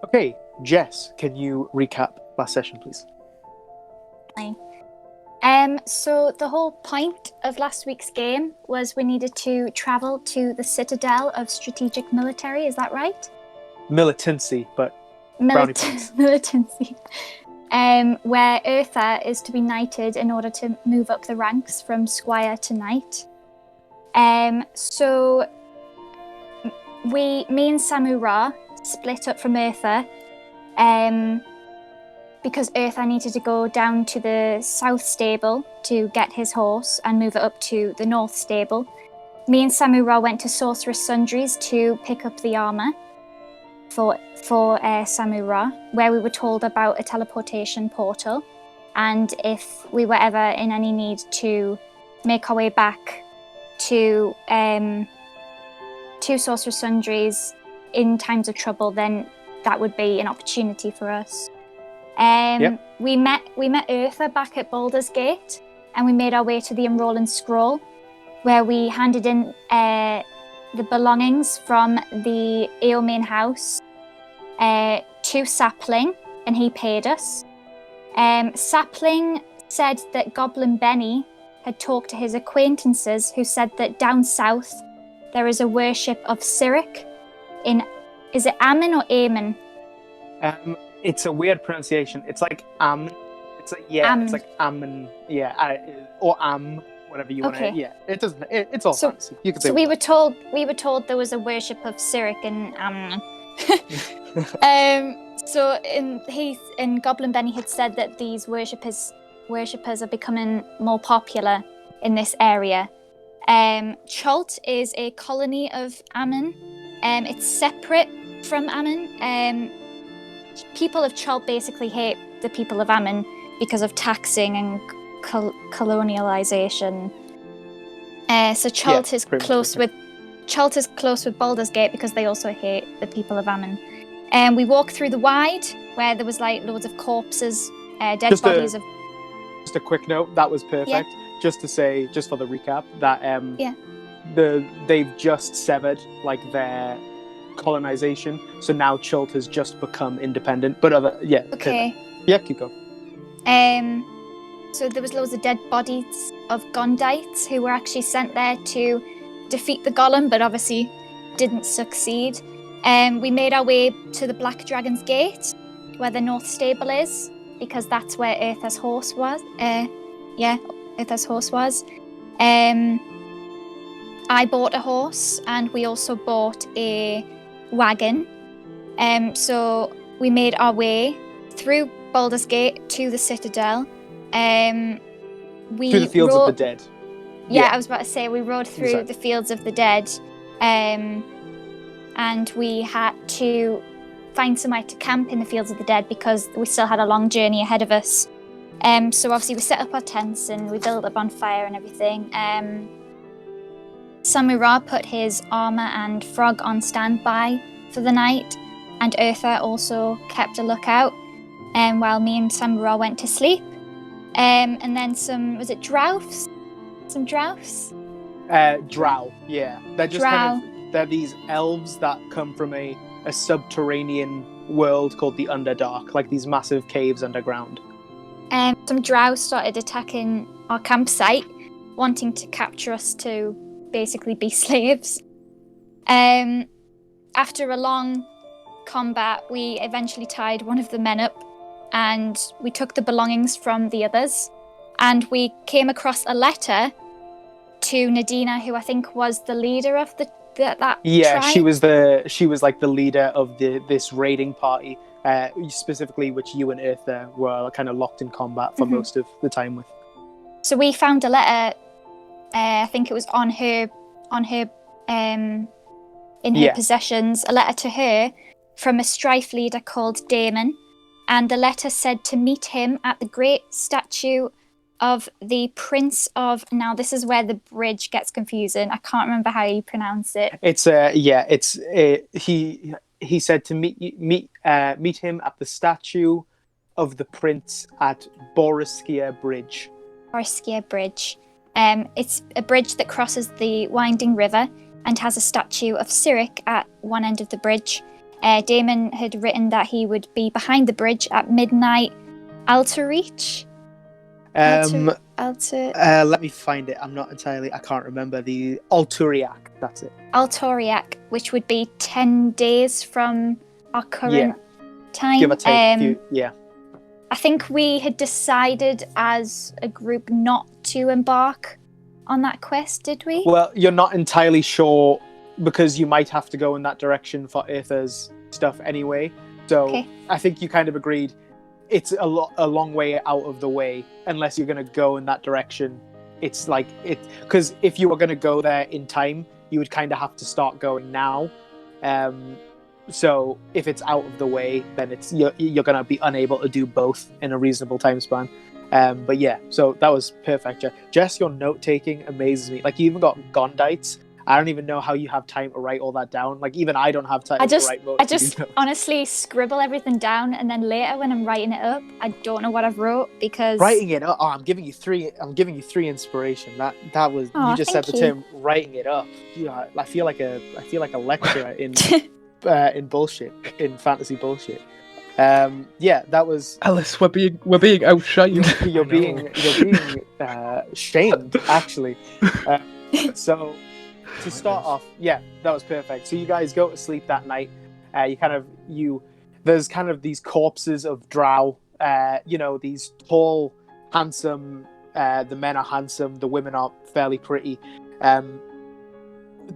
Okay, Jess, can you recap last session, please? Fine. So the whole point of last week's game was we needed to travel to the Citadel of Strategic Military, is that right? Militancy, but brownie points. Militancy. Where Eartha is to be knighted in order to move up the ranks from squire to knight. So me and Samu-Ra split up from Eartha, because Eartha needed to go down to the south stable to get his horse and move it up to the north stable. Me and Samu-Ra went to Sorcerer's Sundries to pick up the armour for Samu-Ra, where we were told about a teleportation portal, and if we were ever in any need to make our way back to Sorcerer's Sundries in times of trouble, then that would be an opportunity for us. Yep. We met Eartha back at Baldur's Gate, and we made our way to the Enrolling Scroll, where we handed in the belongings from the Eomain house to Sapling, and he paid us. Sapling said that Goblin Benny had talked to his acquaintances, who said that down south there is a worship of Cyric is it Ammon or Aemon? It's a weird pronunciation. It's like Ammon. It's like Ammon. It's like Ammon. Yeah, or whatever you want to. Okay. Yeah, it doesn't. It's all fancy. You could say. So we were told there was a worship of Cyric and Ammon. So Goblin Benny had said that these worshippers are becoming more popular in this area. Chult is a colony of Ammon. It's separate from Ammon. People of Chult basically hate the people of Ammon because of taxing and colonialization. So Chult is close with Baldur's Gate because they also hate the people of Ammon. We walked through the Wide, where there was like loads of corpses, dead bodies of. Just a quick note, that was perfect. Yeah. Just to say, just for the recap, that they've just severed like their colonization, so now Chult has just become independent. But okay, perfect. Yeah, keep going. So there was loads of dead bodies of Gondites who were actually sent there to defeat the Golem, but obviously didn't succeed. We made our way to the Black Dragon's Gate, where the North Stable is, because that's where Eartha's horse was. Eartha's horse was. I bought a horse, and we also bought a wagon. So we made our way through Baldur's Gate to the Citadel. Through the Fields of the Dead. Yeah, I was about to say we rode through the Fields of the Dead, and we had to find somewhere to camp in the Fields of the Dead because we still had a long journey ahead of us. So obviously we set up our tents and we built a bonfire and everything. Samu-Ra put his armour and frog on standby for the night, and Eartha also kept a lookout while me and Samu-Ra went to sleep. And then was it droughs? Some droughs? Drow, yeah. They're just they're these elves that come from a subterranean world called the Underdark, like these massive caves underground. Some drows started attacking our campsite, wanting to capture us to basically be slaves. After a long combat, we eventually tied one of the men up, and we took the belongings from the others, and we came across a letter to Nadina, who I think was the leader of that tribe. She was like the leader of this raiding party, specifically which you and Eartha were kind of locked in combat for most of the time with. So we found a letter. I think it was on her in her possessions, a letter to her from a strife leader called Damon, and the letter said to meet him at the great statue of the Prince of. Now this is where the bridge gets confusing. I can't remember how you pronounce it. He said to meet him at the statue of the Prince at Boriskia Bridge. Boriskia Bridge. It's a bridge that crosses the winding river and has a statue of Cyric at one end of the bridge. Damon had written that he would be behind the bridge at midnight. Alterreach? Let me find it. I can't remember. The Alturiac, that's it. Altoriac, which would be 10 days from our current time. Give or take. I think we had decided as a group not to embark on that quest, did we? Well, you're not entirely sure because you might have to go in that direction for Eartha's stuff anyway. So I think you kind of agreed it's a long way out of the way unless you're going to go in that direction. It's like because if you were going to go there in time, you would kind of have to start going now. So if it's out of the way, then you're going to be unable to do both in a reasonable time span. But yeah, so that was perfect. Jess, your note taking amazes me. Like you even got Gondites. I don't even know how you have time to write all that down. Like even I don't have time to write most. I just honestly scribble everything down, and then later when I'm writing it up, I don't know what I've wrote because writing it up. Oh, I'm giving you three inspiration. That was you just said the term writing it up. Yeah, I feel like a lecturer in in bullshit, in fantasy bullshit. That was Alice. We're being outshined. You're being shamed, actually. So to start off, that was perfect. So you guys go to sleep that night. There's kind of these corpses of drow. These tall, handsome. The men are handsome. The women are fairly pretty.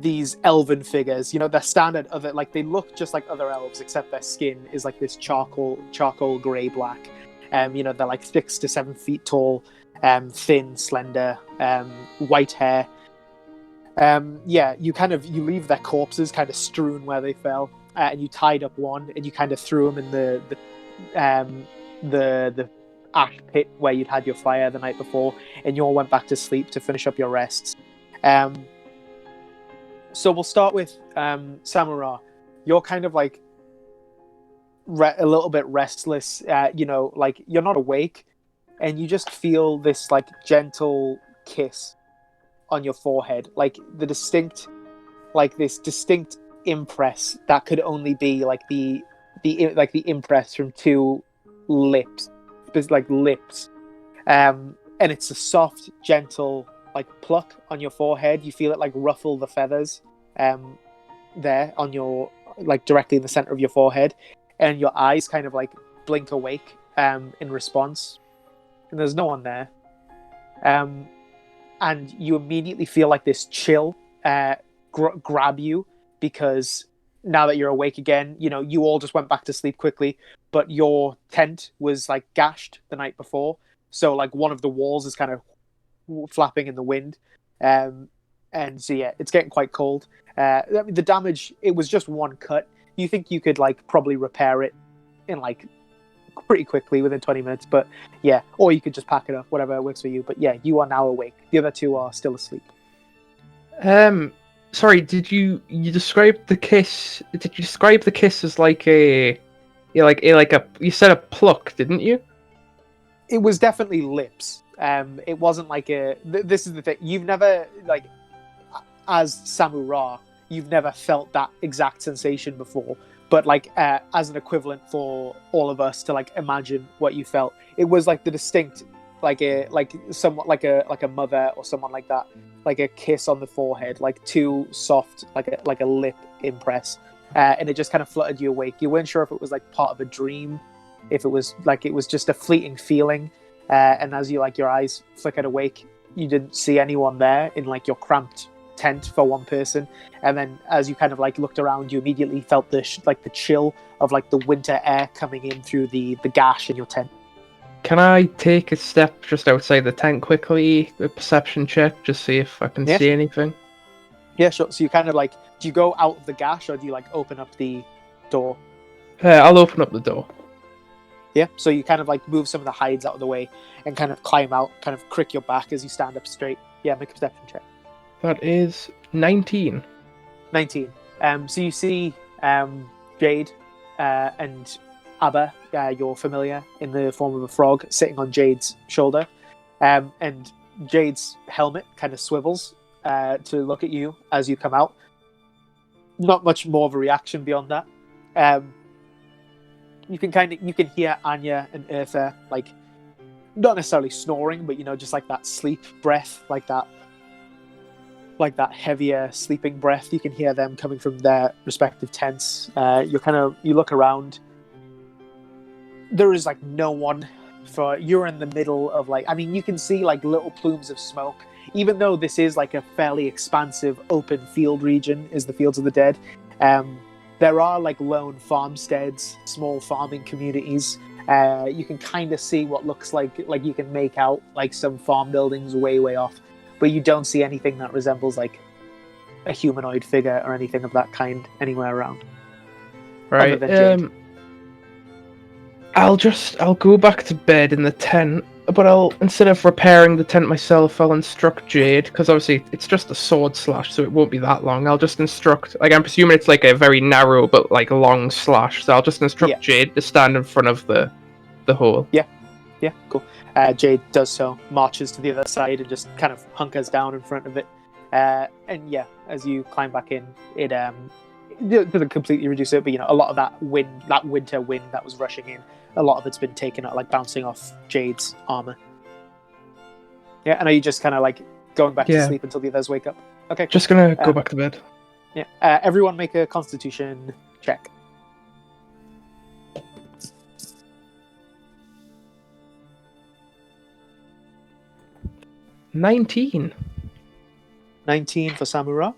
These elven figures, they're standard other, like they look just like other elves, except their skin is like this charcoal grey black. They're like 6 to 7 feet tall, thin, slender, white hair. You leave their corpses kind of strewn where they fell, and you tied up one, and you kind of threw them in the ash pit where you'd had your fire the night before, and you all went back to sleep to finish up your rests. So we'll start with Samura. You're kind of like a little bit restless. Like you're not awake, and you just feel this like gentle kiss on your forehead, like this distinct impress that could only be like the impress from two lips, and it's a soft, gentle like pluck on your forehead. You feel it like ruffle the feathers there on your like directly in the center of your forehead, and your eyes kind of like blink awake in response, and there's no one there, and you immediately feel like this chill grab you, because now that you're awake again, you all just went back to sleep quickly, but your tent was like gashed the night before, so like one of the walls is kind of flapping in the wind, and so it's getting quite cold. The damage, it was just one cut. You think you could like probably repair it in like pretty quickly within 20 minutes, but or you could just pack it up, whatever works for you. But you are now awake. The other two are still asleep. Sorry, did you describe the kiss? Did you describe the kiss as like you said a pluck, didn't you? It was definitely lips. It wasn't like this is the thing. You've never, like, as Samura, you've never felt that exact sensation before. But like, as an equivalent for all of us to like imagine what you felt, it was like the distinct, somewhat like a mother or someone like that, like a kiss on the forehead, like too soft, like a lip impress, and it just kind of fluttered you awake. You weren't sure if it was like part of a dream, if it was just a fleeting feeling. And as you your eyes flickered awake, you didn't see anyone there in like your cramped tent for one person. And then as you kind of like looked around, you immediately felt the chill of like the winter air coming in through the gash in your tent. Can I take a step just outside the tent quickly, a perception check, just see if I can see anything? Yeah, sure. So you kind of like, do you go out of the gash or do you like open up the door? I'll open up the door. Yeah, so you kind of like move some of the hides out of the way and kind of climb out, kind of crick your back as you stand up straight. Yeah, make a perception check. That is 19. 19. So you see Jade and Abba, your familiar, in the form of a frog, sitting on Jade's shoulder. And Jade's helmet kind of swivels to look at you as you come out. Not much more of a reaction beyond that. You can hear Anya and Eartha, like, not necessarily snoring, but just like that sleep breath, like that heavier sleeping breath. You can hear them coming from their respective tents. You look around. There is like no one. You're in the middle of you can see like little plumes of smoke. Even though this is like a fairly expansive open field region, is the Fields of the Dead. There are like lone farmsteads, small farming communities. You can kind of see what looks like you can make out like some farm buildings way off, but you don't see anything that resembles like a humanoid figure or anything of that kind anywhere around. Right. I'll go back to bed in the tent, but instead of repairing the tent myself, I'll instruct Jade, because obviously it's just a sword slash, so it won't be that long. I'll just instruct, like, I'm presuming it's like a very narrow but like long slash, so I'll just instruct Jade to stand in front of the hole. Yeah, cool. Jade does so, marches to the other side and just kind of hunkers down in front of it. And yeah, as you climb back in, it doesn't completely reduce it, but a lot of that winter wind that was rushing in, a lot of it's been taken out, like bouncing off Jade's armor. Yeah, and are you just kind of like going back to sleep until the others wake up? Okay, cool. Just gonna go back to bed. Yeah, everyone make a Constitution check. 19. 19 for Samura.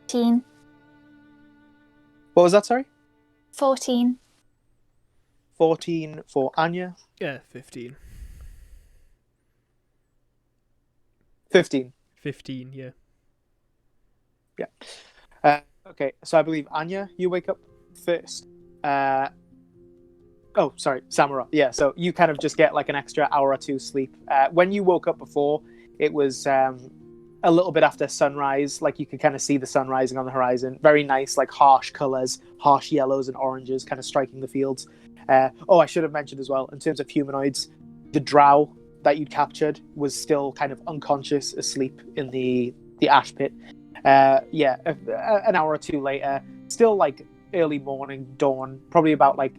14. What was that, sorry? 14. 14 for Anya. Yeah, 15. 15. 15, yeah. Yeah. Okay, so I believe Anya, you wake up first. Oh, sorry, Samura. Yeah, so you kind of just get like an extra hour or two sleep. When you woke up before, it was a little bit after sunrise. Like you could kind of see the sun rising on the horizon. Very nice, like harsh colors, harsh yellows and oranges, kind of striking the fields. I should have mentioned as well, in terms of humanoids, the drow that you'd captured was still kind of unconscious, asleep in the ash pit. An hour or two later, still like early morning, dawn, probably about like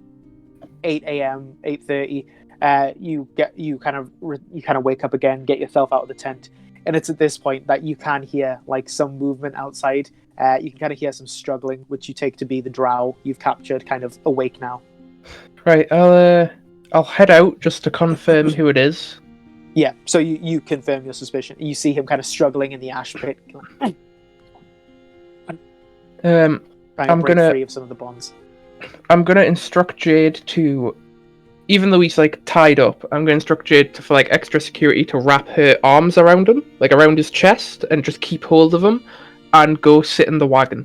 8 a.m., 8:30. You kind of wake up again, get yourself out of the tent, and it's at this point that you can hear like some movement outside. You can kind of hear some struggling, which you take to be the drow you've captured, kind of awake now. Right, I'll head out just to confirm who it is. Yeah, so you confirm your suspicion. You see him kind of struggling in the ash pit. I'm gonna free of some of the bonds. I'm gonna instruct Jade to, even though he's like tied up, I'm gonna instruct Jade to, for like extra security, to wrap her arms around him, like around his chest, and just keep hold of him, and go sit in the wagon.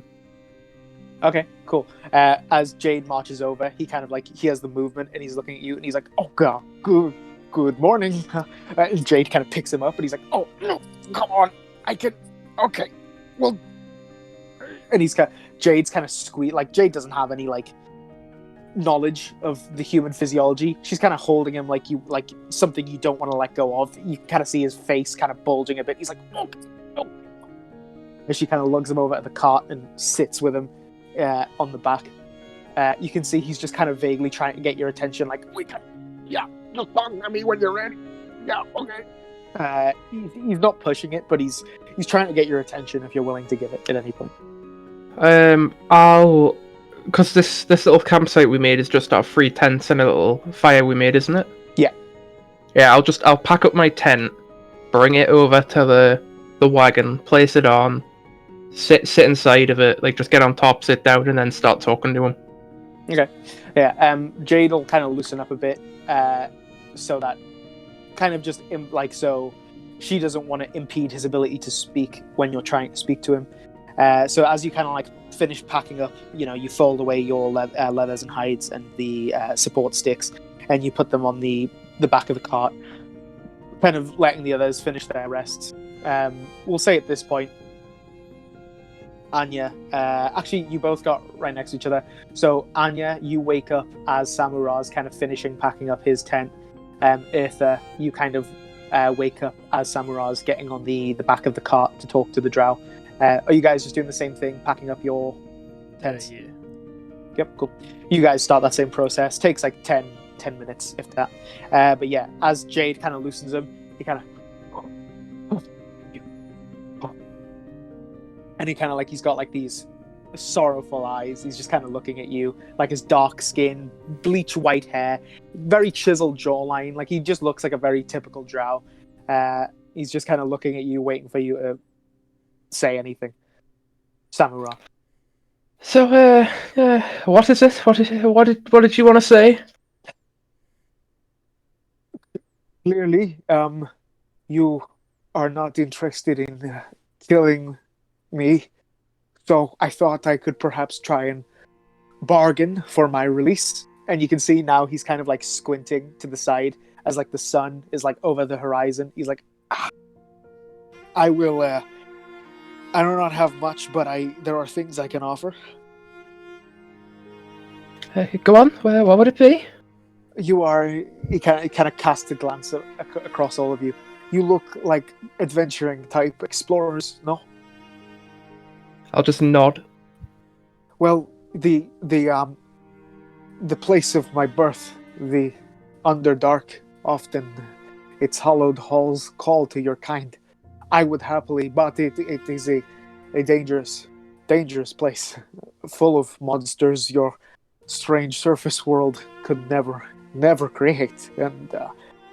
Okay, cool. As Jade marches over, he kind of like hears the movement, and he's looking at you, and he's like, "Oh God, good morning." And Jade kind of picks him up, and he's like, "Oh no, come on, I can. Okay, well." And Jade's kind of squeak. Like Jade doesn't have any like knowledge of the human physiology. She's kind of holding him like something you don't want to let go of. You kind of see his face kind of bulging a bit. He's like, "Oh." And she kind of lugs him over to the cart and sits with him on the back. You can see he's just kind of vaguely trying to get your attention. Like, just talk to me when you're ready. Yeah, okay. He's not pushing it, but he's trying to get your attention if you're willing to give it at any point. Because this little campsite we made is just our 3 tents and a little fire we made, isn't it? Yeah. Yeah, I'll pack up my tent, bring it over to the wagon, place it on, sit inside of it, like just get on top, sit down, and then start talking to him. Okay. Yeah. Jade will kind of loosen up a bit, so that kind of just so she doesn't want to impede his ability to speak when you're trying to speak to him. So as you kind of like finish packing up, you fold away your leathers and hides and the support sticks, and you put them on the back of the cart, kind of letting the others finish their rests. We'll say at this point, Anya, actually you both got right next to each other. So Anya, you wake up as Samura's kind of finishing packing up his tent. Eartha, you kind of wake up as Samura's getting on the back of the cart to talk to the drow. Are you guys just doing the same thing, packing up your tents? Yeah. Yep, cool. You guys start that same process. Takes like 10 minutes, if that. But yeah, as Jade kind of loosens him, he kind of... And he kind of like, he's got like these sorrowful eyes. He's just kind of looking at you, like his dark skin, bleach white hair, very chiseled jawline. Like he just looks like a very typical drow. He's just kind of looking at you, waiting for you to say anything. Samurai. So, what is it? What did you want to say? Clearly, you are not interested in killing me, so I thought I could perhaps try and bargain for my release. And you can see now he's kind of like squinting to the side as like the sun is like over the horizon. He's like, I will, I do not have much, but there are things I can offer. Go on, what would it be? You are, he kind of casts a glance across all of you. You look like adventuring type explorers, no? I'll just nod. Well, the place of my birth, the Underdark, often its hallowed halls call to your kind. I would happily, but it is a dangerous place, full of monsters your strange surface world could never create. And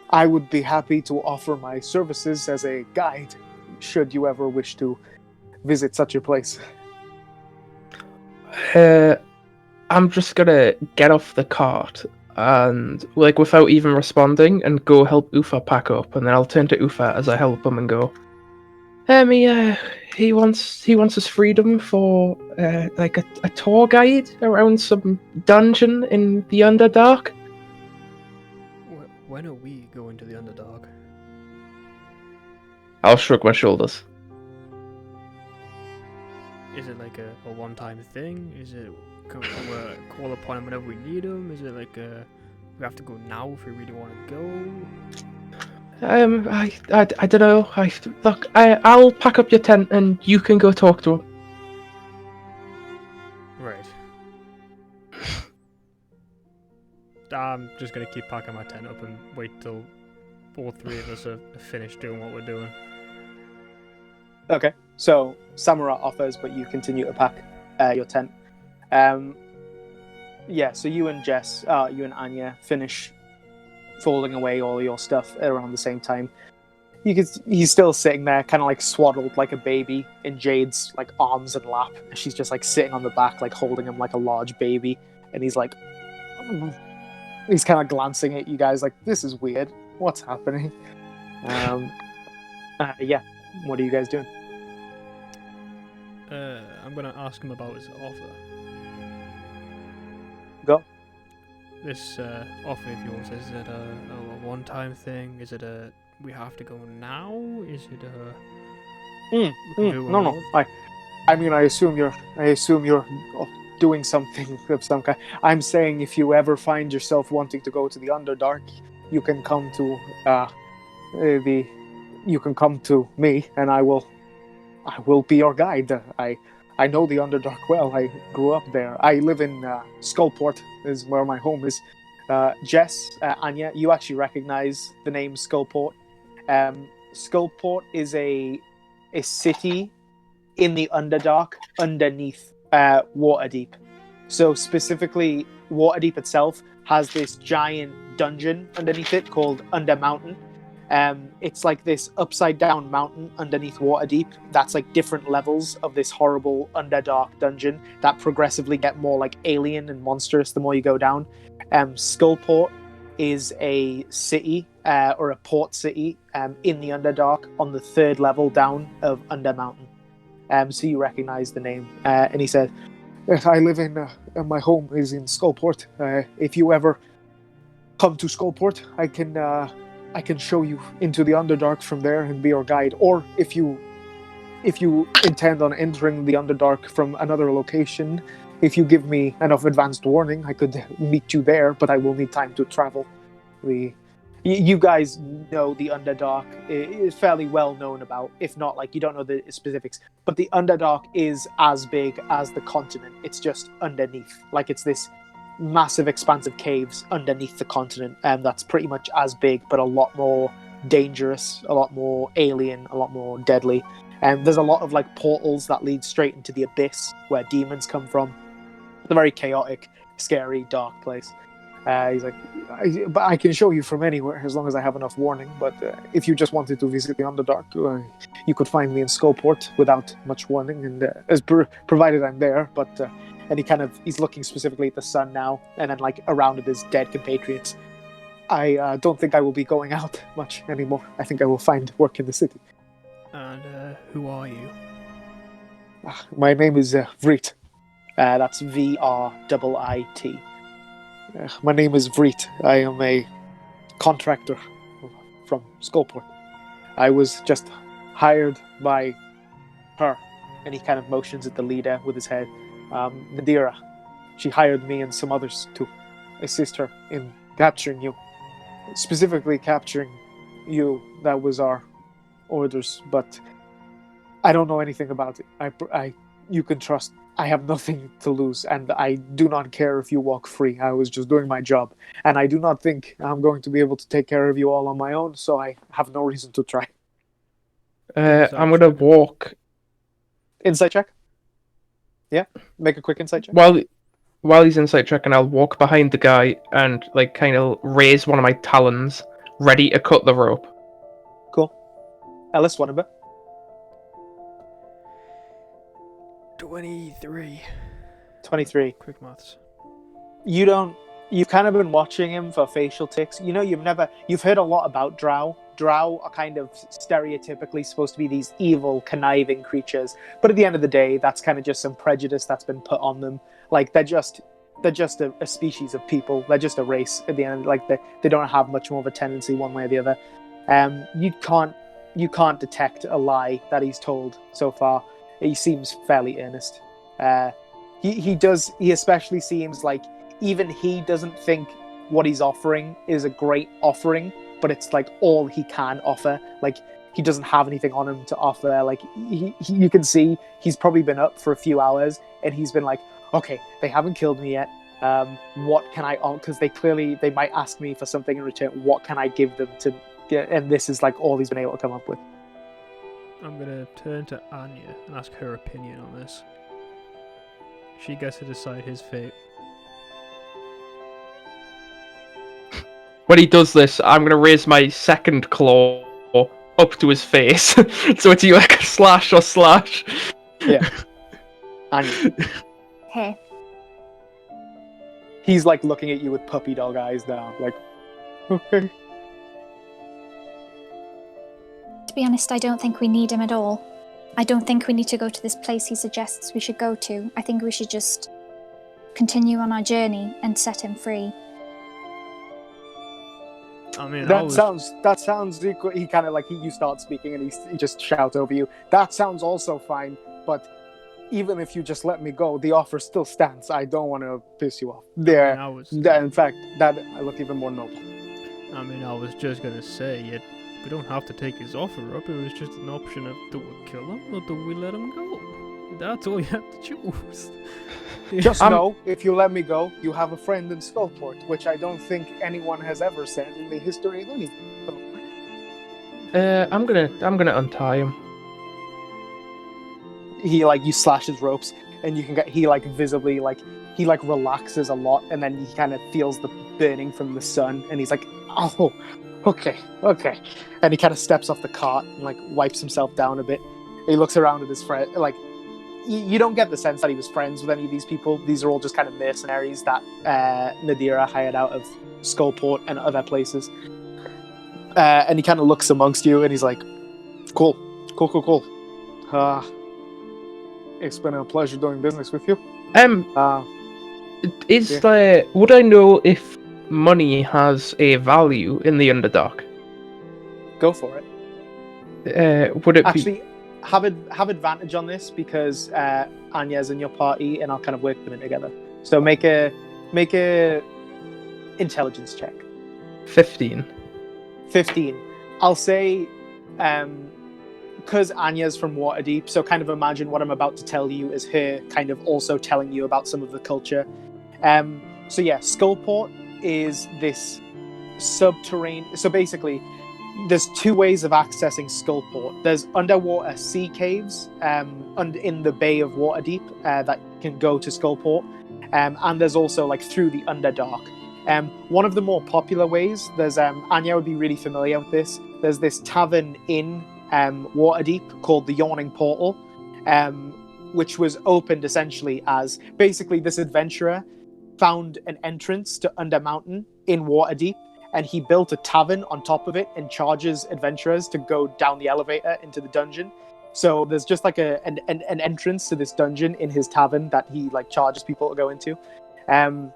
I would be happy to offer my services as a guide, should you ever wish to visit such a place. I'm just gonna get off the cart and, like, without even responding, and go help Ufa pack up, and then I'll turn to Ufa as I help him and go, he wants his freedom for like a tour guide around some dungeon in the Underdark. When are we going to the Underdark? I'll shrug my shoulders. Is it like a one-time thing? Is it call upon him whenever we need him? Is it like we have to go now if we really want to go? I don't know. I'll pack up your tent and you can go talk to him. Right. I'm just gonna keep packing my tent up and wait till all three of us are finished doing what we're doing. Okay, so Samura offers, but you continue to pack your tent. Yeah, so you and Jess, you and Anya finish folding away all your stuff around the same time. He's still sitting there, kind of like swaddled like a baby in Jade's like arms and lap. And she's just like sitting on the back, like holding him like a large baby. And he's like, he's kind of glancing at you guys like, this is weird. What's happening? Yeah, what are you guys doing? I'm gonna ask him about his offer. Go. This offer of yours, is it a one-time thing? Is it we have to go now? Is it No. I mean, I assume you're doing something of some kind. I'm saying if you ever find yourself wanting to go to the Underdark, you can come to me, and I will be your guide. I know the Underdark well. I grew up there. I live in Skullport, is where my home is. Jess, Anya, you actually recognize the name Skullport. Skullport is a city in the Underdark underneath Waterdeep. So specifically, Waterdeep itself has this giant dungeon underneath it called Undermountain. It's like this upside down mountain underneath Waterdeep that's like different levels of this horrible Underdark dungeon that progressively get more like alien and monstrous the more you go down. Skullport is a city or a port city in the Underdark on the third level down of Undermountain. So you recognize the name. And he said, I live in my home is in Skullport. If you ever come to Skullport, I can show you into the Underdark from there and be your guide. Or if you intend on entering the Underdark from another location, if you give me enough advanced warning, I could meet you there, but I will need time to travel. You guys know the Underdark is fairly well known about, if not like you don't know the specifics, but the Underdark is as big as the continent. It's just underneath. Like it's this massive expanse of caves underneath the continent, and that's pretty much as big, but a lot more dangerous, a lot more alien, a lot more deadly. And there's a lot of like portals that lead straight into the abyss where demons come from. It's a very chaotic, scary, dark place. He's like, but I can show you from anywhere as long as I have enough warning. But if you just wanted to visit the Underdark, you could find me in Skullport without much warning, and as provided I'm there. But and he's looking specifically at the sun now, and then like around at his dead compatriots. I don't think I will be going out much anymore. I think I will find work in the city. And who are you? My name is Vrit. That's Vrit. My name is Vrit. I am a contractor from Skullport. I was just hired by her, and he kind of motions at the leader with his head. Nadira. She hired me and some others to assist her in capturing you. Specifically capturing you. That was our orders, but I don't know anything about it. You can trust. I have nothing to lose, and I do not care if you walk free. I was just doing my job, and I do not think I'm going to be able to take care of you all on my own, so I have no reason to try. I'm gonna walk. Insight check? Yeah, make a quick insight check. While he's insight checking, I'll walk behind the guy and like kind of raise one of my talons, ready to cut the rope. Cool. Ellis, what about? 23. 23. Quick maths. You've kind of been watching him for facial tics. You know, you've heard a lot about Drow. Drow are kind of stereotypically supposed to be these evil, conniving creatures. But at the end of the day, that's kind of just some prejudice that's been put on them. Like, they're just a species of people. They're just a race at the end. Like, they don't have much more of a tendency one way or the other. You can't detect a lie that he's told so far. He seems fairly earnest. He especially seems like even he doesn't think what he's offering is a great offering, but it's like all he can offer. Like he doesn't have anything on him to offer. Like you can see he's probably been up for a few hours and he's been like, okay, they haven't killed me yet. What can I? Because they might ask me for something in return. What can I give them to get? And this is like all he's been able to come up with. I'm gonna turn to Anya and ask her opinion on this. She gets to decide his fate. When he does this, I'm gonna raise my second claw up to his face, so it's either like a slash or slash. Yeah. Anya. Hey. He's like looking at you with puppy dog eyes now, like, okay. To be honest, I don't think we need him at all. I don't think we need to go to this place he suggests we should go to. I think we should just continue on our journey and set him free. I mean, that sounds equal. He kind of like you start speaking and he just shouts over you. That sounds also fine, but even if you just let me go, the offer still stands. I don't want to piss you off. In fact, that I look even more noble. I mean, I was just gonna say, we don't have to take his offer up. It was just an option of do we kill him or do we let him go? That's all you have to choose. Just know, if you let me go, you have a friend in Skullport, which I don't think anyone has ever said in the history of anything. So. I'm gonna untie him. You slash his ropes, and you can get he visibly relaxes a lot, and then he kind of feels the burning from the sun, and he's like, oh, okay, and he kind of steps off the cart and wipes himself down a bit. He looks around at his friend, you don't get the sense that he was friends with any of these people. These are all just kind of mercenaries that Nadira hired out of Skullport and other places. And he kind of looks amongst you, and he's like, cool. It's been a pleasure doing business with you. Would I know if money has a value in the Underdark? Go for it. Would it actually have advantage on this because Anya's in your party, and I'll kind of work them in together. So make a intelligence check. 15. 15. I'll say, because Anya's from Waterdeep, so kind of imagine what I'm about to tell you is her kind of also telling you about some of the culture. So yeah, Skullport is this subterranean. So basically, there's two ways of accessing Skullport. There's underwater sea caves in the Bay of Waterdeep that can go to Skullport, and there's also like through the Underdark. One of the more popular ways, there's Anya would be really familiar with this. There's this tavern in Waterdeep called the Yawning Portal, which was opened essentially as basically this adventurer found an entrance to Undermountain in Waterdeep, and he built a tavern on top of it and charges adventurers to go down the elevator into the dungeon. So there's just like an entrance to this dungeon in his tavern that he like charges people to go into. And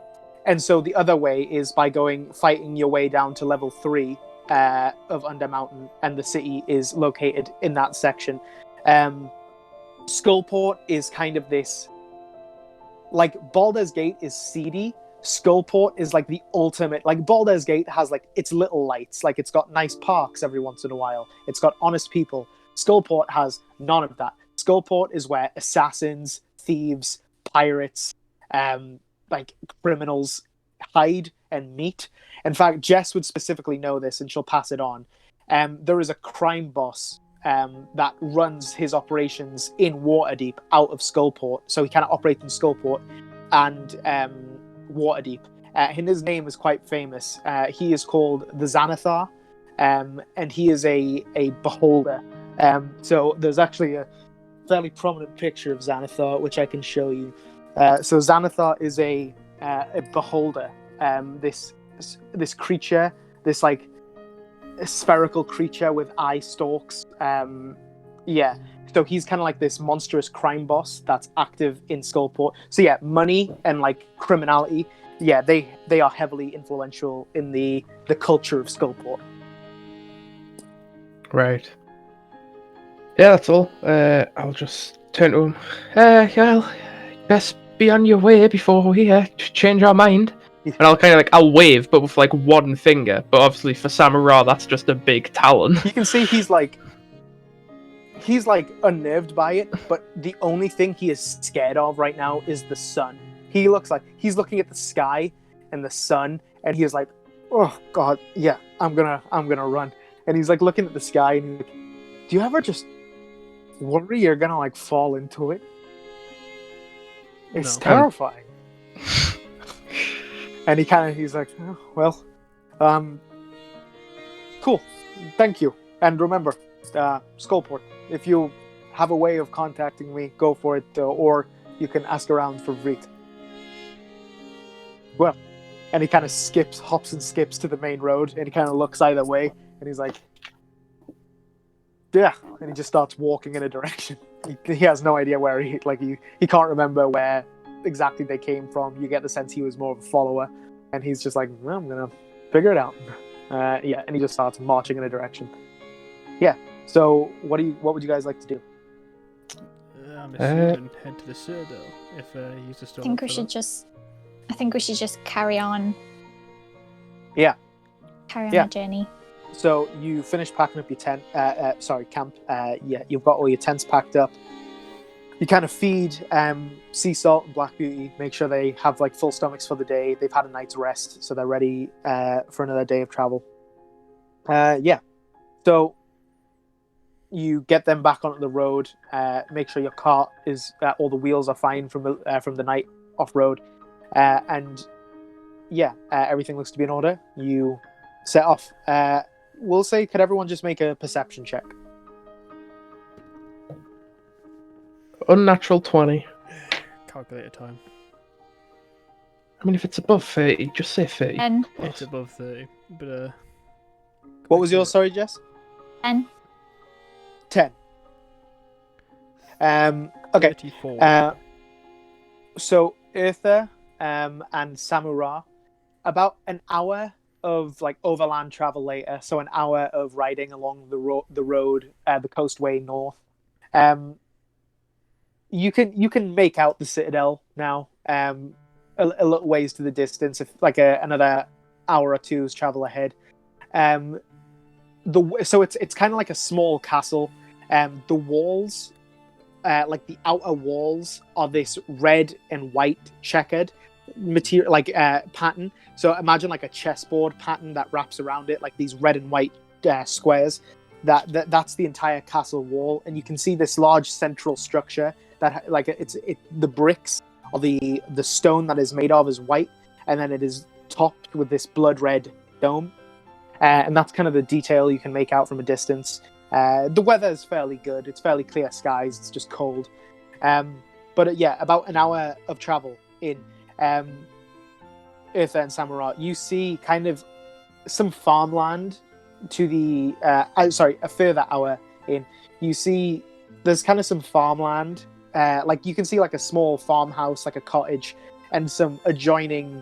so the other way is by fighting your way down to level 3 of Undermountain, and the city is located in that section. Skullport is kind of this, like Baldur's Gate is seedy. Skullport is like the ultimate. Like Baldur's Gate has like its little lights, like it's got nice parks every once in a while. It's got honest people. Skullport has none of that. Skullport is where assassins, thieves, pirates, like criminals hide and meet. In fact, Jess would specifically know this, and she'll pass it on. There is a crime boss that runs his operations in Waterdeep out of Skullport. So he kind of operates in Skullport and Waterdeep. And his name is quite famous. He is called the Xanathar, and he is a beholder. So there's actually a fairly prominent picture of Xanathar, which I can show you. So Xanathar is a beholder. This creature, this like a spherical creature with eye stalks. So he's kind of like this monstrous crime boss that's active in Skullport. So yeah, money and like criminality, yeah, they are heavily influential in the culture of Skullport. Right. Yeah, that's all. I'll just turn to him. Well, best be on your way before we change our mind. And I'll kind of like, I'll wave, but with like one finger. But obviously for Samara, that's just a big talon. You can see he's like unnerved by it, but the only thing he is scared of right now is the sun. He looks like he's looking at the sky and the sun, and he is like, oh god, yeah, I'm gonna run. And he's like looking at the sky, and he's like, do you ever just worry you're gonna like fall into it? It's terrifying. And he's like, oh, well, cool, thank you. And remember, Skullport, if you have a way of contacting me, go for it, or you can ask around for Vrit. Well, and he kind of hops and skips to the main road, and he kind of looks either way, and he's like, yeah, and he just starts walking in a direction. He has no idea where he can't remember where exactly they came from. You get the sense he was more of a follower, and he's just like, well, I'm gonna figure it out. And he just starts marching in a direction. Yeah. So what would you guys like to do? I'm assuming head to the Citadel if he's still. I think we should just carry on. Yeah. Carry on our journey. So you finish packing up your camp. You've got all your tents packed up. You kind of feed Sea Salt and Black Beauty, make sure they have like full stomachs for the day. They've had a night's rest, so they're ready for another day of travel. So you get them back onto the road. Make sure your cart is all the wheels are fine from the night off road, everything looks to be in order. You set off. We'll say, could everyone just make a perception check? Unnatural 20. Calculator time. I mean, if it's above 30, just say 30. It's above 30, but what was yours, sorry, Jess? 10. 10. Okay. 34. So Eartha and Samura, about an hour of like overland travel later, so an hour of riding along the road, the coastway north. You can make out the Citadel now. A little ways to the distance, if like another hour or two's travel ahead. so it's kind of like a small castle. The walls, like the outer walls, are this red and white checkered material, like pattern. So imagine like a chessboard pattern that wraps around it, like these red and white squares. That's the entire castle wall, and you can see this large central structure that, like, the bricks or the stone that is made of is white, and then it is topped with this blood red dome, and that's kind of the detail you can make out from a distance. The weather is fairly good; it's fairly clear skies. It's just cold, but yeah, about an hour of travel in Eartha and Samurah, you see kind of some farmland. To the a further hour in, you see there's kind of some farmland, like you can see like a small farmhouse, like a cottage, and some adjoining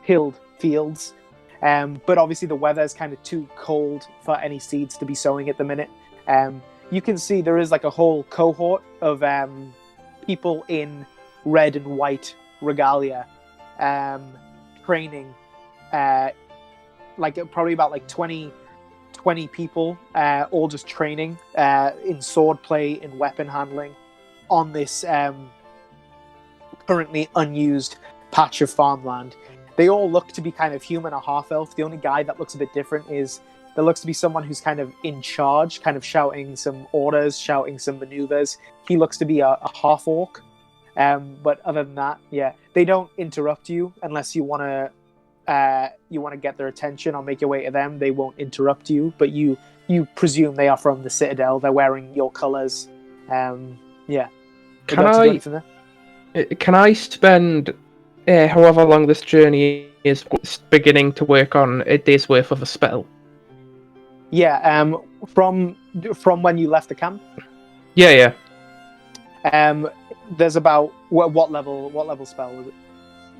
tilled fields, but obviously the weather is kind of too cold for any seeds to be sowing at the minute. You can see there is like a whole cohort of people in red and white regalia, training, like probably about like 20 people, all just training in swordplay, in weapon handling, on this currently unused patch of farmland. They all look to be kind of human or half-elf. The only guy that looks a bit different is there looks to be someone who's kind of in charge, kind of shouting some orders, shouting some maneuvers. He looks to be a half-orc. But other than that, yeah, they don't interrupt you unless you want to get their attention or make your way to them. They won't interrupt you, but you presume they are from the Citadel. They're wearing your colours. Yeah. Can I spend however long this journey is beginning to work on a day's worth of a spell? Yeah. From when you left the camp. Yeah. There's about what level spell was it?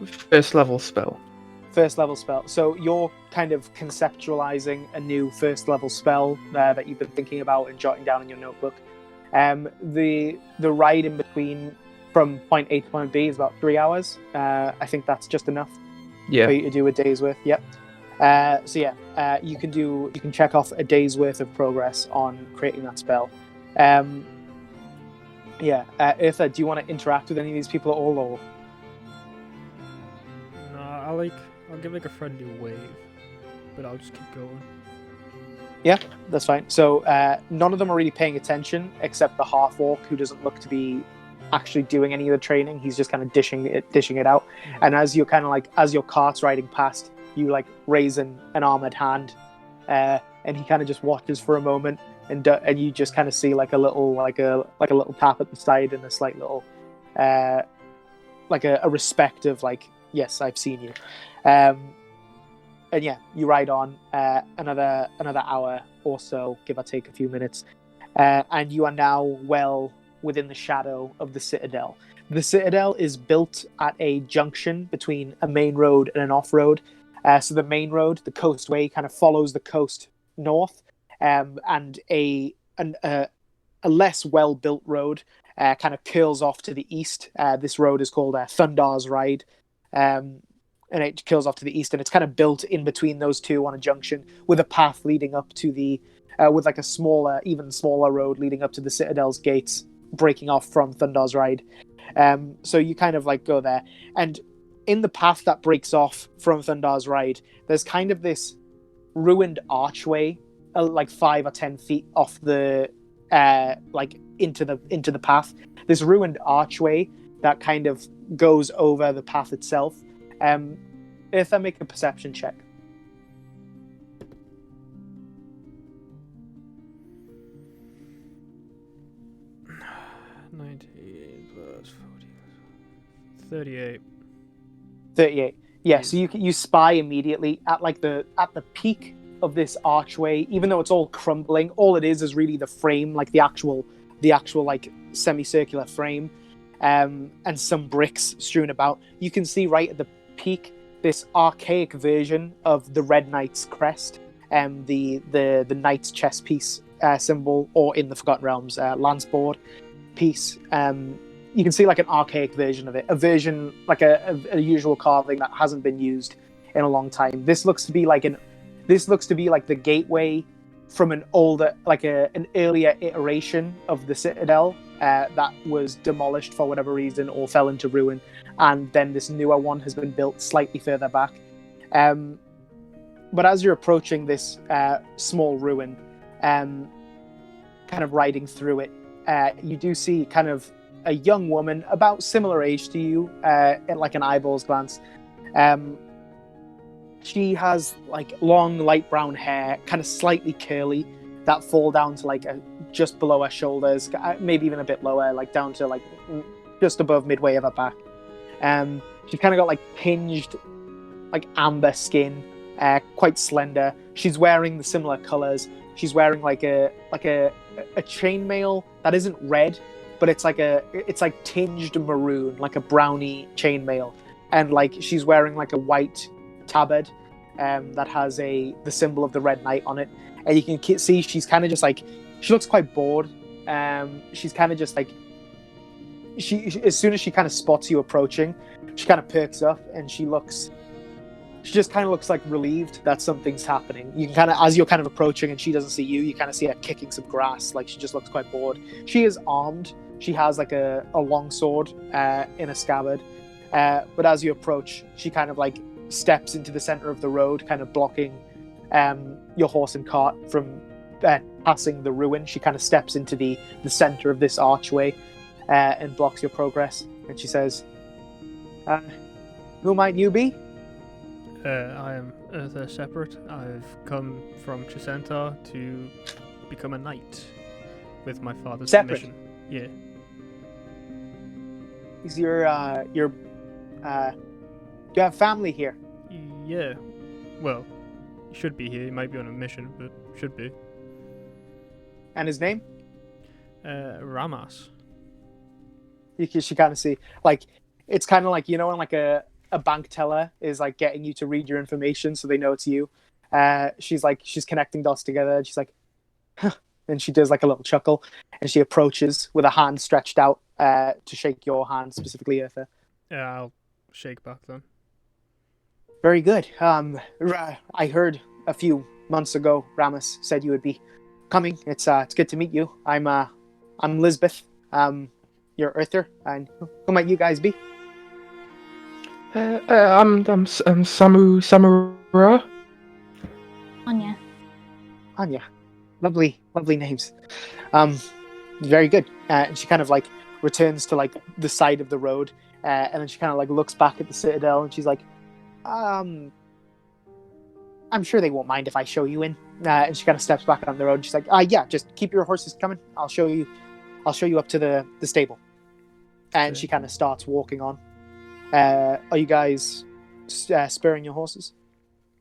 First level spell. First level spell. So you're kind of conceptualizing a new first level spell that you've been thinking about and jotting down in your notebook. The ride in between from point A to point B is about 3 hours. I think that's just enough for you to do a day's worth. Yep. So yeah, you can check off a day's worth of progress on creating that spell. Yeah. Eartha, do you want to interact with any of these people at all, or? No, I'll give like a friendly wave, but I'll just keep going. Yeah, that's fine. So none of them are really paying attention except the half-orc, who doesn't look to be actually doing any of the training. He's just kind of dishing it out. And as you're kind of like, as your cart's riding past, you like raise an armored hand, and he kind of just watches for a moment, and you just kind of see like a little tap at the side and a slight little like a respect of like, yes, I've seen you. And yeah, you ride on another hour or so, give or take a few minutes, and you are now well within the shadow of the Citadel. The Citadel is built at a junction between a main road and an off-road. So the main road, the coastway, kind of follows the coast north, and a less well-built road kind of curls off to the east. This road is called Thundar's Ride. And it kills off to the east, and it's kind of built in between those two on a junction with a path leading up to the, with like a even smaller road leading up to the Citadel's gates, breaking off from Thundar's Ride. So you kind of like go there, and in the path that breaks off from Thundar's Ride, there's kind of this ruined archway, like 5 or 10 feet off the, like into the path. This ruined archway that kind of goes over the path itself. If I make a perception check. 19 plus 40, 38. 38. Yeah, so you spy immediately at the peak of this archway, even though it's all crumbling. All it is really the frame, like the actual like semicircular frame, and some bricks strewn about. You can see right at the peak this archaic version of the Red Knight's crest, the knight's chess piece symbol, or in the Forgotten Realms lance board piece. You can see like an archaic version of it, a version like a usual carving that hasn't been used in a long time. This looks to be like the gateway from an older, like an earlier iteration of the Citadel that was demolished for whatever reason or fell into ruin, and then this newer one has been built slightly further back. But as you're approaching this small ruin, kind of riding through it, you do see kind of a young woman about similar age to you, at like an eyeballs glance. She has like long light brown hair, kind of slightly curly, that fall down to like just below her shoulders, maybe even a bit lower, like down to like just above midway of her back. She's kind of got like tinged, like amber skin, quite slender. She's wearing the similar colors. She's wearing like a chainmail that isn't red, but it's like tinged maroon, like a brownie chainmail, and like she's wearing like a white tabard that has the symbol of the Red Knight on it, and you can see she's kind of just like, she looks quite bored. She's kind of just like, she as soon as she kind of spots you approaching, she kind of perks up, and she just kind of looks like relieved that something's happening. You can kind of, as you're kind of approaching and she doesn't see you, you kind of see her kicking some grass, like she just looks quite bored. She is armed. She has like a long sword in a scabbard, but as you approach, she kind of like steps into the center of the road, kind of blocking your horse and cart from passing the ruin. She kind of steps into the center of this archway and blocks your progress, and she says, who might you be? I am Eartha Separate. I've come from Chisenta to become a knight with my father's permission. Yeah. Is your do you have family here? Yeah. Well, he should be here. He might be on a mission, but should be. And his name? Ramas. She kind of see, like, it's kind of like, you know, when like a bank teller is like getting you to read your information so they know it's you. She's connecting dots together, and she's like, huh. And she does like a little chuckle, and she approaches with a hand stretched out to shake your hand, specifically, Eartha. Yeah, I'll shake back then. Very good. I heard a few months ago Ramus said you would be coming. It's good to meet you. I'm Lisbeth. You're Earther, and who might you guys be? I'm Samura. Anya. Lovely names. Very good. And she kind of like returns to like the side of the road, and then she kind of like looks back at the Citadel, and she's like, I'm sure they won't mind if I show you in. And she kind of steps back on the road. She's like, yeah, just keep your horses coming. I'll show you up to the stable. And Okay. she kind of starts walking on. Are you guys spurring your horses?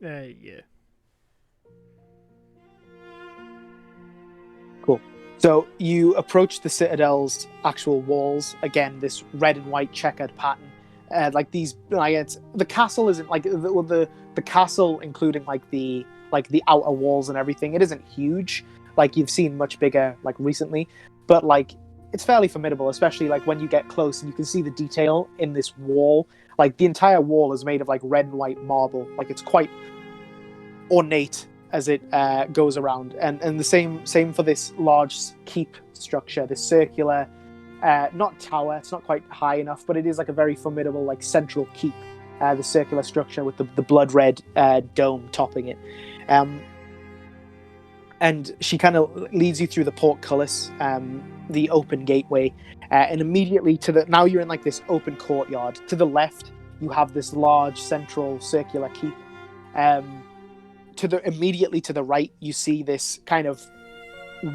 Yeah. Cool. So you approach the Citadel's actual walls. Again, this red and white checkered pattern. Like these, like the castle isn't like the castle, including like the outer walls and everything. It isn't huge. Like you've seen much bigger like recently, but like it's fairly formidable, especially like when you get close and you can see the detail in this wall. Like the entire wall is made of like red and white marble. Like it's quite ornate as it goes around, and the same for this large keep structure, this circular, not tower. It's not quite high enough, but it is like a very formidable like central keep. The circular structure with the blood red dome topping it. And she kind of leads you through the portcullis, the open gateway, and immediately now you're in like this open courtyard. To the left, you have this large central circular keep. Immediately to the right, you see this kind of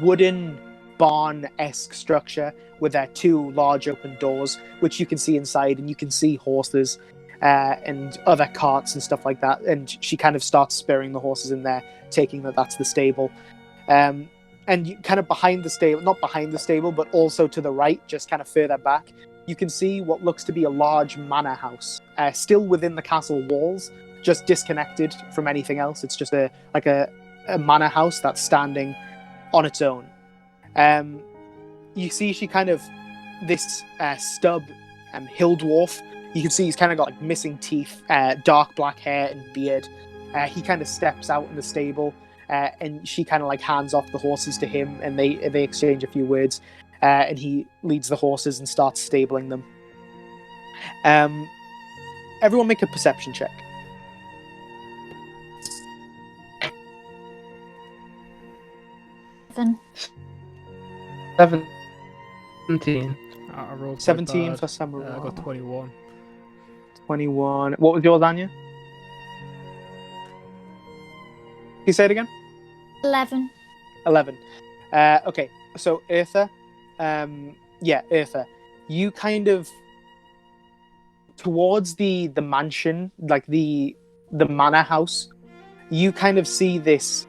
wooden barn-esque structure with two large open doors, which you can see inside, and you can see horses and other carts and stuff like that. And she kind of starts spurring the horses in there, taking that's the stable. And you kind of behind the stable, not behind the stable, but also to the right, just kind of further back, you can see what looks to be a large manor house, still within the castle walls, just disconnected from anything else. It's just a manor house that's standing on its own. You see she kind of, this stub hill dwarf, you can see he's kind of got like missing teeth, dark black hair and beard. He kind of steps out in the stable, and she kind of like hands off the horses to him, and they exchange a few words, and he leads the horses and starts stabling them. Everyone make a perception check. Then 17. I rolled 17 bad. for Samurai. I got 21. 21. What was yours, Anya? Can you say it again? 11. 11. Okay, so Eartha, Eartha, you kind of towards the mansion, like the manor house, you kind of see this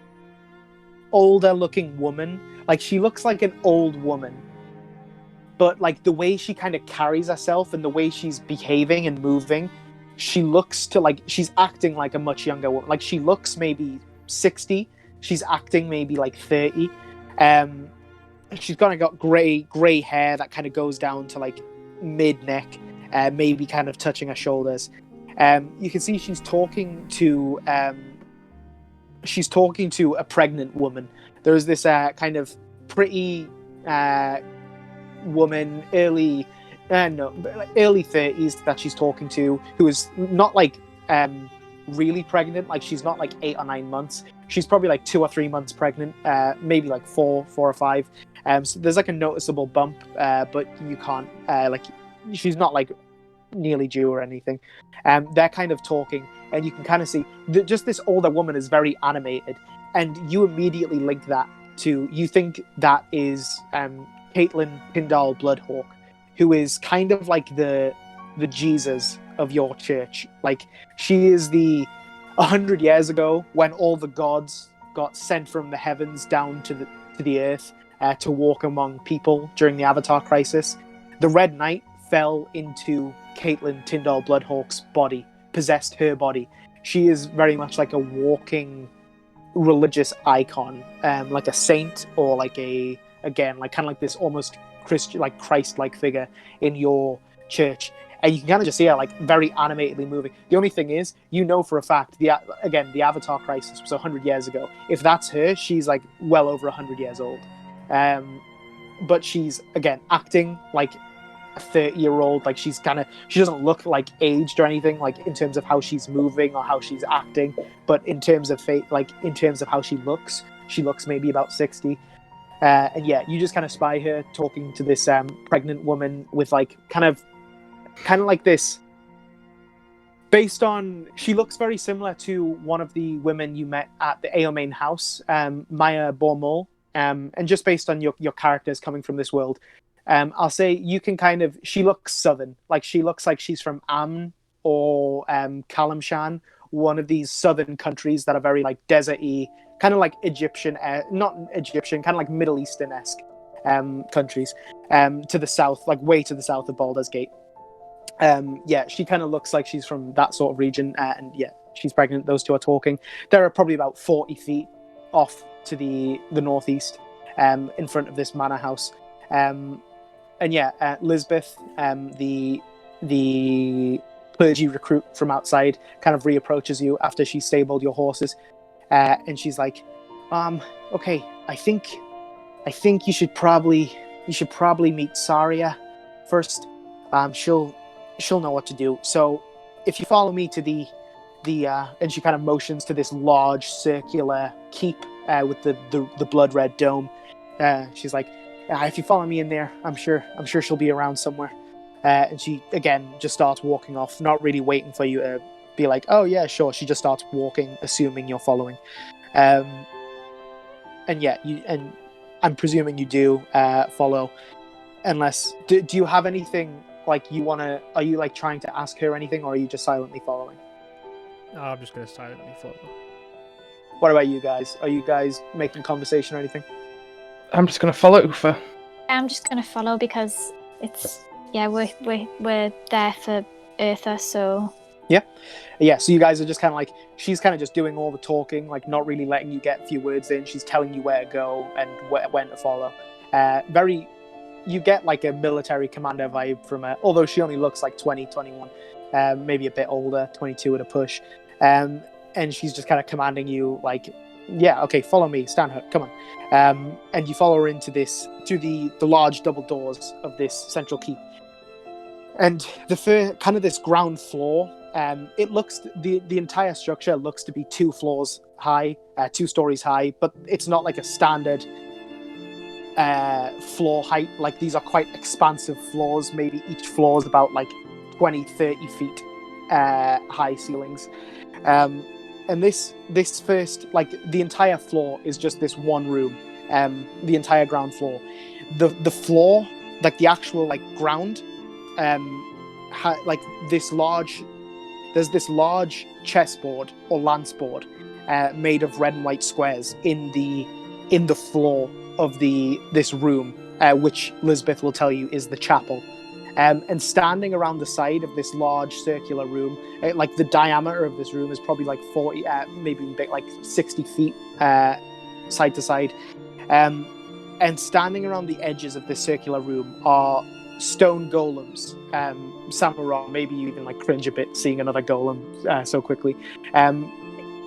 older looking woman. Like, she looks like an old woman, but like the way she kind of carries herself and the way she's behaving and moving, she looks to like she's acting like a much younger woman. Like, she looks maybe 60, she's acting maybe like 30. She's kind of got gray hair that kind of goes down to like mid neck, maybe kind of touching her shoulders. You can see she's talking to a pregnant woman. There's this kind of pretty woman, early 30s, that she's talking to, who is not like really pregnant. Like, she's not like 8 or 9 months. She's probably like 2 or 3 months pregnant, maybe like 4 or 5. So there's like a noticeable bump, but you can't like, she's not like nearly due or anything. They're kind of talking, and you can kind of see just this older woman is very animated, and you immediately link that to, you think that is Caitlin Tyndall Bloodhawk, who is kind of like the Jesus of your church. Like, she is 100 years ago, when all the gods got sent from the heavens down to the earth to walk among people during the Avatar crisis. The Red Knight fell into Caitlin Tyndall Bloodhawk's body, possessed her body. She is very much like a walking religious icon, like a saint, or like kind of like this almost Christian, like Christ-like figure in your church. And you can kind of just see her like very animatedly moving. The only thing is, you know for a fact, the Avatar crisis was 100 years ago. If that's her, she's like well over 100 years old. But she's, again, acting like a 30-year-old. Like, she doesn't look like aged or anything, like in terms of how she's moving or how she's acting. But in terms of in terms of how she looks maybe about 60. And yeah, you just kind of spy her talking to this pregnant woman with like kind of like this, based on, she looks very similar to one of the women you met at the Aomain house, Maya Bormol, and just based on your characters coming from this world, I'll say you can kind of, she looks southern. Like, she looks like she's from Amn or Kalimshan, one of these southern countries that are very like desert-y, kind of like Egyptian, not Egyptian, kind of like Middle Eastern-esque countries, to the south, like way to the south of Baldur's Gate. She kind of looks like she's from that sort of region, and yeah, she's pregnant. Those two are talking. They're probably about 40 feet off to the northeast, in front of this manor house. Lisbeth, the clergy recruit from outside, kind of reapproaches you after she stabled your horses, and she's like, okay, I think you should probably meet Saria first. She'll know what to do. So if you follow me to the and she kind of motions to this large circular keep with the blood red dome. She's like, if you follow me in there, I'm sure she'll be around somewhere. And she again just starts walking off, not really waiting for you to be like, oh yeah, sure. She just starts walking, assuming you're following. And I'm presuming you do follow, unless do you have anything like you wanna? Are you like trying to ask her anything, or are you just silently following? I'm just gonna silently follow. What about you guys? Are you guys making conversation or anything? I'm just gonna follow Ufa. I'm just gonna follow because it's we're there for Eartha, so yeah. So you guys are just kind of like, she's kind of just doing all the talking, like not really letting you get a few words in. She's telling you where to go and when to follow. You get like a military commander vibe from her, although she only looks like 20, 21, maybe a bit older, 22 at a push. And she's just kind of commanding you like Yeah, okay, follow me, Stanhope, come on. And you follow her into the large double doors of this central keep. And kind of this ground floor, the entire structure looks to be 2 floors high, 2 stories high, but it's not like a standard floor height. Like, these are quite expansive floors. Maybe each floor is about like 20, 30 feet high ceilings. And this first, like, the entire floor is just this one room, the entire ground floor. The floor, like the actual like ground, like there's this large chessboard or lance board made of red and white squares in the floor of this room, which Lisbeth will tell you is the chapel. And standing around the side of this large circular room, like the diameter of this room is probably like 40, maybe a bit like 60 feet side to side. And standing around the edges of this circular room are stone golems. Samurai, maybe you even like cringe a bit seeing another golem so quickly.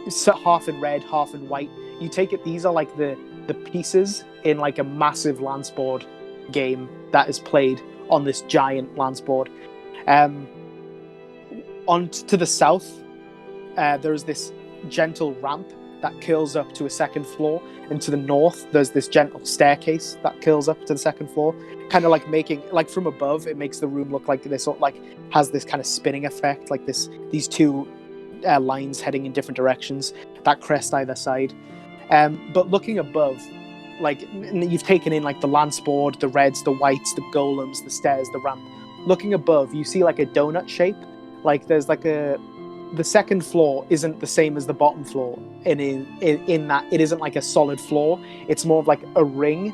So half in red, half in white. You take it, these are like the pieces in like a massive lance board game that is played on this giant lance board. On to the south, there's this gentle ramp that curls up to a second floor, and to the north there's this gentle staircase that curls up to the second floor, kind of like making, like from above, it makes the room look like this, like has this kind of spinning effect, like these 2 lines heading in different directions that crest either side. But looking above, like you've taken in like the lance board, the reds, the whites, the golems, the stairs, the ramp. Looking above, you see like a donut shape. Like there's like the second floor isn't the same as the bottom floor in that it isn't like a solid floor. It's more of like a ring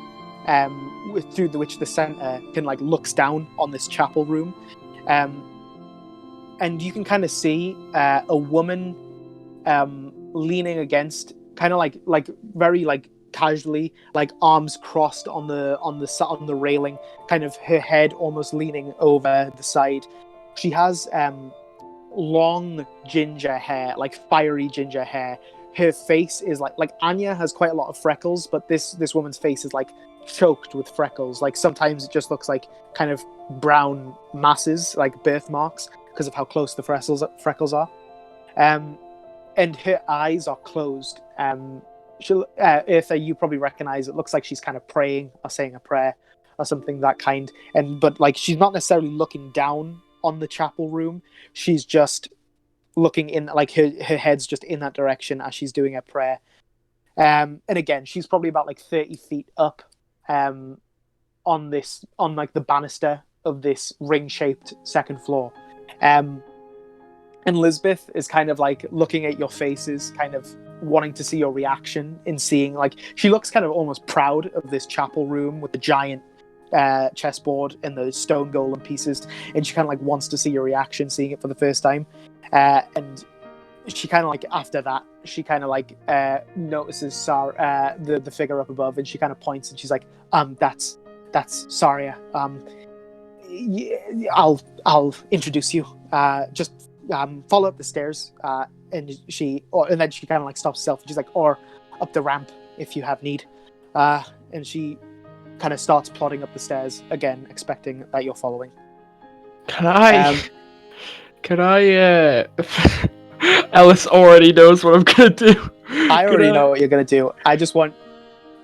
through which the center can like looks down on this chapel room. And you can kind of see a woman leaning against, kind of like very like casually, like arms crossed on the railing, kind of her head almost leaning over the side. She has long ginger hair, like fiery ginger hair. Her face is like Anya has quite a lot of freckles, but this woman's face is like choked with freckles. Like sometimes it just looks like kind of brown masses, like birthmarks, because of how close the freckles are. And her eyes are closed. Eartha, you probably recognize, it looks like she's kind of praying or saying a prayer or something that kind. But like she's not necessarily looking down on the chapel room. She's just looking in, like her head's just in that direction as she's doing her prayer. And again, she's probably about like 30 feet up on like the banister of this ring-shaped second floor. And Lisbeth is kind of like looking at your faces, kind of wanting to see your reaction in seeing, like, she looks kind of almost proud of this chapel room with the giant chessboard and the stone golem pieces, and she kind of like wants to see your reaction seeing it for the first time. And she kind of like, after that, she kind of like notices the figure up above, and she kind of points and she's like, that's Saria. I'll introduce you. Just follow up the stairs. And then she kind of like stops herself and she's like, or up the ramp if you have need. And she kind of starts plodding up the stairs again, expecting that you're following. Can I Ellis already knows what I'm gonna do. I already know what you're gonna do. I just want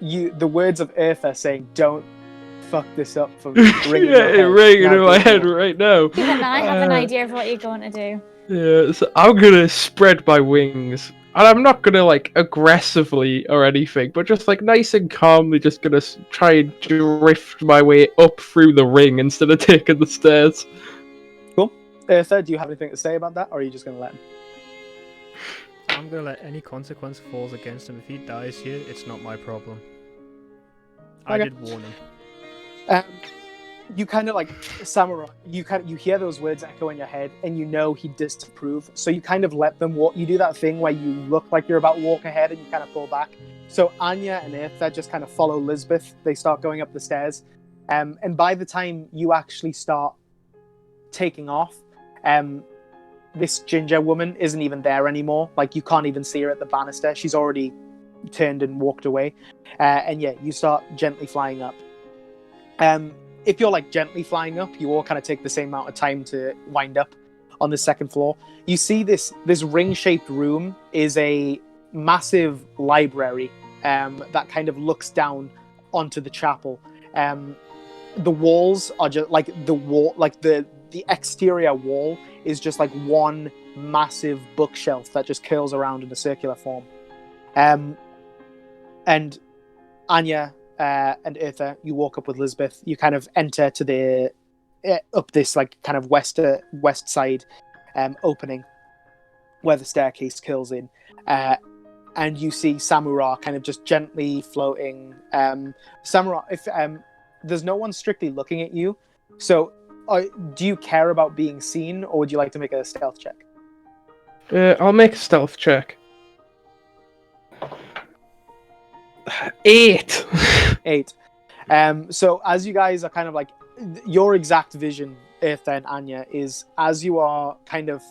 you, the words of Eartha saying, don't fuck this up for me. Ringing in my head right now. Even I have an idea of what you're going to do. Yeah, so I'm gonna spread my wings. And I'm not gonna like aggressively or anything, but just like nice and calmly, just gonna try and drift my way up through the ring instead of taking the stairs. Cool. Eartha, do you have anything to say about that, or are you just gonna let him? I'm gonna let any consequence falls against him. If he dies here, it's not my problem. Okay. I did warn him. You kind of like, Samurai, you hear those words echo in your head, and you know he disapprove, so you kind of let them walk. You do that thing where you look like you're about to walk ahead and you kind of pull back. So Anya and Eartha just kind of follow Lisbeth. They start going up the stairs, and by the time you actually start taking off, this ginger woman isn't even there anymore. Like, you can't even see her at the banister. She's already turned and walked away. And yeah, you start gently flying up. If you're like gently flying up, you all kind of take the same amount of time to wind up on the second floor. You see this ring-shaped room is a massive library that kind of looks down onto the chapel. The walls are just like the exterior wall is just like one massive bookshelf that just curls around in a circular form. And Anya and Eartha, you walk up with Lisbeth. You kind of enter to the up this like kind of west side opening where the staircase curls in, and you see Samura kind of just gently floating. Samura, if there's no one strictly looking at you, so do you care about being seen, or would you like to make a stealth check? I'll make a stealth check. 8. 8. So as you guys are kind of like, your exact vision, Eartha and Anya, is as you are kind of,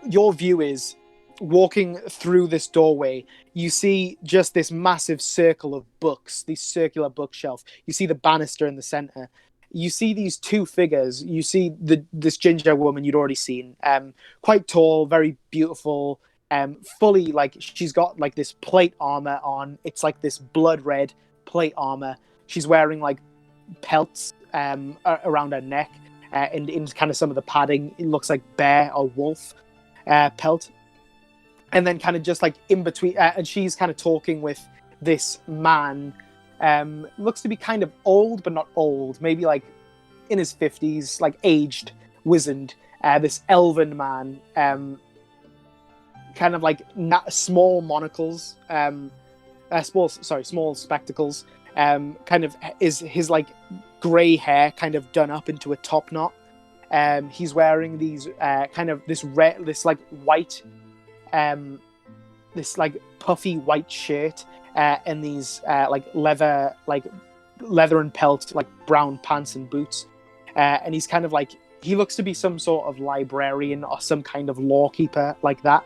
your view is walking through this doorway, you see just this massive circle of books, this circular bookshelf. You see the banister in the center. You see these two figures. You see this ginger woman you'd already seen, quite tall, very beautiful, fully like she's got like this plate armor on. It's like this blood red plate armor. She's wearing like pelts around her neck, and in kind of some of the padding, it looks like bear or wolf pelt. And then kind of just like in between, and she's kind of talking with this man. Looks to be kind of old, but not old. Maybe like in his 50s, like aged, wizened. This elven man, kind of like small monocles, small spectacles. Kind of is his like grey hair kind of done up into a top knot. He's wearing these kind of this like white, this like puffy white shirt. And these like leather and pelt, like brown pants and boots. And he's kind of like, he looks to be some sort of librarian or some kind of lawkeeper like that.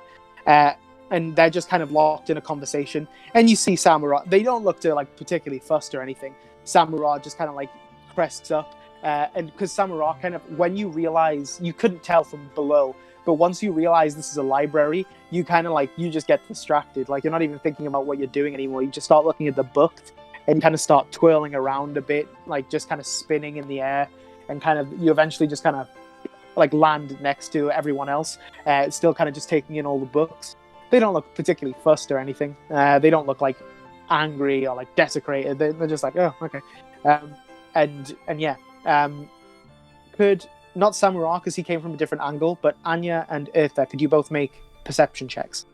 And they're just kind of locked in a conversation. And you see Samura, they don't look to like particularly fussed or anything. Samura just kind of like crests up. And because Samura kind of, when you realize, you couldn't tell from below, but once you realize this is a library, you kind of like, you just get distracted. Like, you're not even thinking about what you're doing anymore. You just start looking at the book and kind of start twirling around a bit, like just kind of spinning in the air. And kind of, you eventually just kind of like land next to everyone else. Still kind of just taking in all the books. They don't look particularly fussed or anything. They don't look like angry or like desecrated. They're just like, oh, okay. And yeah. Could... Not Samura, because he came from a different angle, but Anya and Eartha, could you both make perception checks?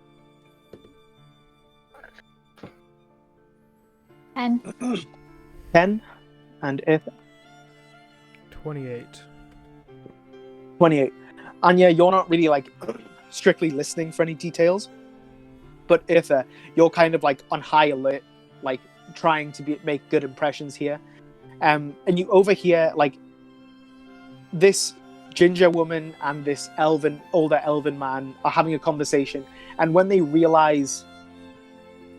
10. 10. And Eartha? 28. 28. Anya, you're not really, like, strictly listening for any details, but Eartha, you're kind of, like, on high alert, like, trying to make good impressions here. And you overhear, like, this ginger woman and this older elven man are having a conversation, and when they realize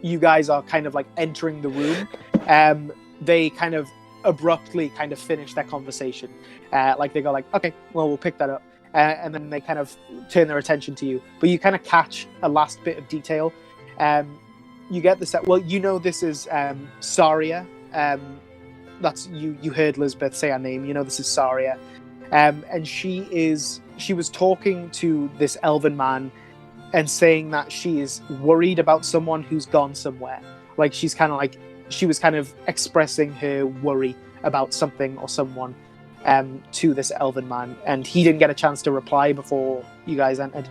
you guys are kind of like entering the room, they kind of abruptly kind of finish their conversation. Like they go like, okay, well, we'll pick that up. And then they kind of turn their attention to you, but you kind of catch a last bit of detail. You get this, well, you know, this is Saria. That's you heard Lisbeth say her name. You know, this is Saria. And she was talking to this elven man and saying that she is worried about someone who's gone somewhere. Like she was kind of expressing her worry about something or someone to this elven man, and he didn't get a chance to reply before you guys entered.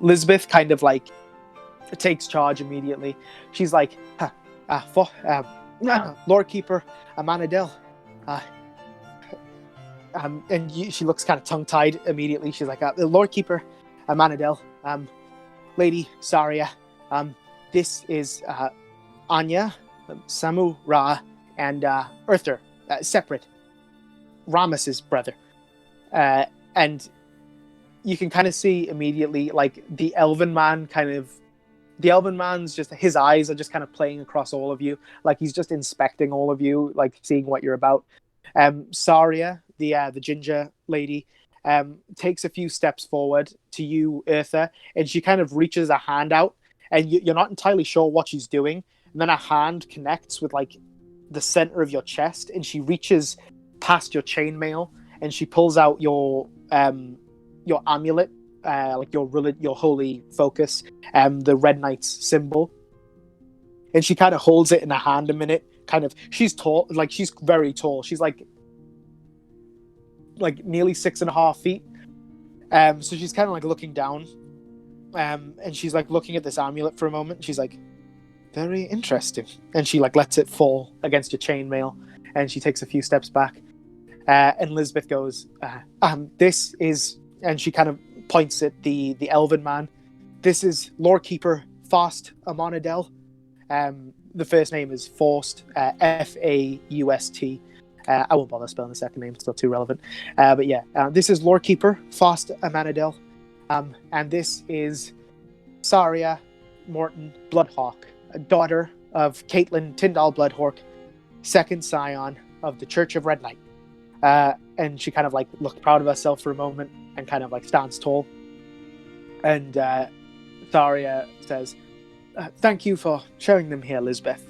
Lisbeth kind of like takes charge immediately. She's like, Lord Keeper Amanadel. And she looks kind of tongue-tied immediately. She's like, the Lord Keeper Amanadel, Lady Saria, this is Anya, Samura, and Earther, separate. Rames's brother. And you can kind of see immediately, like, the elven man kind of the elven man's just, his eyes are just kind of playing across all of you, like he's just inspecting all of you, like seeing what you're about. Saria, the ginger lady, takes a few steps forward to you, Eartha, and she kind of reaches a hand out, and you're not entirely sure what she's doing. And then a hand connects with like the center of your chest, and she reaches past your chainmail, and she pulls out your amulet, like your holy focus, the Red Knight's symbol, and she kind of holds it in her hand a minute. Kind of, she's tall, like she's very tall. She's like nearly 6.5 feet. So she's kind of like looking down, and she's like looking at this amulet for a moment. She's like, very interesting, and she like lets it fall against your chainmail, and she takes a few steps back. And Lisbeth goes, this is, and she kind of points at the elven man. This is Lord Keeper Faust Amonadel. The first name is Faust, Faust. I won't bother spelling the second name; it's not too relevant. But yeah, this is Lord Keeper Faust Amonadel, and this is Saria Morton Bloodhawk, a daughter of Caitlin Tyndall Bloodhawk, second scion of the Church of Red Knight. And she kind of like looks proud of herself for a moment and kind of like stands tall. And Saria says, thank you for showing them here, Lisbeth.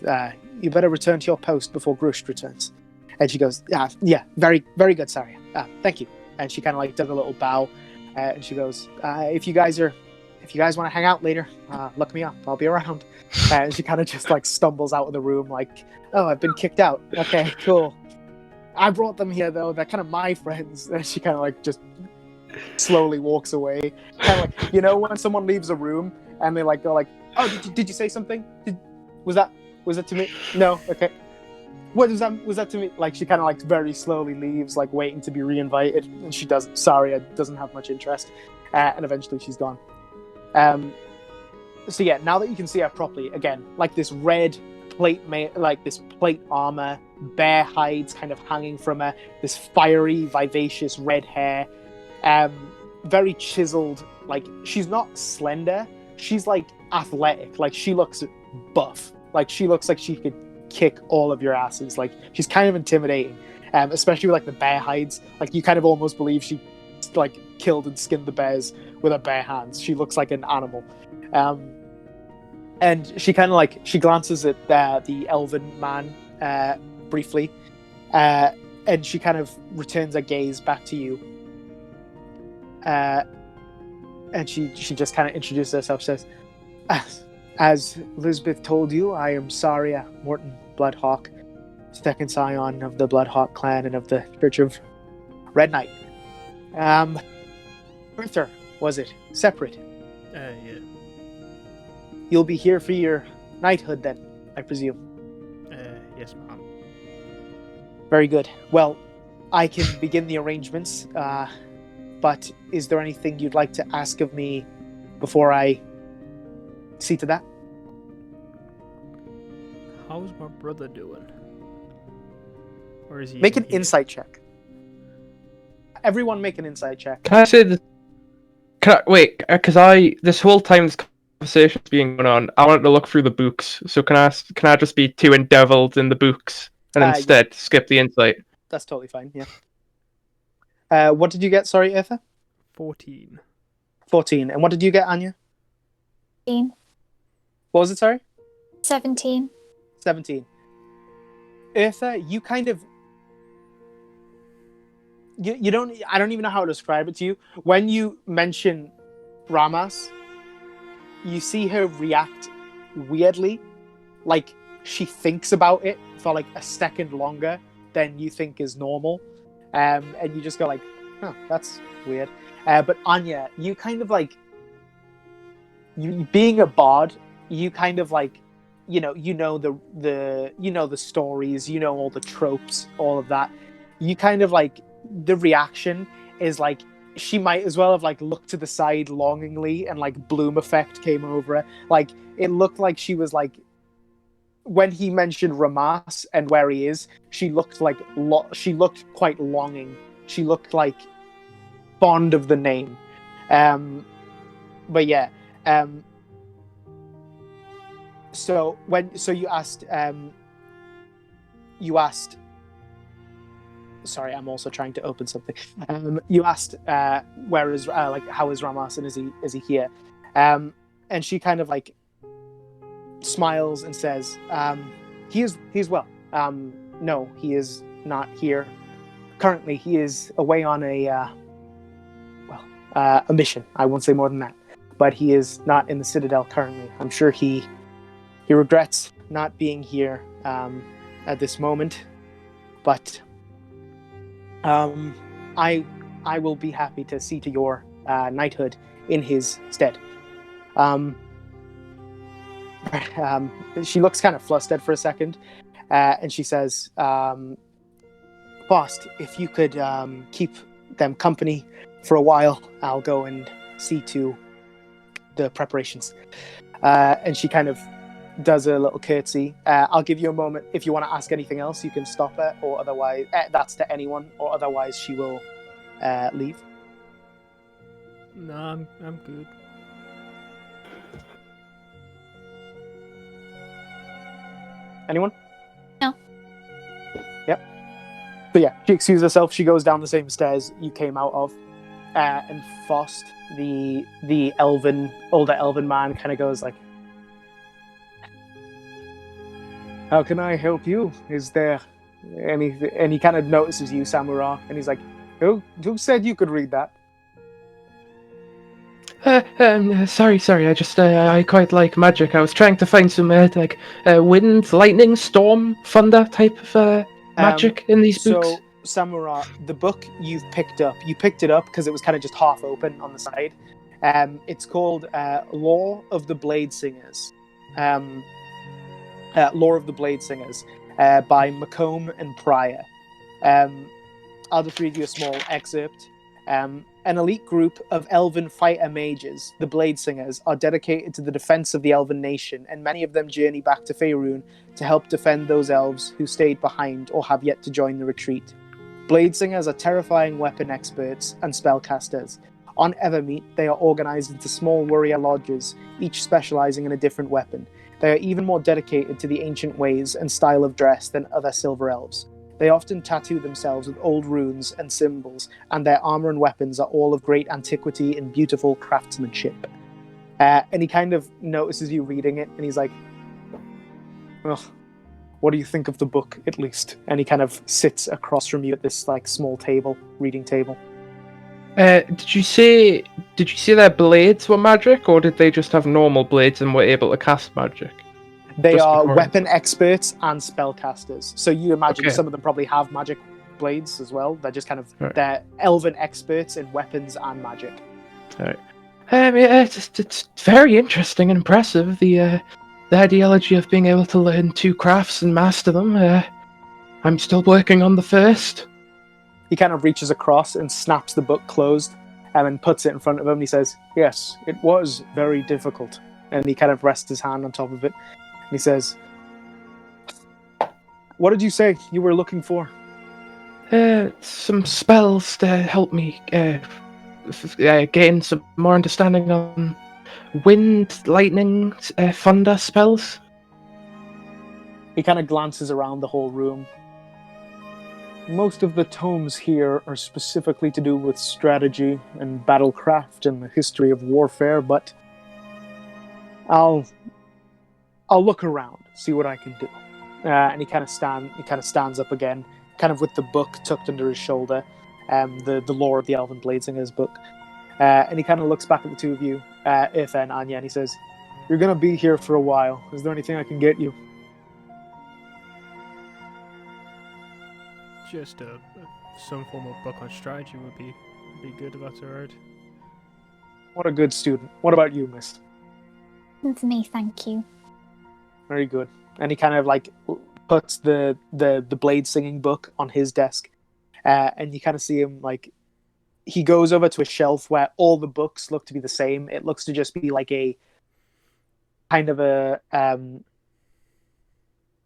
You better return to your post before Grusht returns. And she goes, yeah, very, very good, Saria. Thank you. And she kind of like does a little bow. And she goes, if you guys want to hang out later, look me up. I'll be around. And she kind of just like stumbles out of the room like, oh, I've been kicked out. Okay, cool. I brought them here, though. They're kind of my friends. And she kind of like just slowly walks away. Kind of like, you know, when someone leaves a room and they like go like, oh, did you say something? Was that to me? No? Okay. What was that to me? Like, she kind of like very slowly leaves, like waiting to be reinvited. And she doesn't. Saria doesn't have much interest. And eventually she's gone. So yeah, now that you can see her properly, again, like this red plate armor, bare hides kind of hanging from her, this fiery, vivacious red hair, very chiseled. Like, she's not slender, she's like athletic. Like, she looks buff. Like, she looks like she could kick all of your asses. Like, she's kind of intimidating, especially with like the bare hides. Like, you kind of almost believe she like killed and skinned the bears with her bare hands. She looks like an animal. And she kind of like, she glances at the elven man briefly, and she kind of returns her gaze back to you. And she just kind of introduces herself. She says, as Lisbeth told you, I am Saria Morton Bloodhawk, second scion of the Bloodhawk clan and of the Church of Red Knight. Arthur, was it? Separate? Yeah. You'll be here for your knighthood then, I presume. Yes, ma'am. Very good. Well, I can begin the arrangements, but is there anything you'd like to ask of me before I see to that? How's my brother doing? Or is he? Make an insight check. Everyone make an insight check. Can I say this? Wait, because this whole time this conversation's being going on, I wanted to look through the books. So can I just be too endeviled in the books and instead skip the insight? That's totally fine. Yeah. What did you get? Sorry, Eartha? 14. 14. And what did you get, Anya? 17. What was it? Sorry. 17. 17. Eartha, you kind of. You don't. I don't even know how to describe it to you. When you mention Ramas, you see her react weirdly, like she thinks about it for like a second longer than you think is normal, and you just go like, "Huh, that's weird." But Anya, you kind of like, you being a bard, you kind of like, you know the stories, you know all the tropes, all of that. You kind of like, the reaction is like, she might as well have like looked to the side longingly and like bloom effect came over her. Like, it looked like she was like, when he mentioned Ramas and where he is, she looked like she looked quite longing. She looked like fond of the name. But yeah, So you asked. Sorry, I'm also trying to open something. You asked where is how is Ramas and is he here? And she kind of like smiles and says, he is well. No, he is not here. Currently, he is away on a mission. I won't say more than that. But he is not in the Citadel currently. I'm sure he regrets not being here at this moment. But I will be happy to see to your knighthood in his stead. She looks kind of flustered for a second, and she says, Boss, if you could keep them company for a while, I'll go and see to the preparations. And she kind of does a little curtsy. I'll give you a moment. If you want to ask anything else, you can stop her, or otherwise, that's to anyone, or otherwise she will leave. No, I'm good. Anyone? No. Yep. But yeah, she excuses herself. She goes down the same stairs you came out of, and Faust, the older elven man, kind of goes like, "How can I help you? Is there anything?" And he kind of notices you, Samura, and he's like, "Who said you could read that?" Sorry. I quite like magic. I was trying to find some wind, lightning, storm, thunder type of magic in these books. So, Samura, the book you picked it up because it was kind of just half open on the side. It's called Lore of the Blade Singers. Lore of the Blade Singers by Macomb and Pryor. I'll just read you a small excerpt. An elite group of elven fighter mages, the Blade Singers, are dedicated to the defense of the elven nation, and many of them journey back to Faerun to help defend those elves who stayed behind or have yet to join the retreat. Blade Singers are terrifying weapon experts and spellcasters. On Evermeet, they are organized into small warrior lodges, each specializing in a different weapon. They are even more dedicated to the ancient ways and style of dress than other silver elves. They often tattoo themselves with old runes and symbols, and their armor and weapons are all of great antiquity and beautiful craftsmanship. And he kind of notices you reading it, and he's like, "Ugh, what do you think of the book, at least?" And he kind of sits across from you at this like small table, reading table. Did you say their blades were magic, or did they just have normal blades and were able to cast magic? They are weapon experts and spellcasters. So you imagine some of them probably have magic blades as well. They're just kind of they're elven experts in weapons and magic. Right. It's very interesting and impressive. The ideology of being able to learn two crafts and master them. I'm still working on the first. He kind of reaches across and snaps the book closed and then puts it in front of him. And he says, "Yes, it was very difficult." And he kind of rests his hand on top of it. And he says, "What did you say you were looking for?" Some spells to help me gain some more understanding on wind, lightning, thunder spells. He kind of glances around the whole room. "Most of the tomes here are specifically to do with strategy and battlecraft and the history of warfare, but I'll look around, see what I can do." And he kind of stands up again, kind of with the book tucked under his shoulder, the Lore of the Elven Bladesingers book. And he kind of looks back at the two of you, Irtha and Anya, and he says, "You're going to be here for a while. Is there anything I can get you?" Just some form of book on strategy would be good if that's alright. What a good student. What about you, miss? For me, thank you. Very good. And he kind of like puts the blade singing book on his desk, and you kind of see him like he goes over to a shelf where all the books look to be the same. It looks to just be like a kind of a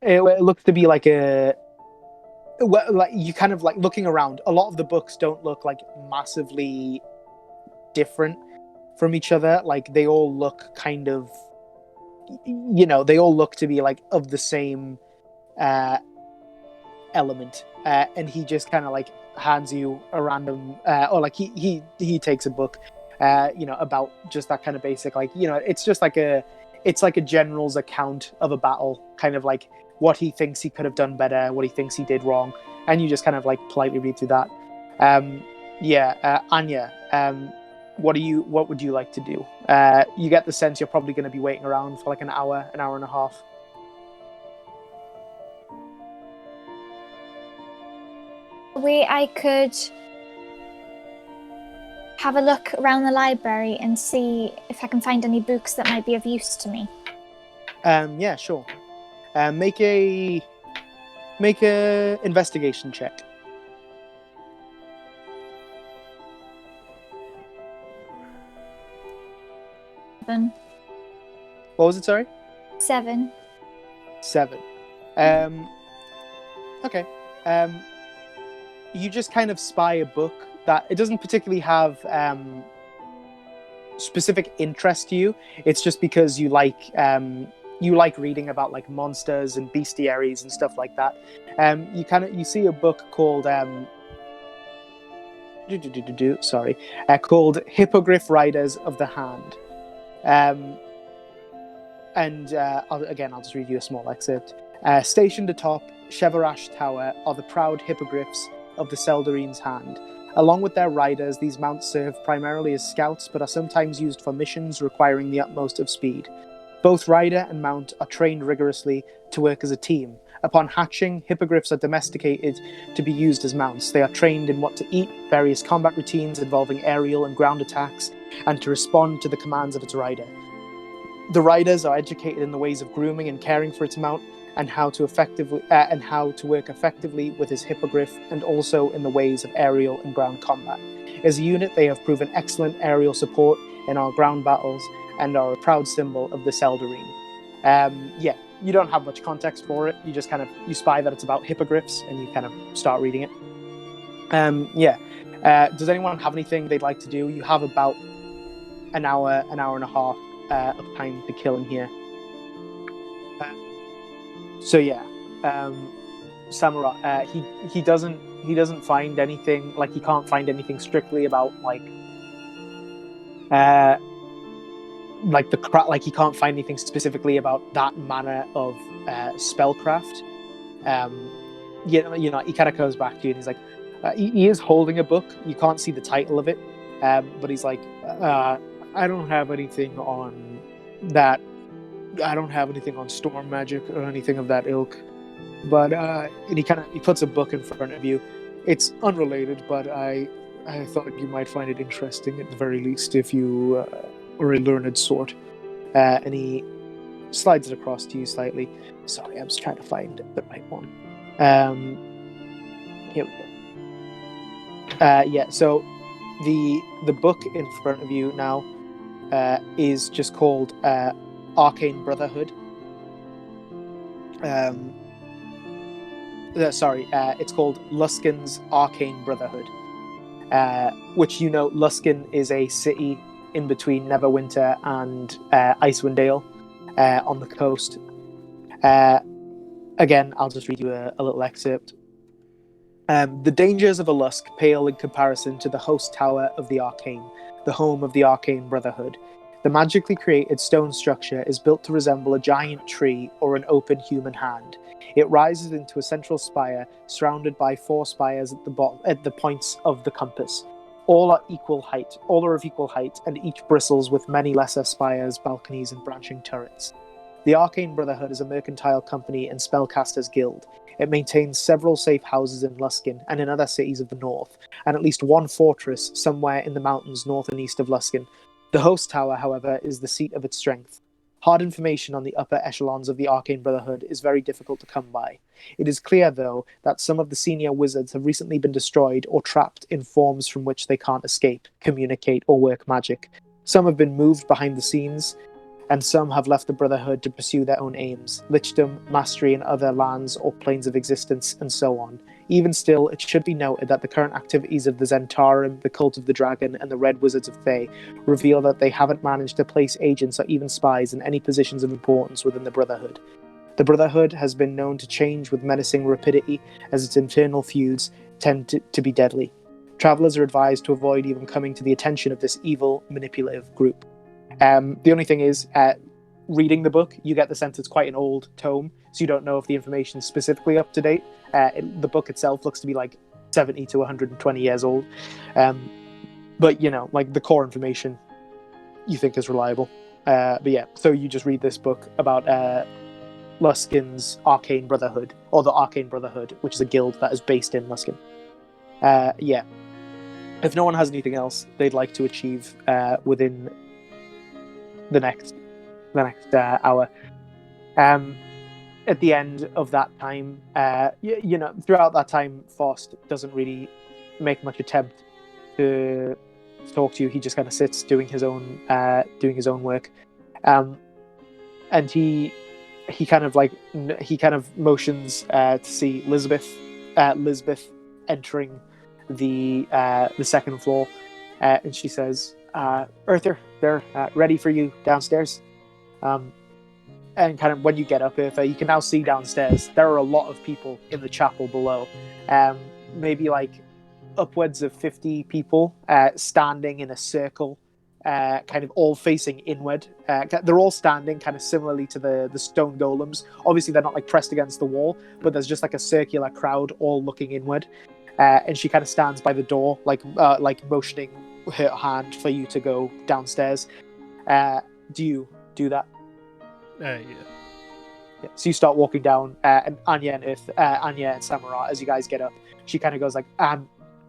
it looks to be like a like you kind of like looking around. A lot of the books don't look like massively different from each other. Like they all look kind of they all look to be like of the same element, and he just kind of like hands you a random, or like he takes a book, about just that kind of basic, like, it's just like it's like a general's account of a battle, kind of like what he thinks he could have done better, what he thinks he did wrong, and you just kind of like politely read through that. Anya, what would you like to do? You get the sense you're probably going to be waiting around for like an hour and a half. I could have a look around the library and see if I can find any books that might be of use to me. Yeah, sure. Make a investigation check. 7. What was it? Sorry. 7. 7. Okay. You just kind of spy a book that it doesn't particularly have specific interest to you. It's just because you like reading about like monsters and bestiaries and stuff like that. You see a book called called Hippogriff Riders of the Hand. I'll just read you a small excerpt. Stationed atop Cheverash Tower are the proud hippogriffs of the Seldarine's Hand. Along with their riders, these mounts serve primarily as scouts, but are sometimes used for missions requiring the utmost of speed. Both rider and mount are trained rigorously to work as a team. Upon hatching, hippogriffs are domesticated to be used as mounts. They are trained in what to eat, various combat routines involving aerial and ground attacks, and to respond to the commands of its rider. The riders are educated in the ways of grooming and caring for its mount, and how to work effectively with his hippogriff, and also in the ways of aerial and ground combat. As a unit, they have proven excellent aerial support in our ground battles and are a proud symbol of the Seldarine. You don't have much context for it. You just you spy that it's about hippogriffs, and you kind of start reading it. Does anyone have anything they'd like to do? You have about an hour and a half of time to kill in here. Samura, he doesn't find anything, like he can't find anything strictly about like he can't find anything specifically about that manner of spellcraft. He kind of goes back to you and he's like, he is holding a book. You can't see the title of it, but he's like, I don't have anything on that. I don't have anything on storm magic or anything of that ilk. But and he puts a book in front of you. It's unrelated, but I thought you might find it interesting at the very least if you are a learned sort. And he slides it across to you slightly. Sorry, I'm just trying to find the right one. Here we go. So the book in front of you now is just called Arcane Brotherhood. It's called Luskan's Arcane Brotherhood, which Luskan is a city in between Neverwinter and Icewind Dale on the coast. Again, I'll just read you a little excerpt. The dangers of a Lusk pale in comparison to the host tower of the Arcane, the home of the Arcane Brotherhood. The magically created stone structure is built to resemble a giant tree or an open human hand. It rises into a central spire, surrounded by 4 spires at the points of the compass. All are of equal height, and each bristles with many lesser spires, balconies, and branching turrets. The Arcane Brotherhood is a mercantile company and spellcasters guild. It maintains several safe houses in Luskan and in other cities of the north, and at least one fortress somewhere in the mountains north and east of Luskan. The host tower, however, is the seat of its strength. Hard information on the upper echelons of the Arcane Brotherhood is very difficult to come by. It is clear, though, that some of the senior wizards have recently been destroyed or trapped in forms from which they can't escape, communicate, or work magic. Some have been moved behind the scenes, and some have left the Brotherhood to pursue their own aims, lichdom, mastery in other lands or planes of existence, and so on. Even still, it should be noted that the current activities of the Zentarum, the Cult of the Dragon, and the Red Wizards of Thay reveal that they haven't managed to place agents or even spies in any positions of importance within the Brotherhood. The Brotherhood has been known to change with menacing rapidity as its internal feuds tend to be deadly. Travelers are advised to avoid even coming to the attention of this evil, manipulative group. The only thing is, reading the book, you get the sense it's quite an old tome, so you don't know if the information is specifically up to date. The book itself looks to be like 70 to 120 years old. But, like the core information you think is reliable. But yeah, so you just read this book about Luskin's Arcane Brotherhood, or the Arcane Brotherhood, which is a guild that is based in Luskin. Yeah. If no one has anything else they'd like to achieve within the next hour, at the end of that time, throughout that time, Faust doesn't really make much attempt to talk to you. He just kind of sits doing his own work, and he kind of motions to see Lisbeth entering the second floor, and she says, "Arthur, they're ready for you downstairs." And kind of when you get up, Arthur, you can now see downstairs there are a lot of people in the chapel below, maybe like upwards of 50 people standing in a circle, kind of all facing inward. They're all standing kind of similarly to the stone golems. Obviously, they're not like pressed against the wall, but there's just like a circular crowd all looking inward. And she kind of stands by the door, like motioning her hand for you to go downstairs. Do you do that? Yeah. So you start walking down, and Anya and Samara, as you guys get up, she kind of goes like,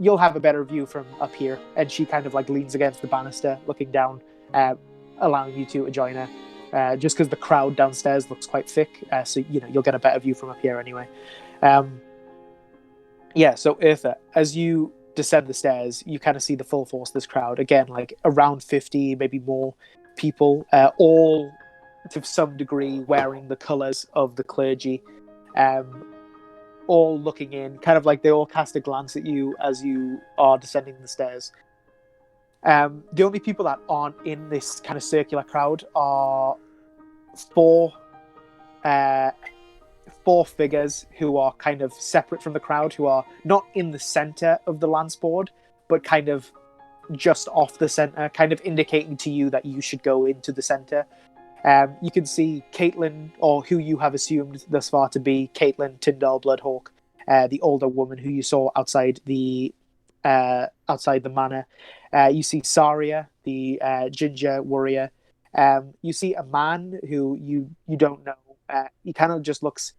"You'll have a better view from up here," and she kind of like leans against the banister, looking down, allowing you to join her. Just because the crowd downstairs looks quite thick, so you'll get a better view from up here anyway. So Eartha, as you descend the stairs, you kind of see the full force of this crowd. Again, like around 50, maybe more people, all to some degree wearing the colours of the clergy, all looking in, kind of like they all cast a glance at you as you are descending the stairs. The only people that aren't in this kind of circular crowd are four figures who are kind of separate from the crowd, who are not in the center of the lance board, but kind of just off the center, kind of indicating to you that you should go into the center. You can see Caitlin, or who you have assumed thus far to be Caitlin Tyndall Bloodhawk, the older woman who you saw outside the manor. You see Saria, the ginger warrior. You see a man who you don't know. He kind of just looks.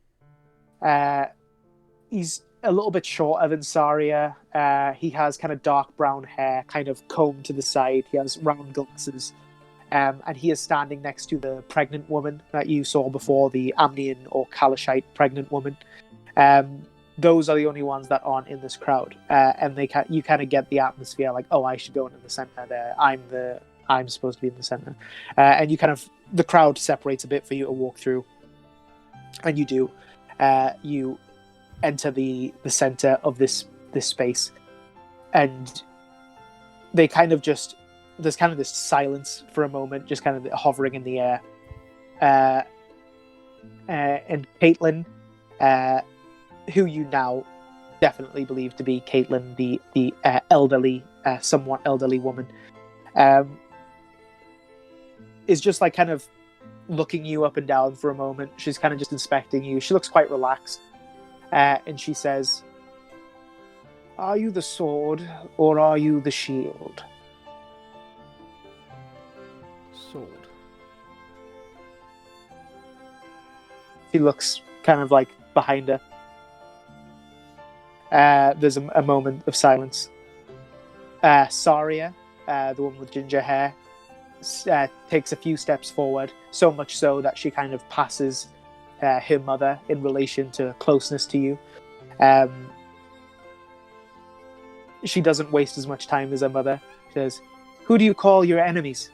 He's a little bit shorter than Saria. He has kind of dark brown hair, kind of combed to the side. He has round glasses. And he is standing next to the pregnant woman that you saw before, the Amnian or Kalashite pregnant woman. Those are the only ones that aren't in this crowd. And you kind of get the atmosphere like, oh, I should go into the center there. I'm supposed to be in the center. And the crowd separates a bit for you to walk through. And you do. You enter the center of this space. And they kind of just... There's kind of this silence for a moment, just kind of hovering in the air. And Caitlin, who you now definitely believe to be Caitlin, the elderly, somewhat elderly woman, is just like kind of looking you up and down for a moment. She's kind of just inspecting you. She looks quite relaxed. And she says, "Are you the sword or are you the shield?" Sword. She looks kind of like behind her. There's a moment of silence. Saria, the woman with ginger hair, takes a few steps forward, so much so that she kind of passes her mother in relation to closeness to you. She doesn't waste as much time as her mother. She says, "Who do you call your enemies?"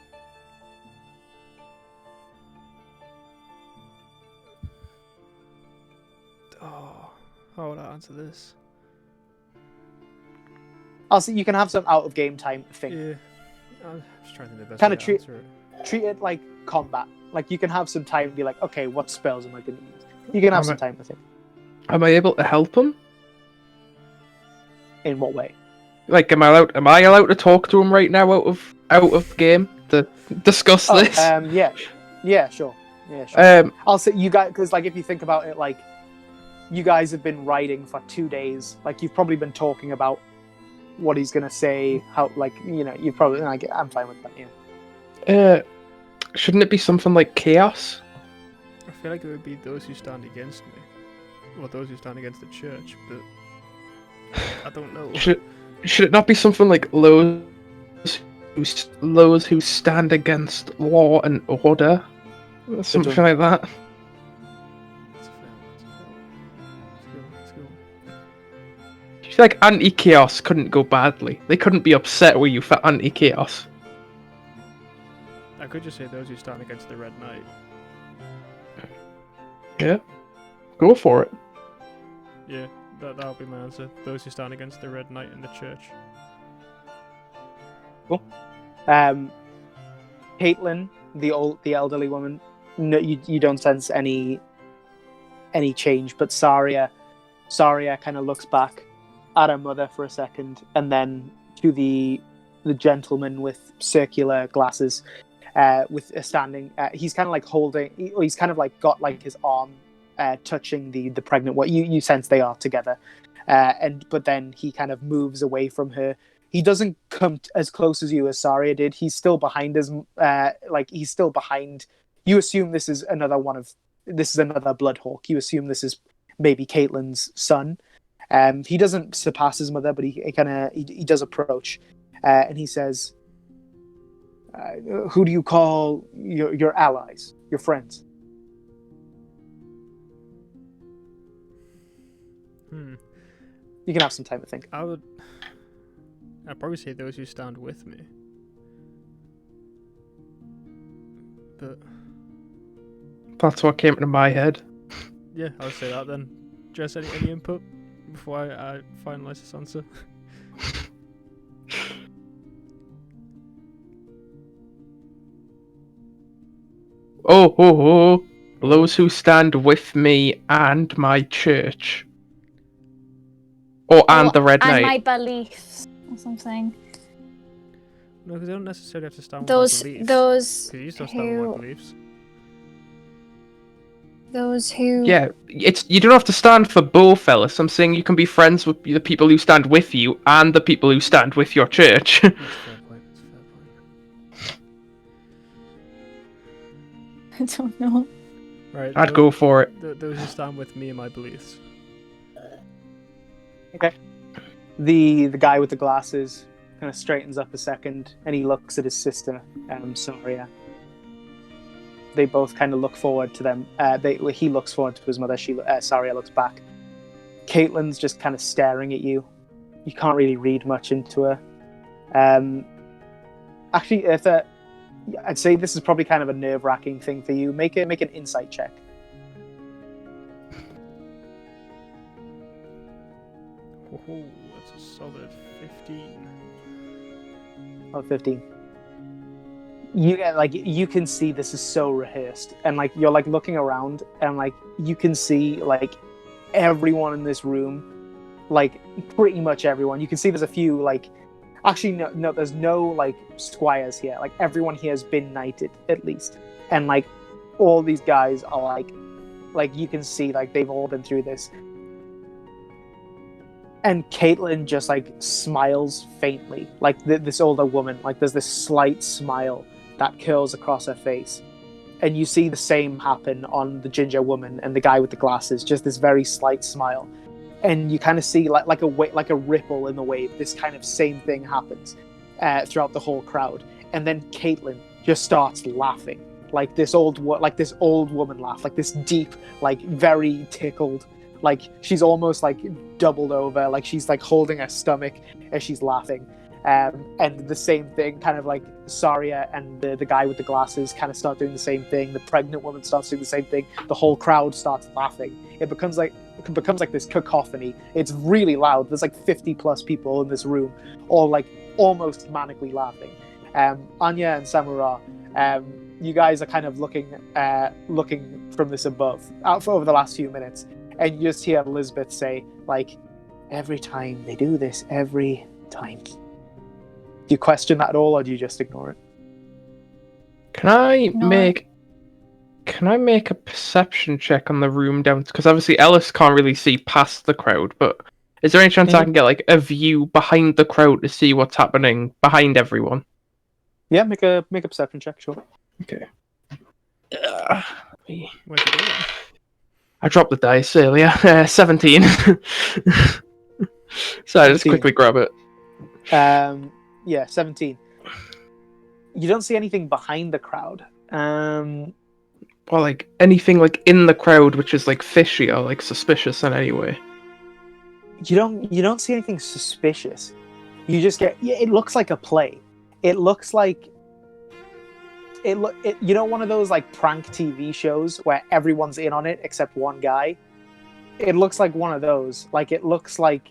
Oh, how would I answer this? You can have some out of game time thing. Yeah. I'm just trying to think the best Kind way of to answer it. treat it like combat. Like you can have some time and be like, okay, what spells am I going to use? You can have some time to think. Am I able to help him? In what way? Like, am I allowed to talk to him right now out of game to discuss this? Yeah, sure. I'll say you guys, because like if you think about it, like you guys have been riding for 2 days. Like you've probably been talking about what he's gonna say. How, like, you know, you probably like. I'm fine with that. Yeah. Shouldn't it be something like chaos? I feel like it would be those who stand against me, or those who stand against the church, but I don't know. Should it not be something like those who stand against law and order? Something like that. Let's go. I feel like anti-chaos couldn't go badly. They couldn't be upset with you for anti-chaos. I could just say those who stand against the Red Knight. Yeah. Go for it. Yeah, that'll be my answer. Those who stand against the Red Knight and the church. Cool. Caitlin, the elderly woman, no, you don't sense any change, but Saria kind of looks back at her mother for a second, and then to the gentleman with circular glasses, with a standing. He's kind of like he's kind of like got like his arm touching the pregnant one. You sense they are together, but then he kind of moves away from her. He doesn't come as close as you as Saria did. He's still behind he's still behind. You assume this is another Bloodhawk. You assume this is maybe Caitlin's son. He doesn't surpass his mother, but he does approach, and he says, "Who do you call your allies, your friends?" You can have some time to think. I'd probably say those who stand with me. But that's what came into my head. Yeah, I would say that then. Jess, any input before I finalise this answer? Oh, those who stand with me and my church. And the Red Knight. And my beliefs, or something. No, because I don't necessarily have to stand with my beliefs. Those because you still stand with my beliefs. Those who... Yeah, you don't have to stand for both, Ellis. I'm saying you can be friends with the people who stand with you and the people who stand with your church. That's a fair point. I don't know. Right, I'd go for it. Those who stand with me and my beliefs. Okay. The guy with the glasses kind of straightens up a second, and he looks at his sister, Saria. They both kind of look forward to them. He looks forward to his mother. Saria looks back. Caitlin's just kind of staring at you. You can't really read much into her. Actually, I'd say this is probably kind of a nerve-wracking thing for you. Make an insight check. Oh, that's a solid 15. Oh, 15. You can see this is so rehearsed, and like you're like looking around, and like you can see like everyone in this room, like pretty much everyone. You can see there's a few like, actually no, there's no like squires here. Like everyone here has been knighted at least, and like all these guys are like you can see like they've all been through this. And Caitlin just like smiles faintly, like this older woman. Like there's this slight smile that curls across her face, and you see the same happen on the ginger woman and the guy with the glasses. Just this very slight smile, and you kind of see like a ripple in the wave. This kind of same thing happens throughout the whole crowd, and then Caitlin just starts laughing, like this old woman laugh, like this deep, like very tickled. Like she's almost like doubled over, like she's like holding her stomach as she's laughing. And the same thing, kind of like Saria and the guy with the glasses kind of start doing the same thing. The pregnant woman starts doing the same thing. The whole crowd starts laughing. It becomes like becomes like this cacophony. It's really loud. There's like 50 plus people in this room, all like almost manically laughing. Anya and Samura, you guys are kind of looking from this above out for over the last few minutes, and you just hear Elizabeth say, like, every time they do this, every time. Do you question that at all, or do you just ignore it? Can I make a perception check on the room down? Because obviously Ellis can't really see past the crowd, but is there any chance I can get like a view behind the crowd to see what's happening behind everyone? Yeah, make a perception check, sure. Okay. I dropped the dice earlier. 17. So I just quickly grab it. Yeah, 17. You don't see anything behind the crowd. Or like anything like in the crowd which is like fishy or like suspicious in any way. You don't see anything suspicious. You just get, it looks like a play. It looks like you know, one of those like prank TV shows where everyone's in on it except one guy. It looks like one of those. Like it looks like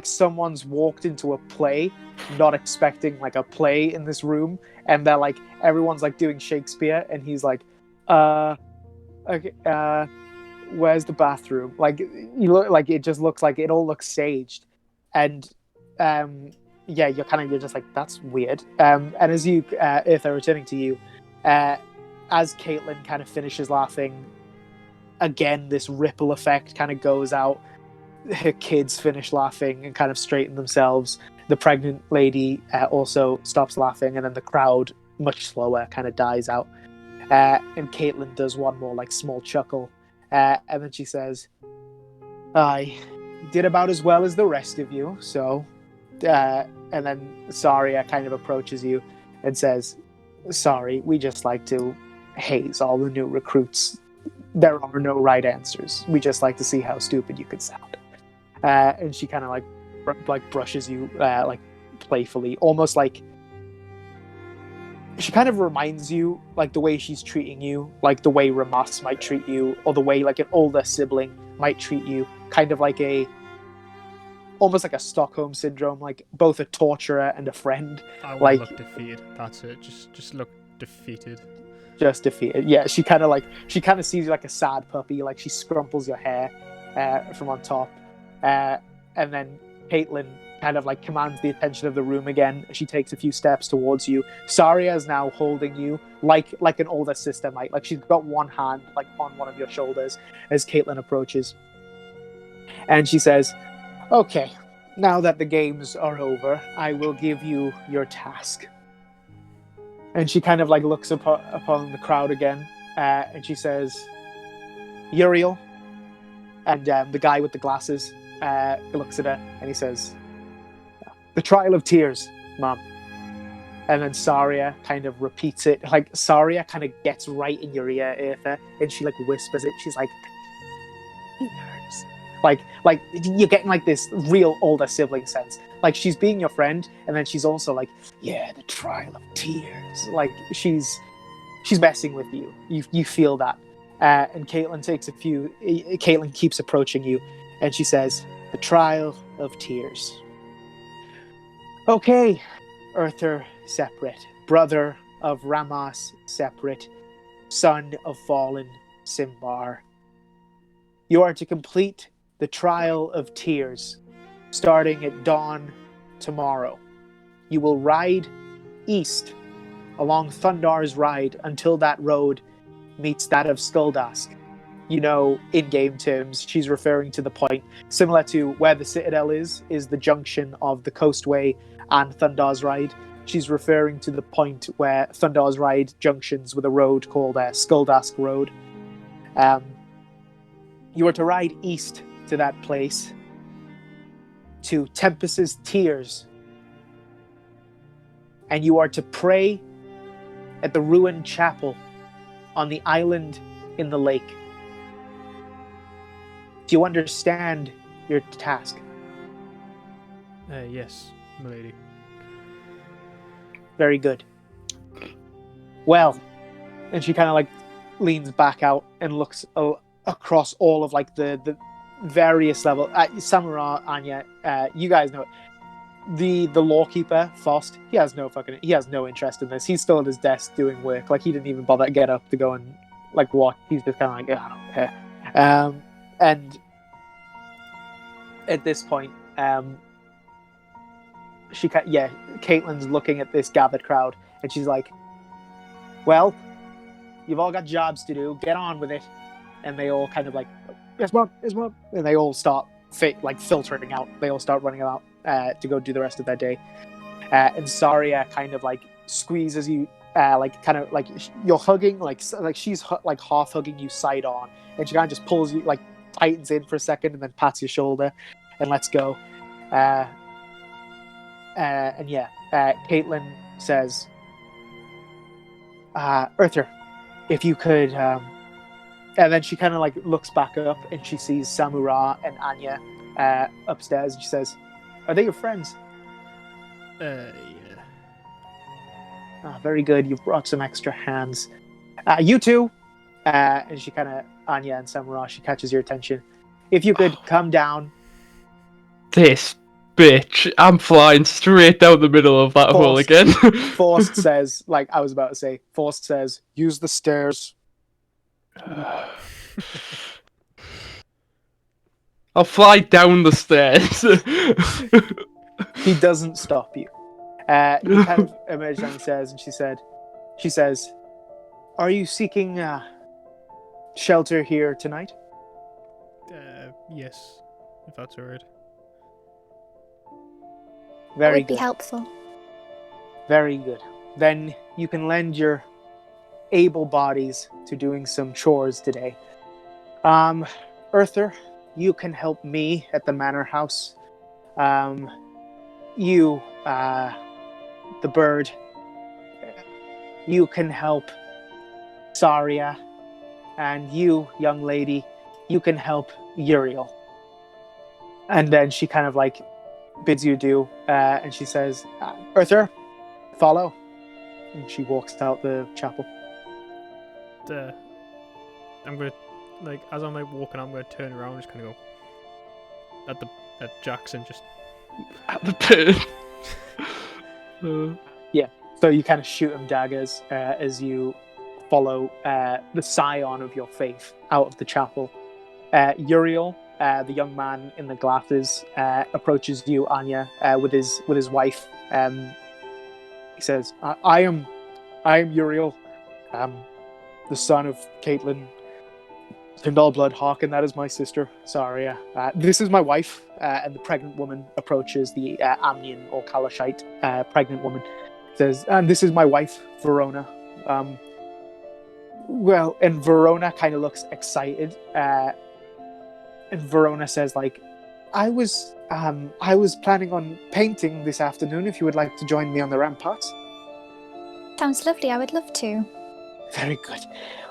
someone's walked into a play, not expecting like a play in this room, and they're like, everyone's like doing Shakespeare, and he's like, okay, where's the bathroom? Like, you look like it just looks like it all looks staged, and yeah, you're just like, that's weird. And as you, if they're returning to you, as Caitlin kind of finishes laughing, again this ripple effect kind of goes out. Her kids finish laughing and kind of straighten themselves. The pregnant lady also stops laughing, and then the crowd, much slower, kind of dies out. And Caitlin does one more like small chuckle, and then she says, "I did about as well as the rest of you." So, and then Saria kind of approaches you and says, "Sorry, we just like to haze all the new recruits. There are no right answers. We just like to see how stupid you can sound." And she kind of like brushes you like playfully, almost like she kind of reminds you like the way she's treating you, like the way Ramas might treat you, or the way like an older sibling might treat you, kind of like almost like a Stockholm syndrome, like both a torturer and a friend. I like look defeated. That's it. Just look defeated. Just defeated. Yeah, she kind of sees you like a sad puppy. Like she scrumples your hair from on top. And then Caitlin kind of like commands the attention of the room again. She takes a few steps towards you. Saria is now holding you like an older sister might. Like she's got one hand like on one of your shoulders as Caitlin approaches. And she says, "Okay, now that the games are over, I will give you your task." And she kind of like looks upon the crowd again, and she says, "Uriel," and the guy with the glasses looks at her and he says, "The trial of tears, Mom." And then Saria kind of repeats it. Like Saria kind of gets right in your ear, Eartha, and she like whispers it. She's like, "Tears." Like you're getting like this real older sibling sense. Like she's being your friend, and then she's also like, "Yeah, the trial of tears." Like she's messing with you. You feel that. And Caitlin keeps approaching you, and she says, "The trial of tears. Okay, Earther separate, brother of Ramas separate, son of fallen Simbar. You are to complete the trial of tears, starting at dawn tomorrow. You will ride east along Thundar's Ride until that road meets that of Skuldask." You know, in game terms, she's referring to the point similar to where the Citadel is the junction of the Coastway and Thundar's Ride. She's referring to the point where Thundar's Ride junctions with a road called Skuldask Road. You are to ride east to that place, to Tempest's Tears, and you are to pray at the ruined chapel on the island in the lake. Do you understand your task? Yes, milady. Very good. Well, and she kind of like leans back out and looks across all of like the various level. Samura, Anya, you guys know it. The lawkeeper, Faust, he has no interest in this. He's still at his desk doing work. Like, he didn't even bother to get up to go and like walk. He's just kind of like, I don't care. And at this point, Caitlin's looking at this gathered crowd, and she's like, well, you've all got jobs to do. Get on with it. And they all kind of like, yes, mom. And they all start filtering out. They all start running out to go do the rest of their day. And Saria kind of like squeezes you, you're hugging, like she's like half hugging you side on, and she kind of just pulls you, like tightens in for a second, and then pats your shoulder, and let's go. Caitlin says, Arthur, if you could, and then she kind of like looks back up and she sees Samura and Anya upstairs, and she says, are they your friends? Yeah. Very good. You've brought some extra hands. You two, and she kind of, Anya and Samura, she catches your attention. If you could come down. This bitch. I'm flying straight down the middle of that hole again. Faust says, Faust says, use the stairs. I'll fly down the stairs. He doesn't stop you. He kind of emerged down the stairs, and she says, are you seeking shelter here tonight? Yes, if that's alright. Very would be good. helpful. Very good. Then you can lend your able bodies to doing some chores today. Arthur, you can help me at the manor house. You, the bird, you can help Saria, and you, young lady, you can help Uriel. And then she kind of like bids you adieu, and she says, Arthur, follow. And she walks out the chapel. I'm gonna, like, as I'm like walking, I'm gonna turn around and just kind of go at Jackson, just at the pit. Yeah, so you kind of shoot him daggers as you follow the scion of your faith out of the chapel. Uriel, the young man in the glasses, approaches you, Anya, with his wife. He says, I am Uriel, the son of Caitlin Tindall Hawk, and that is my sister, Saria. This is my wife, and the pregnant woman approaches the Amnian or Kalashite pregnant woman. Says, and this is my wife, Verona. And Verona kind of looks excited, and Verona says, like, I was planning on painting this afternoon, if you would like to join me on the ramparts. Sounds lovely, I would love to. Very good.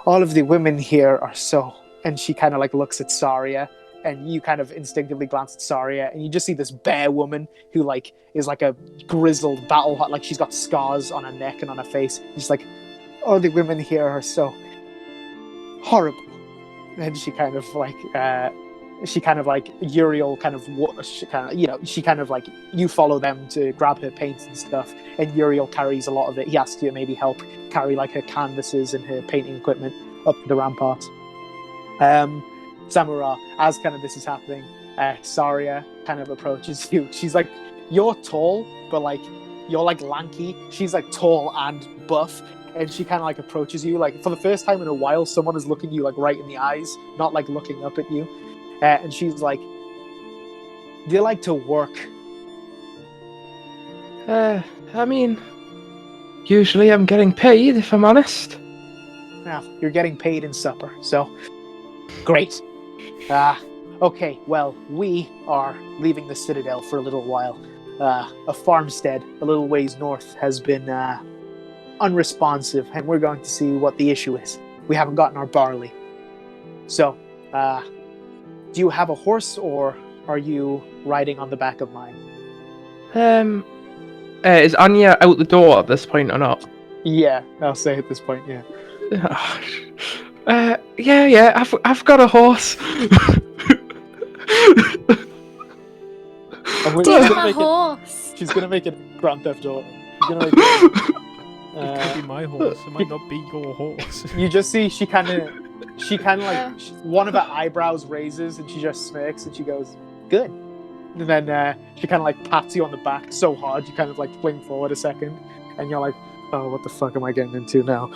All of the women here are so... And she kind of like looks at Saria, and you kind of instinctively glance at Saria, and you just see this bear woman who like is like a grizzled battle hot, like she's got scars on her neck and on her face. She's like, all the women here are so horrible. And she kind of like Uriel you follow them to grab her paints and stuff, and Uriel carries a lot of it. He asks you to maybe help carry like her canvases and her painting equipment up to the ramparts. Samura, as kind of this is happening, Saria kind of approaches you. She's like, you're tall, but like you're like lanky. She's like tall and buff, and she kind of like approaches you. Like, for the first time in a while, someone is looking you like right in the eyes, not like looking up at you. And she's like, do you like to work? I mean, usually I'm getting paid, if I'm honest. Now, you're getting paid in supper, so great. Okay, well, we are leaving the Citadel for a little while. A farmstead a little ways north has been unresponsive, and we're going to see what the issue is. We haven't gotten our barley. So, do you have a horse, or are you riding on the back of mine? Is Anya out the door at this point or not? Yeah, I'll say at this point, yeah. Yeah, I've got a horse. Steal my horse. She's gonna make it Grand Theft Auto. She's gonna make it. It could be my horse. It might not be your horse. You just see she kind of like one of her eyebrows raises and she just smirks and she goes, "Good." And then she kind of like pats you on the back so hard you kind of like fling forward a second and you're like, "Oh, what the fuck am I getting into now?"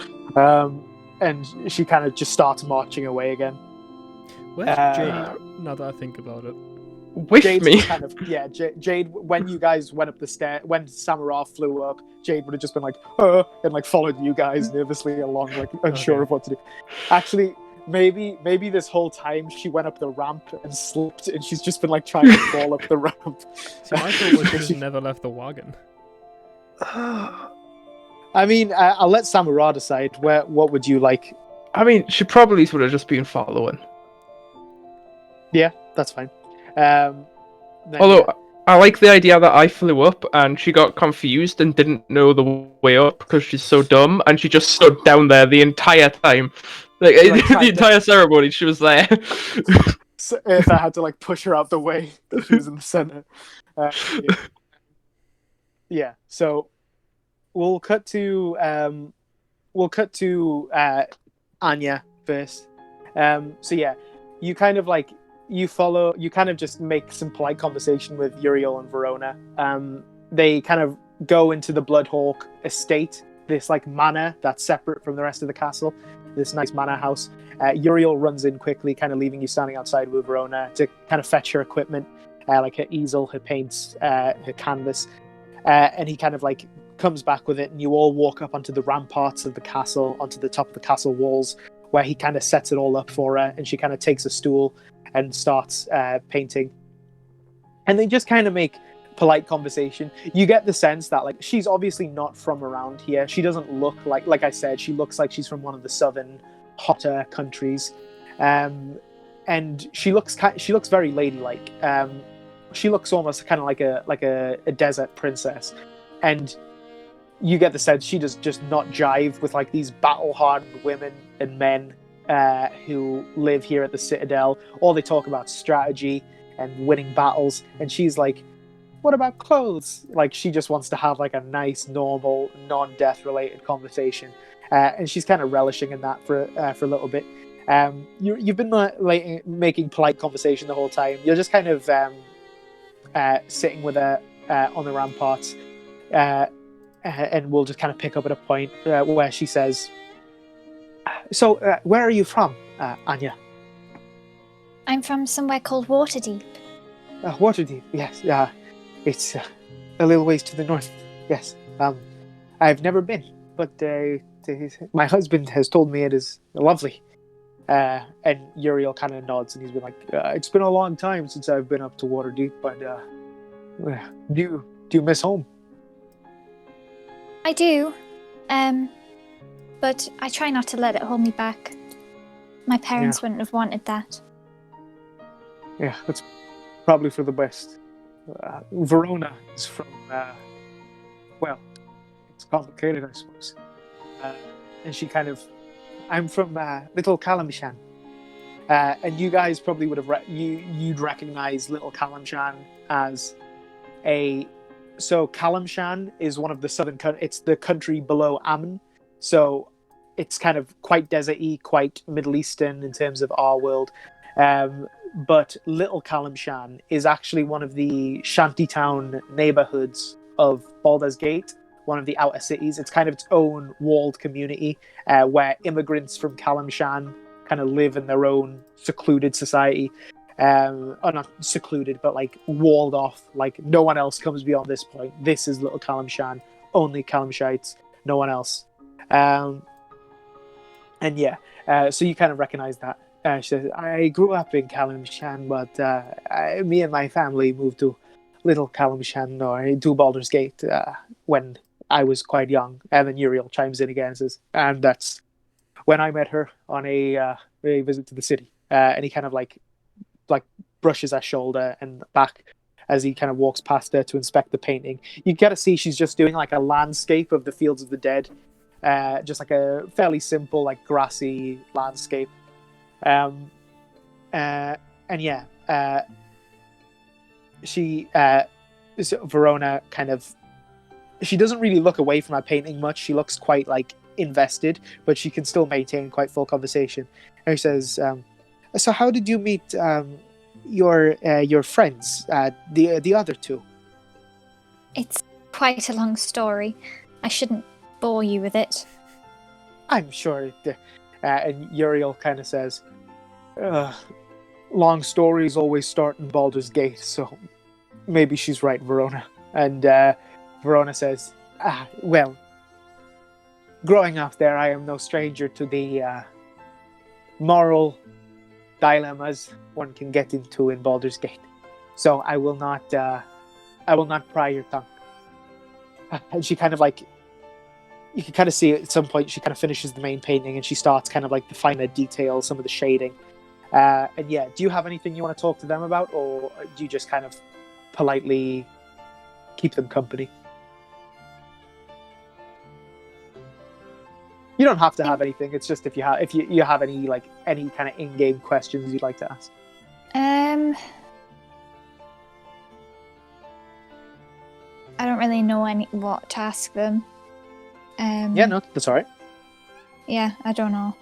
And she kind of just starts marching away again. Where's Jade? Now that I think about it. With Jade's me? kind of, yeah, Jade, when you guys went up the stair, when Samara flew up, Jade would have just been like, and like followed you guys nervously along, like unsure of what to do. Actually, maybe this whole time she went up the ramp and slipped and she's just been like trying to fall up the ramp. See, my thought was she just never left the wagon. I mean, I'll let Samara decide. What would you like? I mean, she probably would have just been following. Yeah, that's fine. Although, I like the idea that I flew up and she got confused and didn't know the way up because she's so dumb and she just stood down there the entire time. Like, the entire ceremony, she was there. So if I had to like push her out the way, she was in the center. Yeah, so we'll cut to Anya first. So yeah, you kind of like you kind of just make some polite conversation with Uriel and Verona. They kind of go into the Bloodhawk estate, this like manor that's separate from the rest of the castle, this nice manor house. Uriel runs in quickly, kind of leaving you standing outside with Verona to kind of fetch her equipment, like her easel, her paints, her canvas, and he kind of like comes back with it, and you all walk up onto the ramparts of the castle, onto the top of the castle walls, where he kind of sets it all up for her, and she kind of takes a stool and starts painting. And they just kind of make polite conversation. You get the sense that like she's obviously not from around here. She doesn't look like I said, she looks like she's from one of the southern, hotter countries. And she looks very ladylike. She looks almost kind of like a desert princess. And you get the sense she does just not jive with like these battle-hardened women and men who live here at the Citadel. All they talk about strategy and winning battles, and she's like, what about clothes? Like, she just wants to have like a nice, normal, non-death related conversation, and she's kind of relishing in that for a little bit. You've been making polite conversation the whole time. You're just kind of sitting with her on the ramparts, and we'll just kind of pick up at a point where she says, so, where are you from, Anya? I'm from somewhere called Waterdeep. Waterdeep, yes. It's a little ways to the north. Yes. I've never been, but my husband has told me it is lovely. And Uriel kind of nods, and he's been like, it's been a long time since I've been up to Waterdeep, but do you miss home? I do. But I try not to let it hold me back. My parents wouldn't have wanted that. Yeah, that's probably for the best. Verona is from, well, it's complicated, I suppose. And she kind of, I'm from Little Kalimshan. And you guys probably would have, you'd recognize Little Kalimshan as so Kalimshan is one of the southern, it's the country below Ammon. So it's kind of quite desert-y, quite Middle Eastern in terms of our world. But Little Kalimshan is actually one of the shantytown neighborhoods of Baldur's Gate, one of the outer cities. It's kind of its own walled community where immigrants from Kalimshan kind of live in their own secluded society. Or not secluded, but like walled off. Like no one else comes beyond this point. This is Little Kalimshan. Only Kalimshites. No one else. And yeah, so you kind of recognize that. She says, I grew up in Kalimshan, but me and my family moved to Little Kalimshan, or to Baldur's Gate, when I was quite young. And then Uriel chimes in again and says, and that's when I met her on a visit to the city. And he kind of like brushes her shoulder and back as he kind of walks past her to inspect the painting. You get to see she's just doing like a landscape of the Fields of the Dead. just like a fairly simple, like grassy landscape. And yeah, Verona kind of, she doesn't really look away from her painting much. She looks quite like invested, but she can still maintain quite full conversation. And she says, "So how did you meet your friends, the other two?" It's quite a long story. I shouldn't bore you with it. I'm sure. And Uriel kind of says, "Long stories always start in Baldur's Gate, so maybe she's right, Verona." And Verona says, "Well, growing up there, I am no stranger to the moral dilemmas one can get into in Baldur's Gate. So I will not pry your tongue." And she kind of like, you can kind of see at some point she kind of finishes the main painting and she starts kind of like the finer details, some of the shading. And yeah, do you have anything you want to talk to them about, or do you just kind of politely keep them company? You don't have to have anything. It's just if you have any kind of in-game questions you'd like to ask. I don't really know what to ask them. Yeah, no, that's all right. Yeah, I don't know.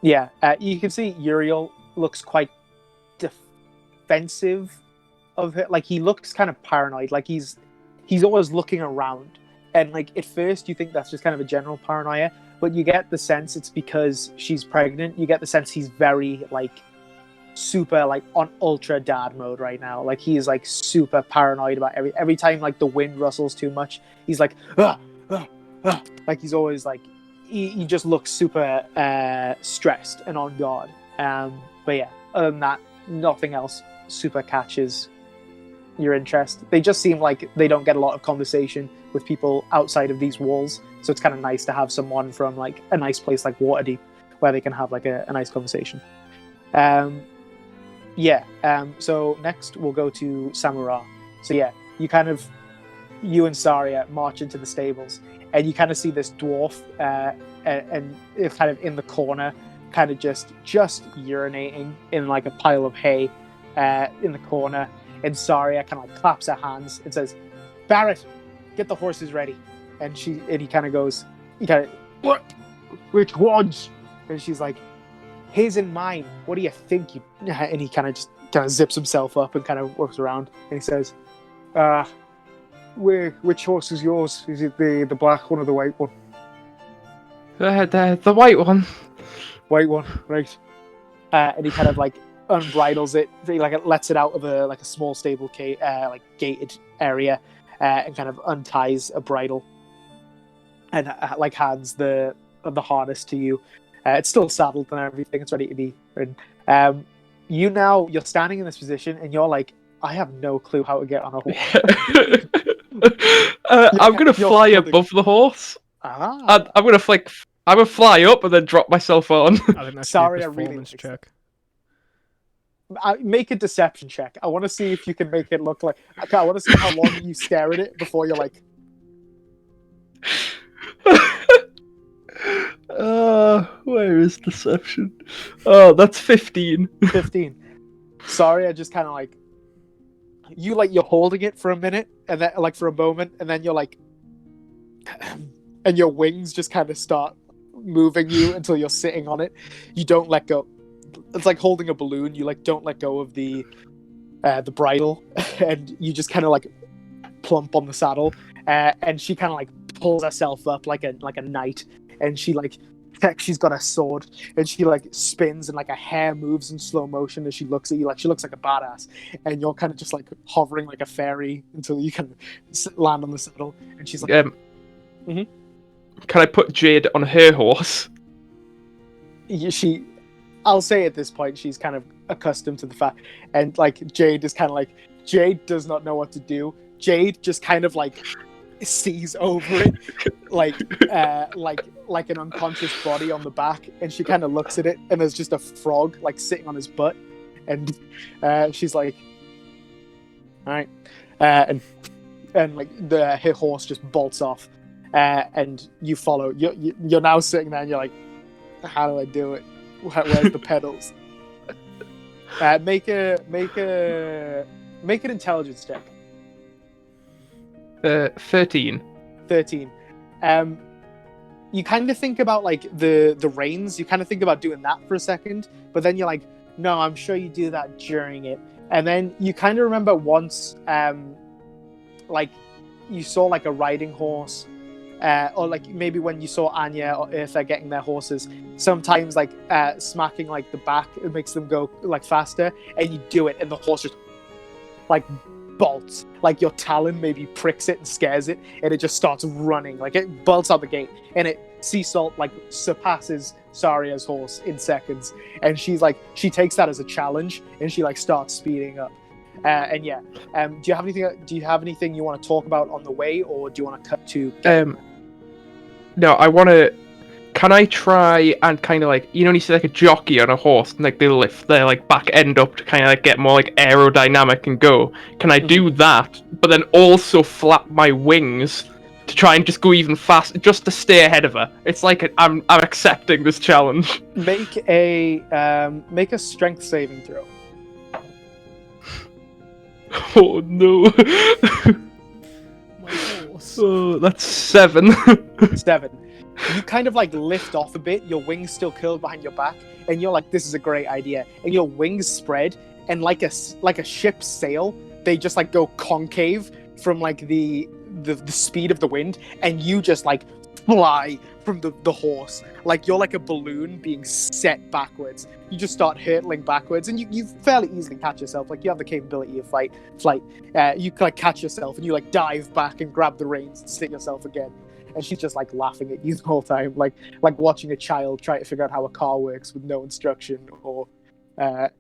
You can see Uriel looks quite defensive of it. Like, he looks kind of paranoid. Like, he's always looking around. And, like, at first you think that's just kind of a general paranoia, but you get the sense it's because she's pregnant. You get the sense he's very, like, super, like, on ultra dad mode right now. Like, he's, like, super paranoid about every time, like, the wind rustles too much, he's like, ah, ah, ah. Like, he's always, like, he just looks super stressed and on guard. But yeah, other than that, nothing else super catches your interest. They just seem like they don't get a lot of conversation with people outside of these walls, so it's kind of nice to have someone from, like, a nice place like Waterdeep where they can have, like, a nice conversation. So next we'll go to Samura. So yeah, you and Saria march into the stables, and you kind of see this dwarf and it's kind of in the corner, kind of just urinating in, like, a pile of hay in the corner. And Saria kind of, like, claps her hands and says, "Barrett, get the horses ready." And he kind of goes, "What? Which ones?" And she's like, "His and mine. What do you think?" And he kind of zips himself up and kind of walks around, and he says, "Which horse is yours? Is it the black one or the white one?" The white one. White one, right. And he kind of, like, unbridles it. He, like, lets it out of a small stable like, gated area, and kind of unties a bridle and like hands the harness to you. It's still saddled and everything. It's ready to be ridden. You're standing in this position and you're like, I have no clue how to get on a horse. I'm gonna fly above the horse. I'm gonna fly up and then drop myself on. I think that's Sorry, a I really performance check. Make a deception check. I want to see if you can make it look like. Okay, I want to see how long you stare at it before you're like. Where is deception? Oh, that's 15. 15. Sorry, I just kind of like. You're holding it for a minute, and then, like, for a moment, and then you're like. And your wings just kind of start moving you until you're sitting on it. You don't let go. It's like holding a balloon. You, like, don't let go of the bridle, and you just kind of, like, plump on the saddle. And she kind of, like, pulls herself up like a knight, and she's got a sword, and she, like, spins, and, like, her hair moves in slow motion as she looks at you. Like, she looks like a badass, and you're kind of just, like, hovering like a fairy until you can land on the saddle. And she's like, Can I put Jade on her horse? I'll say at this point she's kind of accustomed to the fact, and, like, Jade is kind of like, Jade does not know what to do. Jade just kind of, like, sees over it, like an unconscious body on the back, and she kind of looks at it, and there's just a frog, like, sitting on his butt, and she's like, all right, and like her horse just bolts off, and you follow. You're now sitting there and you're like, how do I do it? Where's the pedals? Make an intelligence check. 13. 13. You kind of think about like the reins. You kind of think about doing that for a second, but then you're like, no, I'm sure you do that during it. And then you kind of remember once, like you saw like a riding horse, or like maybe when you saw Anya or Eartha getting their horses, sometimes like smacking like the back, it makes them go like faster, and you do it, and the horse just like bolts, like your talon maybe pricks it and scares it, and it just starts running, like it bolts out the gate, and Sea Salt like surpasses Saria's horse in seconds, and she takes that as a challenge, and she like starts speeding up. Do you have anything you want to talk about on the way, or do you want to cut to? No, I want to. Can I try and kind of like, when you see like a jockey on a horse and like they lift their like back end up to kind of like get more like aerodynamic and go? Can I do that, but then also flap my wings to try and just go even faster, just to stay ahead of her? It's like I'm accepting this challenge. Make a strength saving throw. Oh no! My horse. Oh, that's 7. 7. You kind of like lift off a bit, your wings still curled behind your back, and you're like, this is a great idea. And your wings spread, and like a ship's sail, they just like go concave from like the speed of the wind, and you just like fly from the horse. Like you're like a balloon being set backwards. You just start hurtling backwards, and you fairly easily catch yourself. Like you have the capability of flight. You like catch yourself, and you like dive back and grab the reins and sit yourself again. And she's just like laughing at you the whole time, like watching a child try to figure out how a car works with no instruction or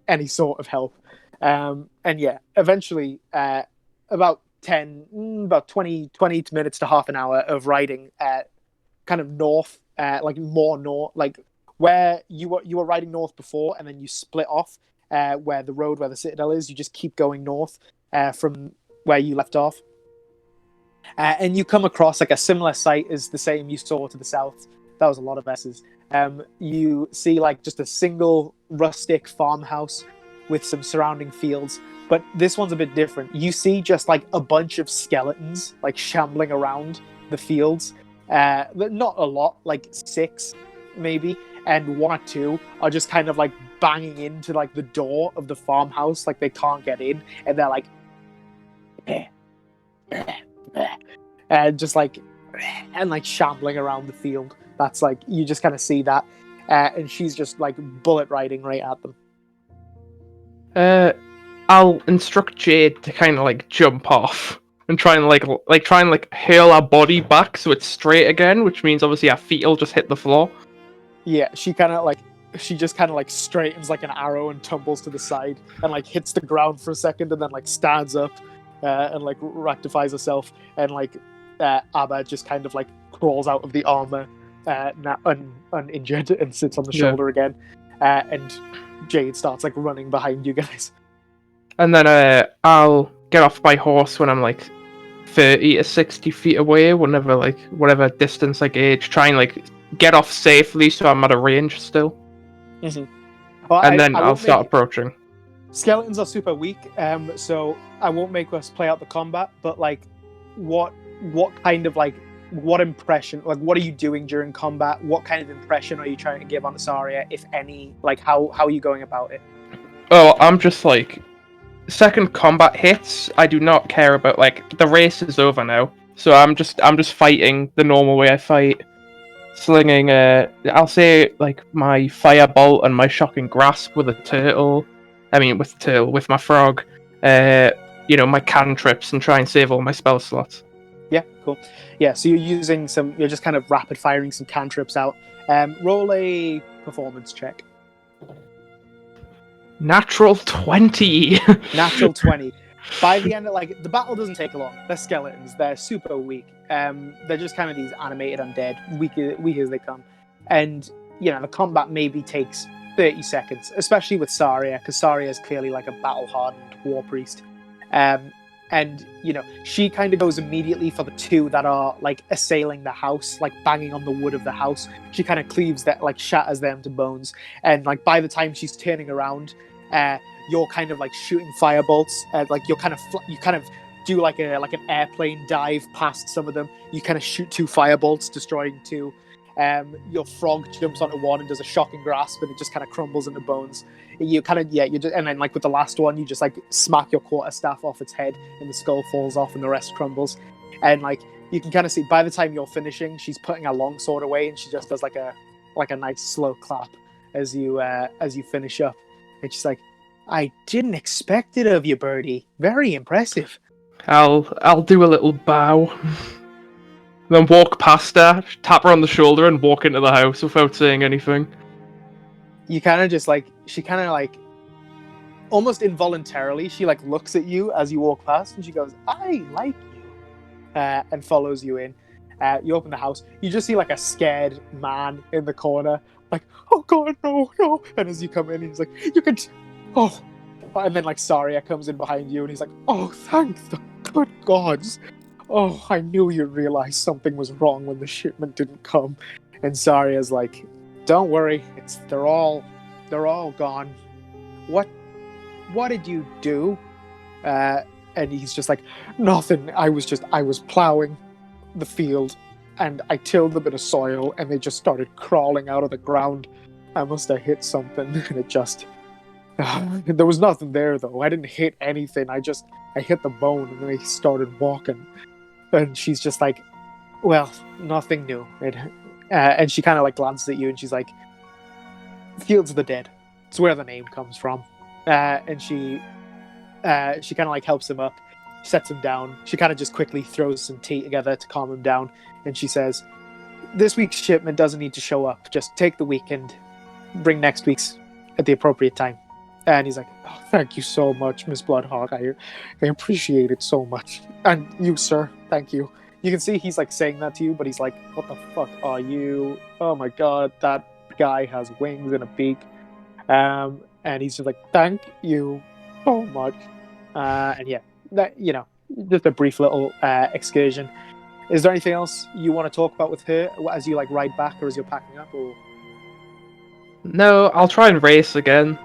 any sort of help. And yeah, eventually, about 20 minutes to half an hour of riding, kind of north, like more north, like where you were riding north before, and then you split off, where the citadel is. You just keep going north from where you left off. And you come across like a similar site as the same you saw to the south. That was a lot of S's. You see like just a single rustic farmhouse with some surrounding fields, but this one's a bit different. You see just like a bunch of skeletons like shambling around the fields. Not a lot, like 6 maybe, and 1 or 2 are just kind of like banging into like the door of the farmhouse, like they can't get in, and they're like and just like shambling around the field. That's like, you just kind of see that, and she's just like bullet riding right at them. I'll instruct Jade to kind of like jump off and try and hurl our body back so it's straight again, which means obviously our feet will just hit the floor. Yeah, she just kind of like straightens like an arrow and tumbles to the side and like hits the ground for a second, and then like stands up and like rectifies herself, and like Abba just kind of like crawls out of the armor uninjured and sits on the shoulder again, and Jade starts like running behind you guys. And then I'll get off my horse when I'm like 30 to 60 feet away, whatever distance I gauge, try and like get off safely so I'm at a range still. Mm-hmm. Well, and then I'll start approaching. Skeletons are super weak, so I won't make us play out the combat, but like what kind of like, what impression, like what are you doing during combat? What kind of impression are you trying to give on Saria, if any? Like how are you going about it? Oh, I'm just like, second combat hits, I do not care about, like, the race is over now, so I'm just fighting the normal way I fight, slinging I'll say like my firebolt and my shocking grasp with my frog, my cantrips, and try and save all my spell slots. Yeah, cool. Yeah, so you're just kind of rapid firing some cantrips out. Roll a performance check. Natural 20. Natural 20. By the end of the battle doesn't take long. They're skeletons. They're super weak. They're just kind of these animated undead, weak as they come. And the combat maybe takes 30 seconds, especially with Saria, because Saria is clearly like a battle-hardened war priest. And, you know, she kind of goes immediately for the two that are, like, assailing the house, like, banging on the wood of the house. She kind of cleaves that, like, shatters them to bones. And, like, by the time she's turning around, you're kind of, like, shooting firebolts. Like, you kind of do, like, an airplane dive past some of them. You kind of shoot 2 firebolts, destroying 2. Your frog jumps onto one and does a shocking grasp, and it just kind of crumbles into bones. You kind of, and then, like, with the last one, you just, like, smack your quarterstaff off its head, and the skull falls off, and the rest crumbles. And, like, you can kind of see, by the time you're finishing, she's putting her longsword away, and she just does, like a nice slow clap as you finish up. And she's like, "I didn't expect it of you, Birdie. Very impressive." I'll do a little bow. Then walk past her, tap her on the shoulder, and walk into the house without saying anything. You kind of just, like, she kind of, like, almost involuntarily, she, like, looks at you as you walk past, and she goes, "I like you," and follows you in. You open the house, you just see, like, a scared man in the corner, like, "Oh God, no." And as you come in, he's like, "You can, oh." And then, like, Saria comes in behind you, and he's like, "Oh, thank the good gods. Oh, I knew you'd realize something was wrong when the shipment didn't come." And Saria's like, "Don't worry, they're all gone. What did you do?" And he's just like, "Nothing. I was plowing the field, and I tilled a bit of soil, and they just started crawling out of the ground. I must have hit something, and it just there was nothing there though. I didn't hit anything. I hit the bone, and then they started walking." And she's just like, "Well, nothing new." And she kind of, like, glances at you, and she's like, "Fields of the Dead. It's where the name comes from." And she kind of, like, helps him up, sets him down. She kind of just quickly throws some tea together to calm him down. And she says, "This week's shipment doesn't need to show up. Just take the weekend. Bring next week's at the appropriate time." And he's like, "Oh, thank you so much, Miss Bloodhawk. I appreciate it so much. And you, sir, thank you." You can see he's, like, saying that to you, but he's like, "What the fuck are you? Oh my God, that guy has wings and a beak." And he's just like, "Thank you so much." And yeah, that, you know, just a brief little excursion. Is there anything else you want to talk about with her as you, like, ride back, or as you're packing up, or? No, I'll try and race again.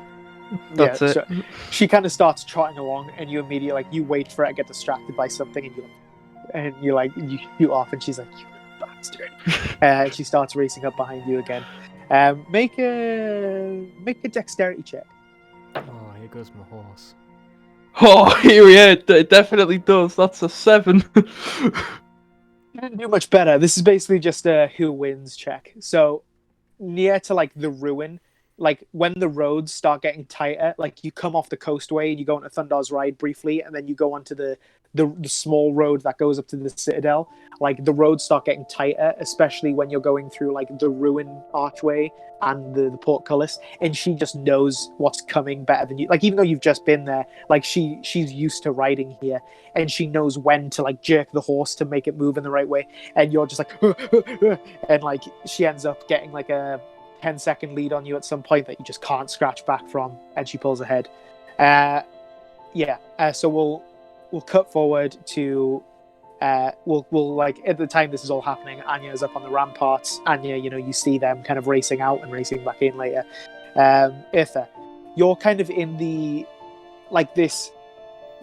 That's it. So she kind of starts trotting along, and you immediately, like, you wait for her to get distracted by something, and you shoot off, and she's like, "You bastard." And she starts racing up behind you again. Make a dexterity check. Oh, here goes my horse. Oh, yeah, it definitely does. That's a 7. You didn't do much better. This is basically just a who wins check. So near to, like, the ruin, like, when the roads start getting tighter, like, you come off the coastway and you go into Thundar's Ride briefly, and then you go onto the small road that goes up to the Citadel. Like, the roads start getting tighter, especially when you're going through, like, the ruin archway and the portcullis, and she just knows what's coming better than you. Like, even though you've just been there, like, she's used to riding here, and she knows when to, like, jerk the horse to make it move in the right way, and you're just like and, like, she ends up getting, like, a 10-second lead on you at some point that you just can't scratch back from, and she pulls ahead. So we'll cut forward to we'll like, at the time this is all happening, Anya's up on the ramparts. Anya, you know, you see them kind of racing out and racing back in later. Itha, you're kind of in the, like, this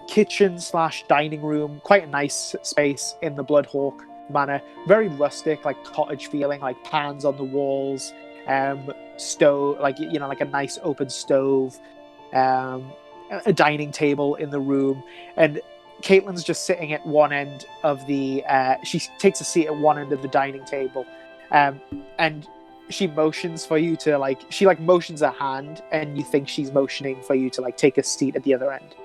kitchen/dining room, quite a nice space in the Bloodhawk manor, very rustic, like, cottage feeling, like pans on the walls, stove, like, you know, like a nice open stove, a dining table in the room, and Caitlin's just sitting at one end of the she takes a seat at one end of the dining table, and she motions for you to, like, she, like, motions her hand, and you think she's motioning for you to, like, take a seat at the other end.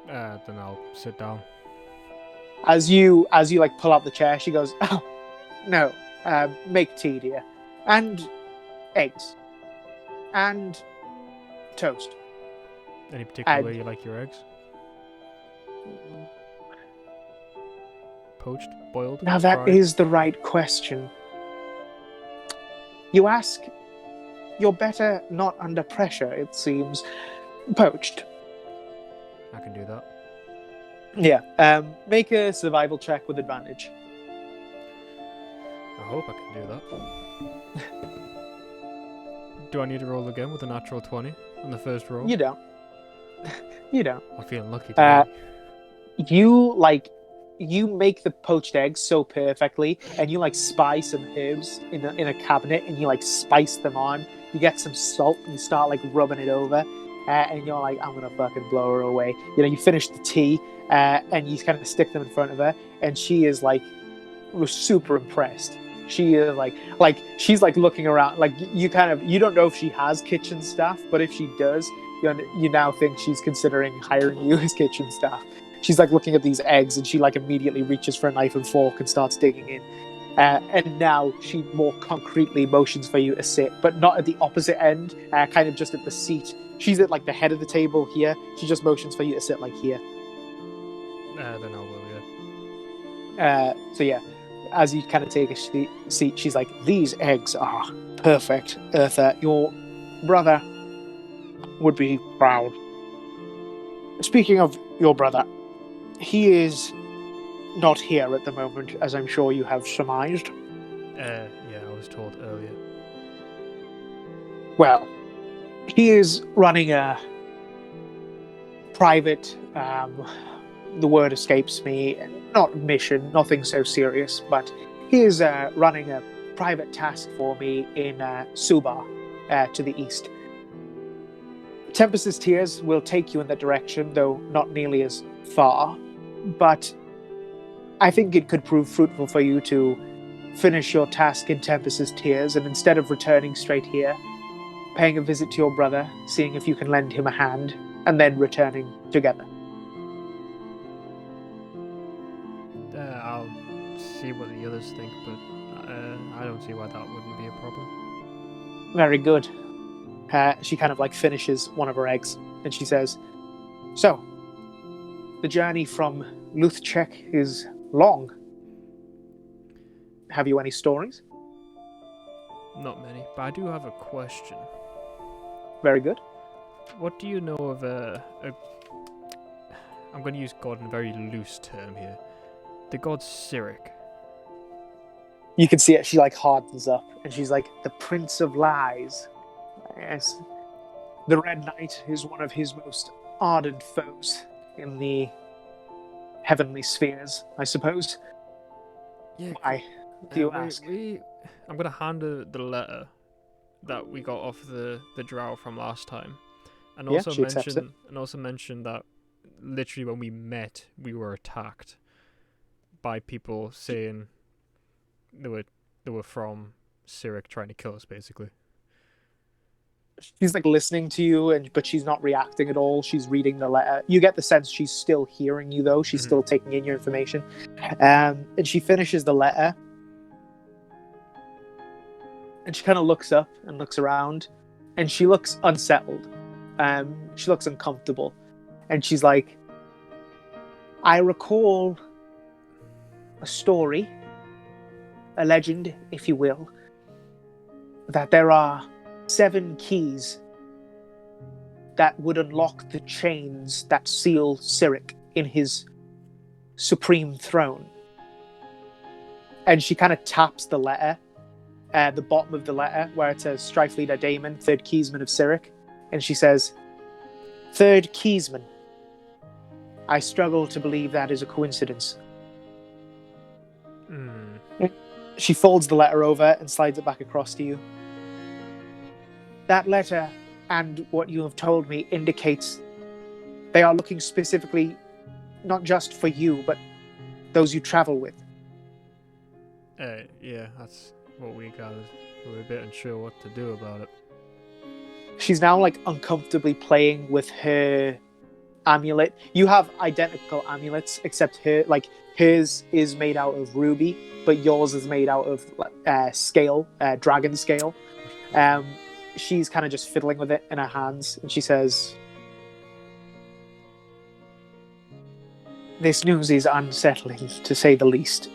Then I'll sit down. As you like, pull out the chair, she goes, "Oh, no, make tea, dear. And eggs. And toast." Any particular way you like your eggs? Poached? Boiled? Now that fried? is the right question. You ask, you're better not under pressure, it seems. Poached. I can do that. Yeah. Make a survival check with advantage. I hope I can do that. Do I need to roll again with a natural 20 on the first roll? You don't. You don't. I'm feeling lucky today. You make the poached eggs so perfectly, and you spice some herbs in a cabinet, and you spice them on. You get some salt, and you start rubbing it over, and you're like, I'm gonna fucking blow her away. You finish the tea, and you kind of stick them in front of her, and she is was super impressed. She is she's looking around, you don't know if she has kitchen staff, but if she does, you now think she's considering hiring you as kitchen staff. She's looking at these eggs, and she immediately reaches for a knife and fork and starts digging in. And now she more concretely motions for you to sit, but not at the opposite end, kind of just at the seat. She's at the head of the table here. She just motions for you to sit here. Then I will, yeah. So yeah, as you kind of take a seat, she's like, these eggs are perfect, Eartha. Your brother would be proud. Speaking of your brother, he is not here at the moment, as I'm sure you have surmised. Yeah, I was told earlier. Well, he is running a private, the word escapes me, not mission, nothing so serious, but he is running a private task for me in Subar, to the east. Tempest's Tears will take you in that direction, though not nearly as far, but I think it could prove fruitful for you to finish your task in Tempest's Tears, and instead of returning straight here, paying a visit to your brother, seeing if you can lend him a hand, and then returning together. I'll see what the others think, but I don't see why that wouldn't be a problem. Very good. She kind of finishes one of her eggs, and she says, so, the journey from Luthchek is long. Have you any stories? Not many, but I do have a question. Very good. What do you know of I'm going to use God in a very loose term here. The god Cyric. You can see it, she hardens up, and she's like, the Prince of Lies. Yes. The Red Knight is one of his most ardent foes in the heavenly spheres, I suppose. Yeah. Why do you ask? I'm going to hand her the letter that we got off the drow from last time. And also mention that literally when we met, we were attacked by people saying they were from Cyric trying to kill us, basically. She's listening to you, but she's not reacting at all. She's reading the letter. You get the sense she's still hearing you, though. She's still taking in your information. And she finishes the letter. And she kind of looks up and looks around. And she looks unsettled. She looks uncomfortable. And she's like, I recall a story, a legend, if you will, that there are 7 keys that would unlock the chains that seal Cyric in his supreme throne. And she kind of taps the letter, the bottom of the letter, where it says Strife Leader Damon, 3rd Keysman of Cyric. And she says, 3rd Keysman. I struggle to believe that is a coincidence. She folds the letter over and slides it back across to you. That letter and what you have told me indicates they are looking specifically not just for you, but those you travel with. Yeah, that's what we gathered. We're a bit unsure what to do about it. She's now uncomfortably playing with her amulet. You have identical amulets, except hers is made out of ruby, but yours is made out of scale, dragon scale. She's kind of just fiddling with it in her hands, and she says, this news is unsettling, to say the least.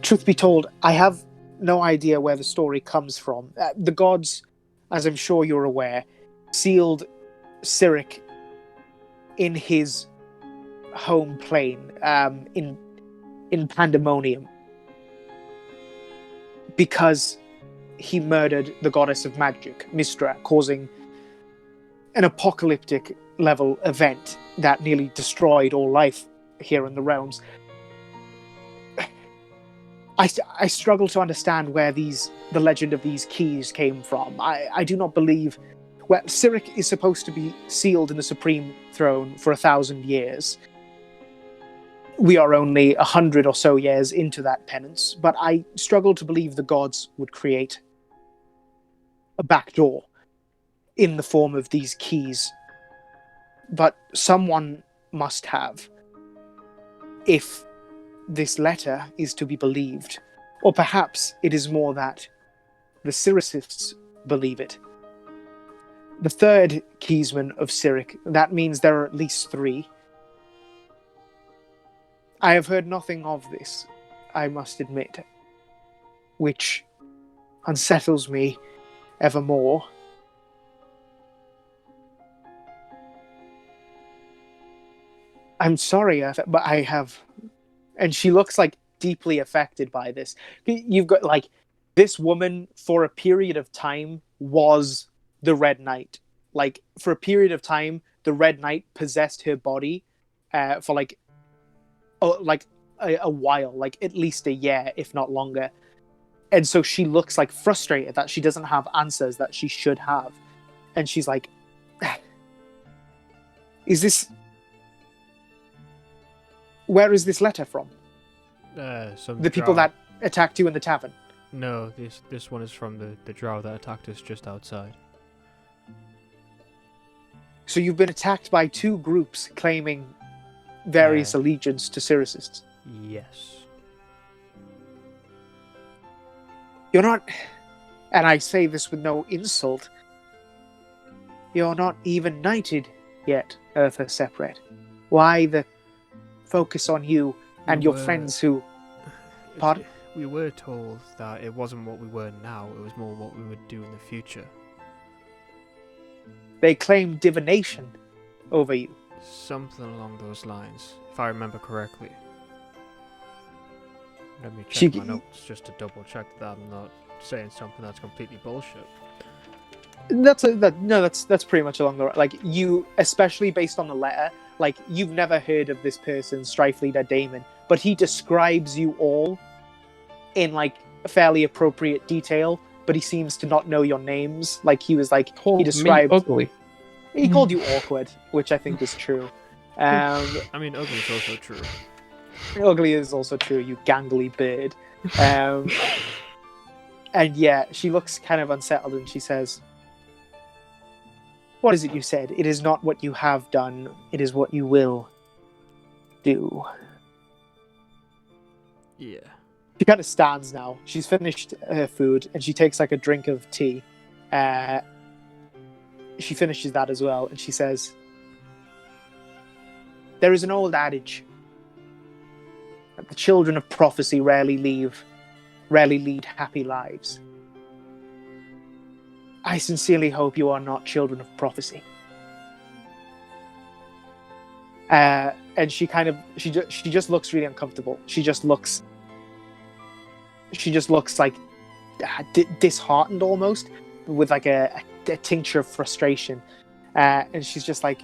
Truth be told, I have no idea where the story comes from. The gods, as I'm sure you're aware, sealed Cyric in his home plane, in Pandemonium, because he murdered the goddess of magic, Mystra, causing an apocalyptic level event that nearly destroyed all life here in the realms. I struggle to understand where the legend of these keys came from. I do not believe... Well, Cyric is supposed to be sealed in the Supreme Throne for 1,000 years. We are only 100 or so years into that penance, but I struggle to believe the gods would create a backdoor in the form of these keys. But someone must have, if this letter is to be believed. Or perhaps it is more that the Cyricists believe it. The third keysman of Cyric, that means there are at least 3. I have heard nothing of this, I must admit, which unsettles me evermore. I'm sorry, but I have... And she looks like deeply affected by this. You've got like this woman for a period of time was the Red Knight. Like for a period of time, the Red Knight possessed her body for like a while, like at least a year, if not longer. And so she looks like frustrated that she doesn't have answers that she should have. And she's like, where is this letter from? The people that attacked you in the tavern? No, this one is from the drow that attacked us just outside. So you've been attacked by 2 groups claiming various allegiance to Cyricists? Yes. You're not... And I say this with no insult. You're not even knighted yet, Eartha Separate. Why the focus on you and your friends who... Pardon? We were told that it wasn't what we were now, it was more what we would do in the future. They claim divination over you. Something along those lines, if I remember correctly. Let me check my notes just to double check that I'm not saying something that's completely bullshit. That's pretty much along the right. Like you, especially based on the letter, like you've never heard of this person, Strife Leader Damon, but he describes you all in like fairly appropriate detail. But he seems to not know your names. Like he was like he described me ugly. He called you awkward, which I think is true. I mean, ugly is also true. Ugly is also true, you gangly bird. And yeah, she looks kind of unsettled and she says, "What is it you said? It is not what you have done, it is what you will do." Yeah. She kind of stands now. She's finished her food and she takes like a drink of tea. She finishes that as well and she says, "There is an old adage that the children of prophecy rarely lead happy lives. I sincerely hope you are not children of prophecy." And she just looks really uncomfortable. She just looks like disheartened almost, with like a tincture of frustration. And she's just like,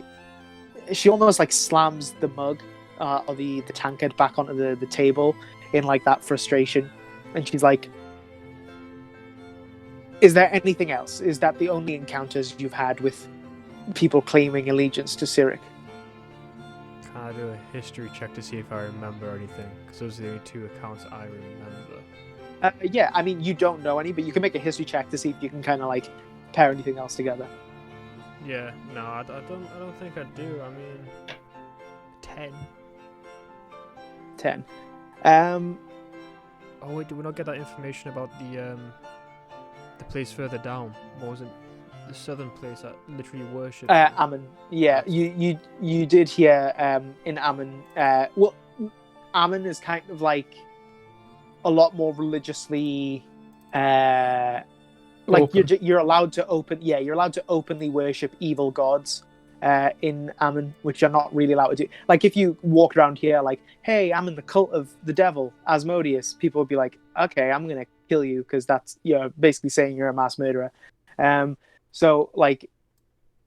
she almost like slams the mug or the tankard back onto the table in like that frustration. And she's like, "Is there anything else? Is that the only encounters you've had with people claiming allegiance to Cyric?" Can I do a history check to see if I remember anything? Because those are the only 2 accounts I remember. Yeah, I mean, you don't know any, but you can make a history check to see if you can kind of like pair anything else together. Yeah, no, I don't think I do. I mean, 10. 10. Oh wait, did we not get that information about the place further down? What was it? The southern place that literally worshipped. Ammon. Yeah, you did hear in Ammon. Well, Ammon is kind of like a lot more religiously. Like you're allowed to you're allowed to openly worship evil gods, in Ammon, which you're not really allowed to do. Like, if you walked around here like, hey, I'm in the cult of the devil, Asmodeus, people would be like, okay, I'm going to kill you, because that's, you're basically saying you're a mass murderer. So, like,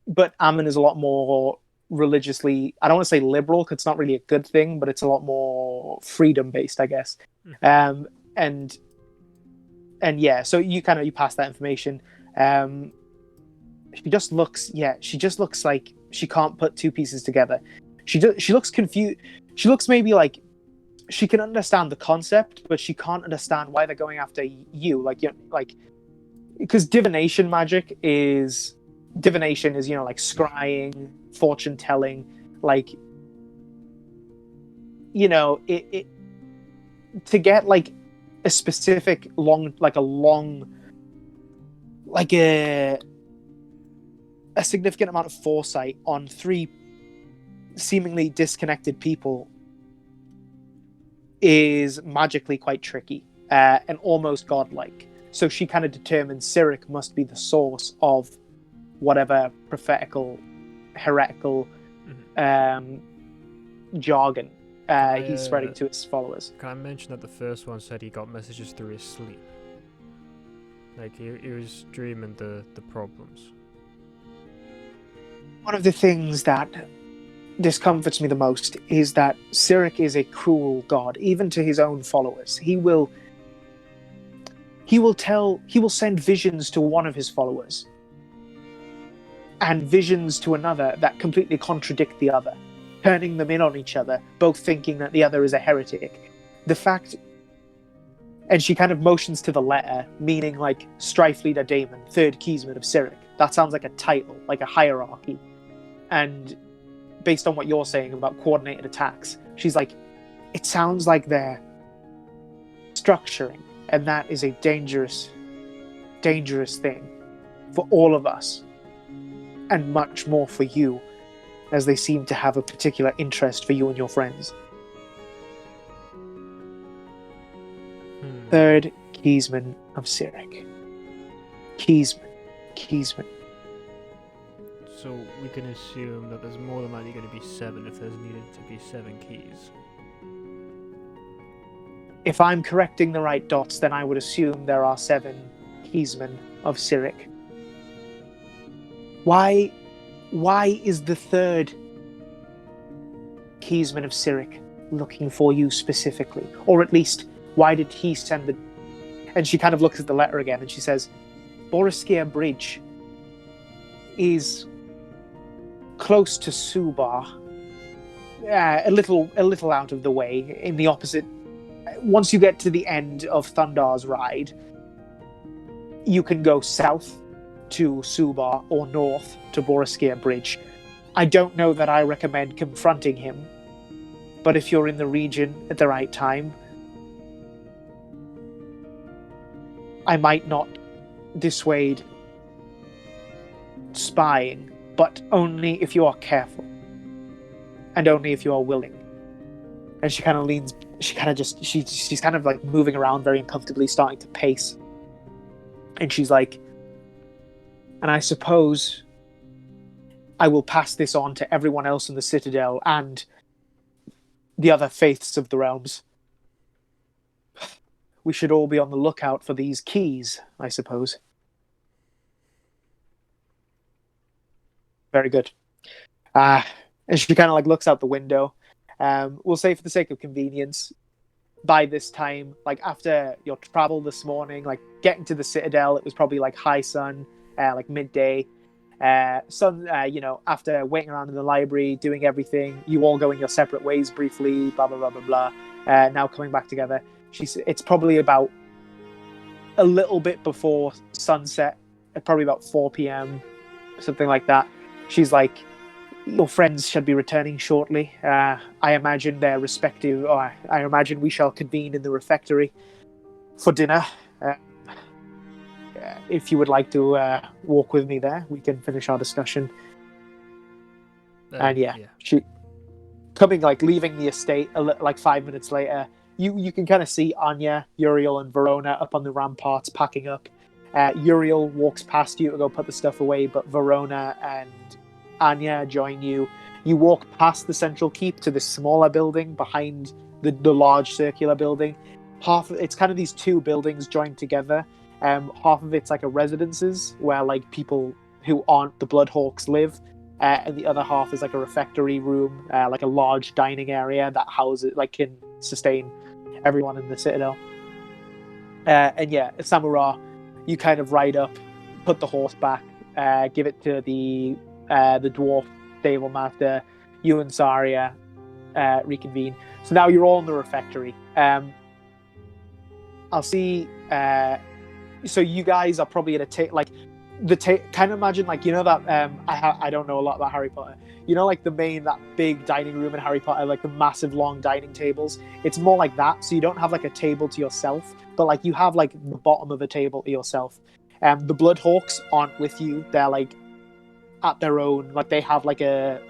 but Ammon is a lot more religiously, I don't want to say liberal, because it's not really a good thing, but it's a lot more freedom-based, I guess. And yeah, so you pass that information. She just looks like she can't put two pieces together. She looks confused. She looks maybe like she can understand the concept, but she can't understand why they're going after you. Like, you know, like, because divination is, you know, like scrying, fortune telling, like, you know, it to get like a specific a significant amount of foresight on three seemingly disconnected people is magically quite tricky and almost godlike. So she kind of determines Cyric must be the source of whatever prophetical, heretical jargon he's spreading to his followers. Can I mention that the first one said he got messages through his sleep? Like, he was dreaming the problems. One of the things that discomforts me the most is that Cyric is a cruel god, even to his own followers. He will send visions to one of his followers and visions to another that completely contradict the other, turning them in on each other, both thinking that the other is a heretic. And she kind of motions to the letter, meaning like Strife Leader Daemon, third keysman of Cyric. That sounds like a title, like a hierarchy. And based on what you're saying about coordinated attacks, she's like, it sounds like they're structuring, and that is a dangerous, dangerous thing for all of us, and much more for you, as they seem to have a particular interest for you and your friends. Third keysman of Cyric. Keysman. So we can assume that there's more than likely going to be 7 if there's needed to be 7 keys. If I'm correcting the right dots, then I would assume there are 7 keysmen of Cyric. Why is the third keysman of Cyric looking for you specifically? Or at least, why did he send the... And she kind of looks at the letter again and she says, Boroskia Bridge is close to Subar, a little out of the way, in the opposite. Once you get to the end of Thundar's ride, you can go south to Subar or north to Boroskia Bridge. I don't know that I recommend confronting him, but if you're in the region at the right time, I might not dissuade spying, but only if you are careful and only if you are willing. And she kind of leans, she's kind of like moving around very uncomfortably, starting to pace. And she's like, and I suppose I will pass this on to everyone else in the Citadel and the other faiths of the realms. We should all be on the lookout for these keys, I suppose. Very good. And she kind of like looks out the window. We'll say for the sake of convenience, by this time, like after your travel this morning, like getting to the Citadel, it was probably like high sun, like midday. Sun, you know, after waiting around in the library, doing everything, you all going your separate ways briefly, blah, blah, blah, blah, blah. Now coming back together. It's probably about a little bit before sunset, probably about 4 p.m., something like that. She's like, your friends should be returning shortly. I imagine their respective... I imagine we shall convene in the refectory for dinner. If you would like to walk with me there, we can finish our discussion. And she coming, like, leaving the estate like 5 minutes later. You can kind of see Anya, Uriel, and Verona up on the ramparts packing up. Uriel walks past you to go put the stuff away, but Verona and Anya join you. You walk past the central keep to the smaller building behind the large circular building. It's kind of these two buildings joined together. Half of it's like a residences where like people who aren't the Bloodhawks live, and the other half is like a refectory room, like a large dining area that houses like can sustain everyone in the Citadel. And yeah, Samura, you kind of ride up, put the horse back, give it to the dwarf stable master. You and Saria reconvene. So now you're all in the refectory. I'll see. So you guys are probably at a kind of imagine like, you know that I don't know a lot about Harry Potter. You know, like that big dining room in Harry Potter, like the massive long dining tables. It's more like that. So you don't have like a table to yourself, but like you have like the bottom of a table to yourself. The Bloodhawks aren't with you. They're like at their own. Like they have like a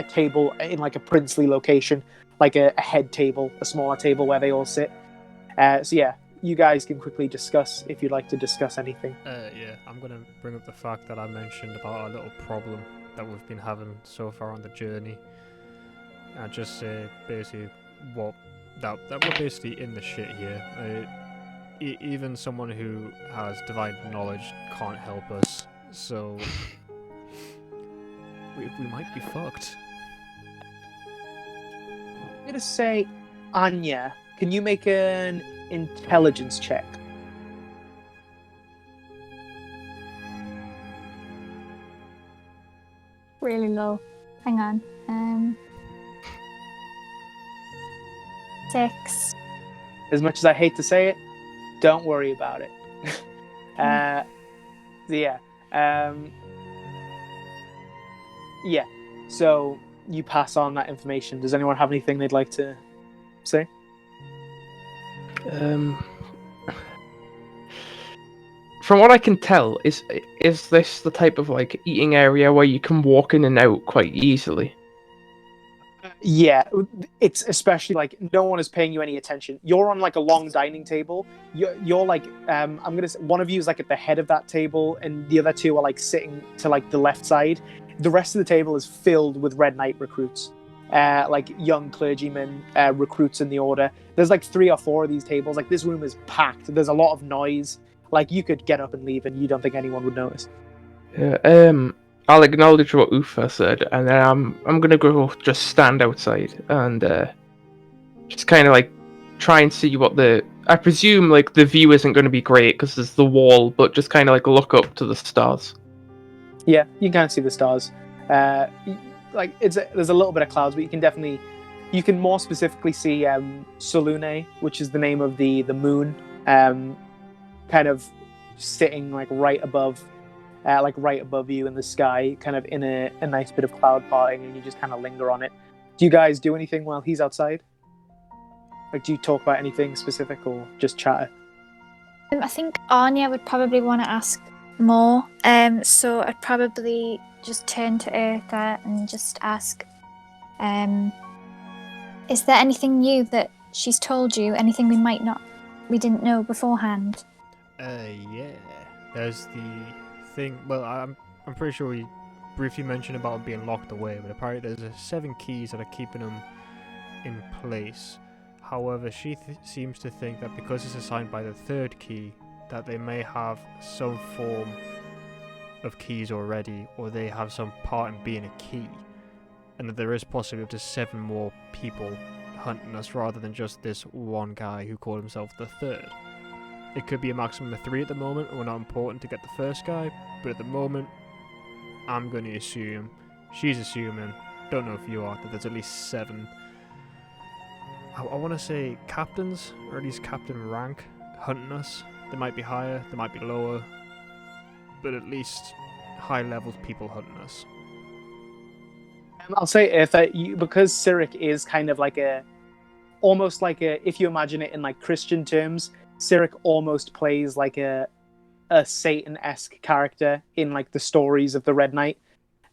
table in like a princely location, like a head table, a smaller table where they all sit. So yeah, you guys can quickly discuss if you'd like to discuss anything. Yeah, I'm going to bring up the fact that I mentioned about our little problem that we've been having so far on the journey. And just say basically that we're basically in the shit here. Even someone who has divine knowledge can't help us, so we might be fucked. I'm going to say, Anya, can you make an intelligence check? Really low. Hang on. 6. As much as I hate to say it, don't worry about it. So you pass on that information. Does anyone have anything they'd like to say? From what I can tell, is this the type of like eating area where you can walk in and out quite easily? Yeah, it's especially like no one is paying you any attention. You're on like a long dining table. You're like I'm gonna say one of you is like at the head of that table, and the other two are like sitting to like the left side. The rest of the table is filled with Red Knight recruits, like young clergymen, recruits in the order. There's like 3 or 4 of these tables. Like this room is packed. There's a lot of noise. Like you could get up and leave, and you don't think anyone would notice. Yeah. I'll acknowledge what Ufa said, and then I'm gonna go just stand outside and just kind of like try and see what I presume like the view isn't going to be great because there's the wall, but just kind of like look up to the stars. Yeah, you can kind of see the stars. Like there's a little bit of clouds, but you can more specifically see Solune, which is the name of the moon, kind of sitting like right above you in the sky, kind of in a nice bit of cloud parting, and you just kind of linger on it. Do you guys do anything while he's outside? Like, do you talk about anything specific or just chatter? I think Anya would probably want to ask more. So I'd probably just turn to Eartha and just ask, is there anything new that she's told you? Anything we didn't know beforehand? Yeah. There's the thing. Well, I'm pretty sure we briefly mentioned about it being locked away, but apparently there's 7 keys that are keeping them in place. However, she seems to think that because it's assigned by the 3rd key, that they may have some form of keys already, or they have some part in being a key, and that there is possibly up to 7 more people hunting us rather than just this one guy who called himself the 3rd. It could be a maximum of 3 at the moment, and we're not important to get the first guy, but at the moment, I'm going to assume, she's assuming, don't know if you are, that there's at least 7, I want to say captains, or at least captain rank, hunting us. They might be higher, they might be lower, but at least high-level people hunting us. I'll say because Cyric is kind of like almost like if you imagine it in like Christian terms, Cyric almost plays like a Satan-esque character in like the stories of the Red Knight.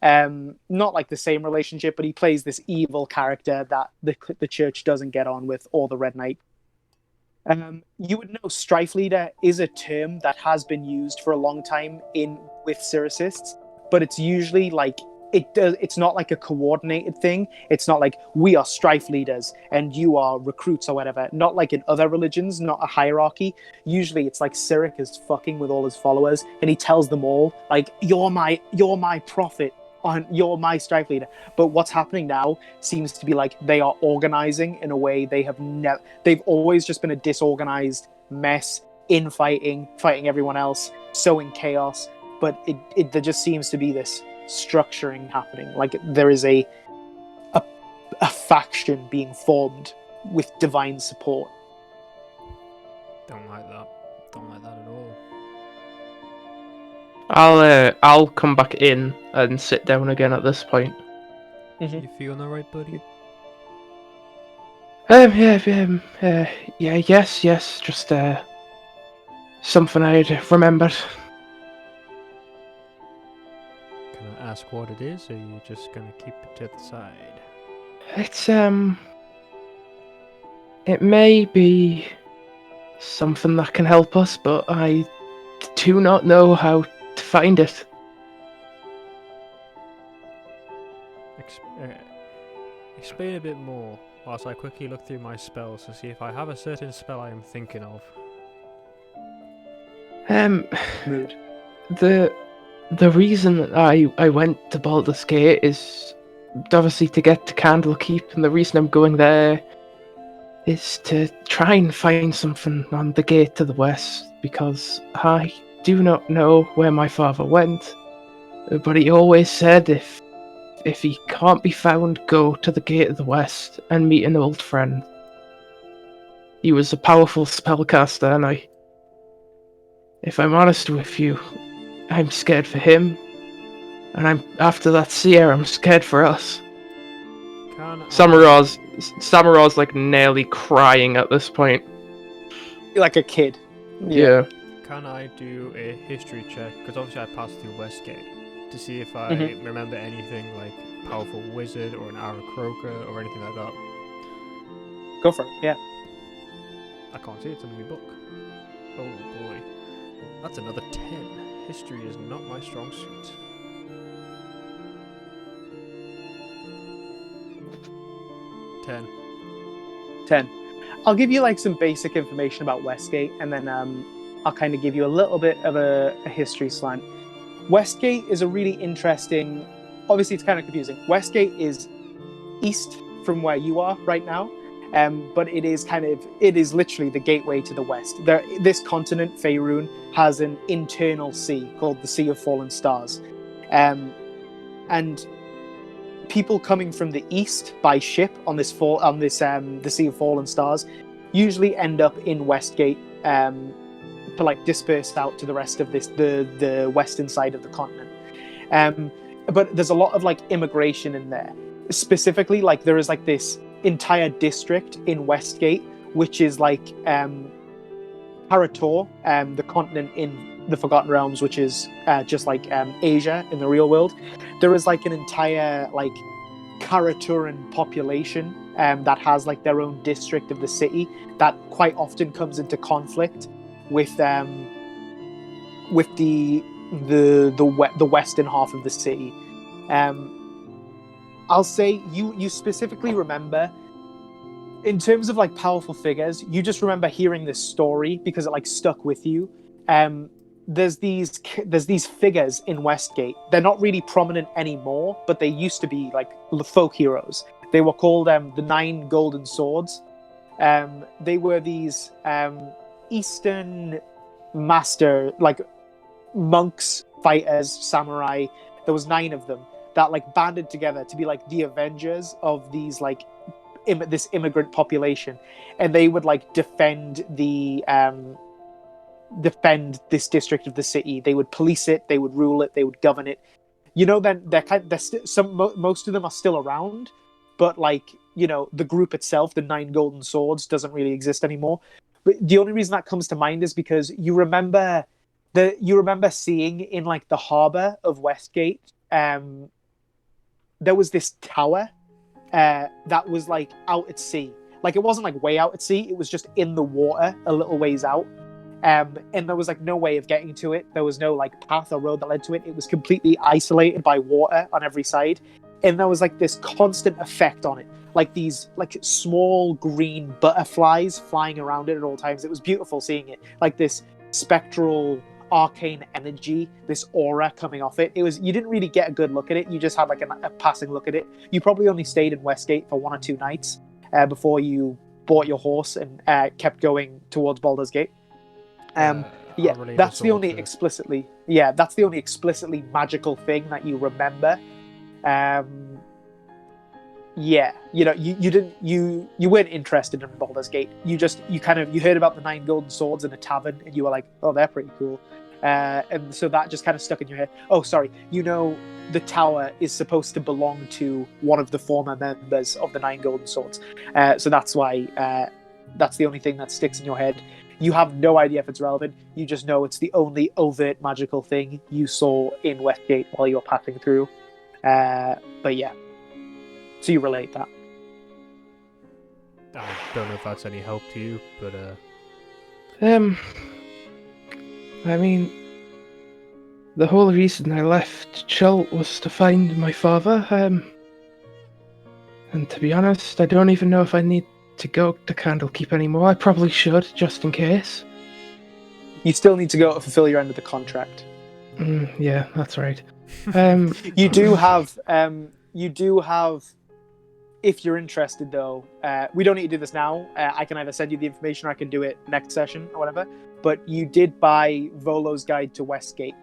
Not like the same relationship, but he plays this evil character that the church doesn't get on with, or the Red Knight. You would know Strife Leader is a term that has been used for a long time with Cyricists, but it's usually like it's not like a coordinated thing. It's not like we are strife leaders and you are recruits or whatever. Not like in other religions, not a hierarchy. Usually it's like Cyricist fucking with all his followers, and he tells them all like, you're my prophet, and you're my strife leader. But what's happening now seems to be like they are organizing in a way they have never. They've always just been a disorganized mess, fighting everyone else, sowing chaos. But there just seems to be this structuring happening. Like there is a faction being formed with divine support. Don't like that at all. I'll come back in and sit down again at this point. Mm-hmm. You feeling alright, buddy? Yes, just something I'd remembered. Can I ask what it is, or are you just gonna keep it to the side? It's it may be something that can help us, but I do not know how to find it. Explain a bit more, whilst I quickly look through my spells to see if I have a certain spell I am thinking of. Mood. The reason I went to Baldur's Gate is obviously to get to Candlekeep, and the reason I'm going there is to try and find something on the gate to the west, because I do not know where my father went, but he always said if he can't be found, go to the gate of the west and meet an old friend. He was a powerful spellcaster, and if I'm honest with you, I'm scared for him, and after that Sierra, I'm scared for us. Samaraw's like nearly crying at this point. Like a kid. Yeah. Can I do a history check? Because obviously I passed through Westgate to see if I remember anything like powerful wizard or an Aarakocra or anything like that. Go for it. Yeah. I can't see it. It's in my book. Oh boy, that's another 10. History is not my strong suit. 10. I'll give you like some basic information about Westgate, and then I'll kind of give you a little bit of a history slant. Westgate is a really interesting. Obviously, it's kind of confusing. Westgate is east from where you are right now, but it is literally the gateway to the west. This continent, Faerun, has an internal sea called the Sea of Fallen Stars, and people coming from the east by ship on the Sea of Fallen Stars usually end up in Westgate to like disperse out to the rest of the western side of the continent. But there's a lot of like immigration in there. Specifically, like there is like this entire district in Westgate, which is like Parator, the continent in the Forgotten Realms, which is just like Asia in the real world. There is like an entire like Karaturan population that has like their own district of the city that quite often comes into conflict with the western half of the city. I'll say you specifically remember, in terms of like powerful figures, you just remember hearing this story because it like stuck with you. There's these figures in Westgate. They're not really prominent anymore, but they used to be like folk heroes. They were called the 9 Golden Swords. They were these Eastern master, like monks, fighters, samurai. There was 9 of them that like banded together to be like the avengers of these like this immigrant population, and they would like defend this district of the city. They would police it, they would rule it, they would govern it. You know, then most of them are still around, but like, you know, the group itself, the 9 Golden Swords, doesn't really exist anymore. But the only reason that comes to mind is because you remember seeing in like the harbor of Westgate, there was this tower that was like out at sea. Like it wasn't like way out at sea, it was just in the water a little ways out. And there was like no way of getting to it. There was no like path or road that led to it. It was completely isolated by water on every side, and there was like this constant effect on it, like these like small green butterflies flying around it at all times. It was beautiful seeing it, like this spectral arcane energy, this aura coming off it. It was, you didn't really get a good look at it. You just had like a passing look at it. You probably only stayed in Westgate for 1 or 2 nights before you bought your horse and kept going towards Baldur's Gate. That's the only explicitly magical thing that you remember. You weren't interested in Baldur's Gate. You heard about the 9 golden swords in a tavern, and you were like, oh, they're pretty cool. And so that just kind of stuck in your head. Oh, sorry. The tower is supposed to belong to one of the former members of the 9 golden swords. So that's why that's the only thing that sticks in your head. You have no idea if it's relevant. You just know it's the only overt magical thing you saw in Westgate while you were passing through. But yeah. So you relate that. I don't know if that's any help to you, but I mean, the whole reason I left Chult was to find my father. And to be honest, I don't even know if I need to go to Candlekeep anymore. I probably should, just in case. You still need to go to fulfill your end of the contract. Yeah, that's right. You do have, if you're interested though, we don't need to do this now. I can either send you the information or I can do it next session or whatever. But you did buy Volo's Guide to Westgate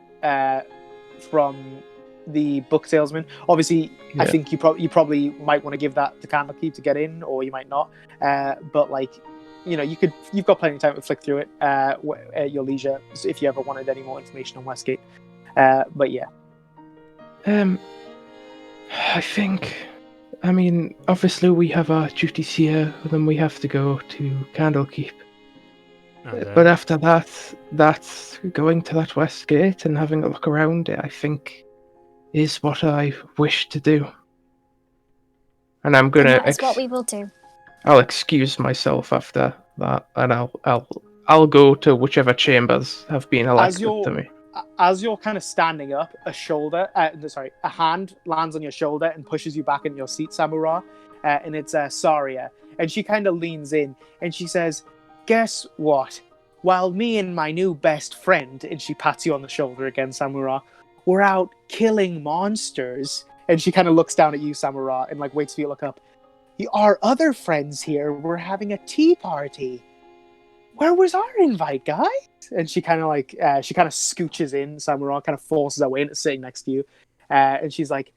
from the book salesman. Obviously, yeah. I think you probably might want to give that to Candlekeep to get in, or you might not. But like, you've got plenty of time to flick through it at your leisure if you ever wanted any more information on Westgate. But yeah. I mean, obviously we have our duties here, then we have to go to Candlekeep. But after that's going to that West Gate and having a look around it, I think, is what I wish to do. And I'm gonna. That's what we will do. I'll excuse myself after that, and I'll go to whichever chambers have been allotted to me. As you're kind of standing up, a hand lands on your shoulder and pushes you back in your seat, Samura, and it's Saria, and she kind of leans in and she says, "Guess what? While me and my new best friend," and she pats you on the shoulder again, Samura, "we're out killing monsters," and she kind of looks down at you, Samura, and like waits for you to look up. "Our other friends here were having a tea party. Where was our invite, guys?" And she kind of scooches in. Samura kind of forces her way into sitting next to you, and she's like,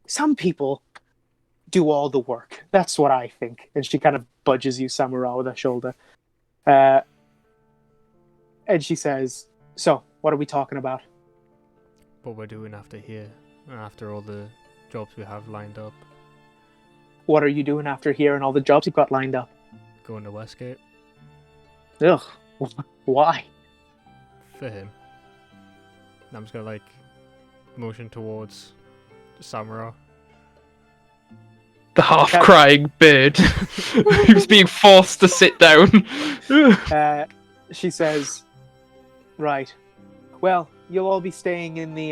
"Some people do all the work. That's what I think." And she kind of budges you, Samura, with her shoulder, and she says, "So, what are we talking about?" What we're doing after here, and after all the jobs we have lined up. What are you doing after here and all the jobs you've got lined up? Going to Westgate. Ugh. Why? For him. I'm just gonna motion towards Samura. The half-crying bird who's being forced to sit down. She says, "Right. Well, you'll all be staying in the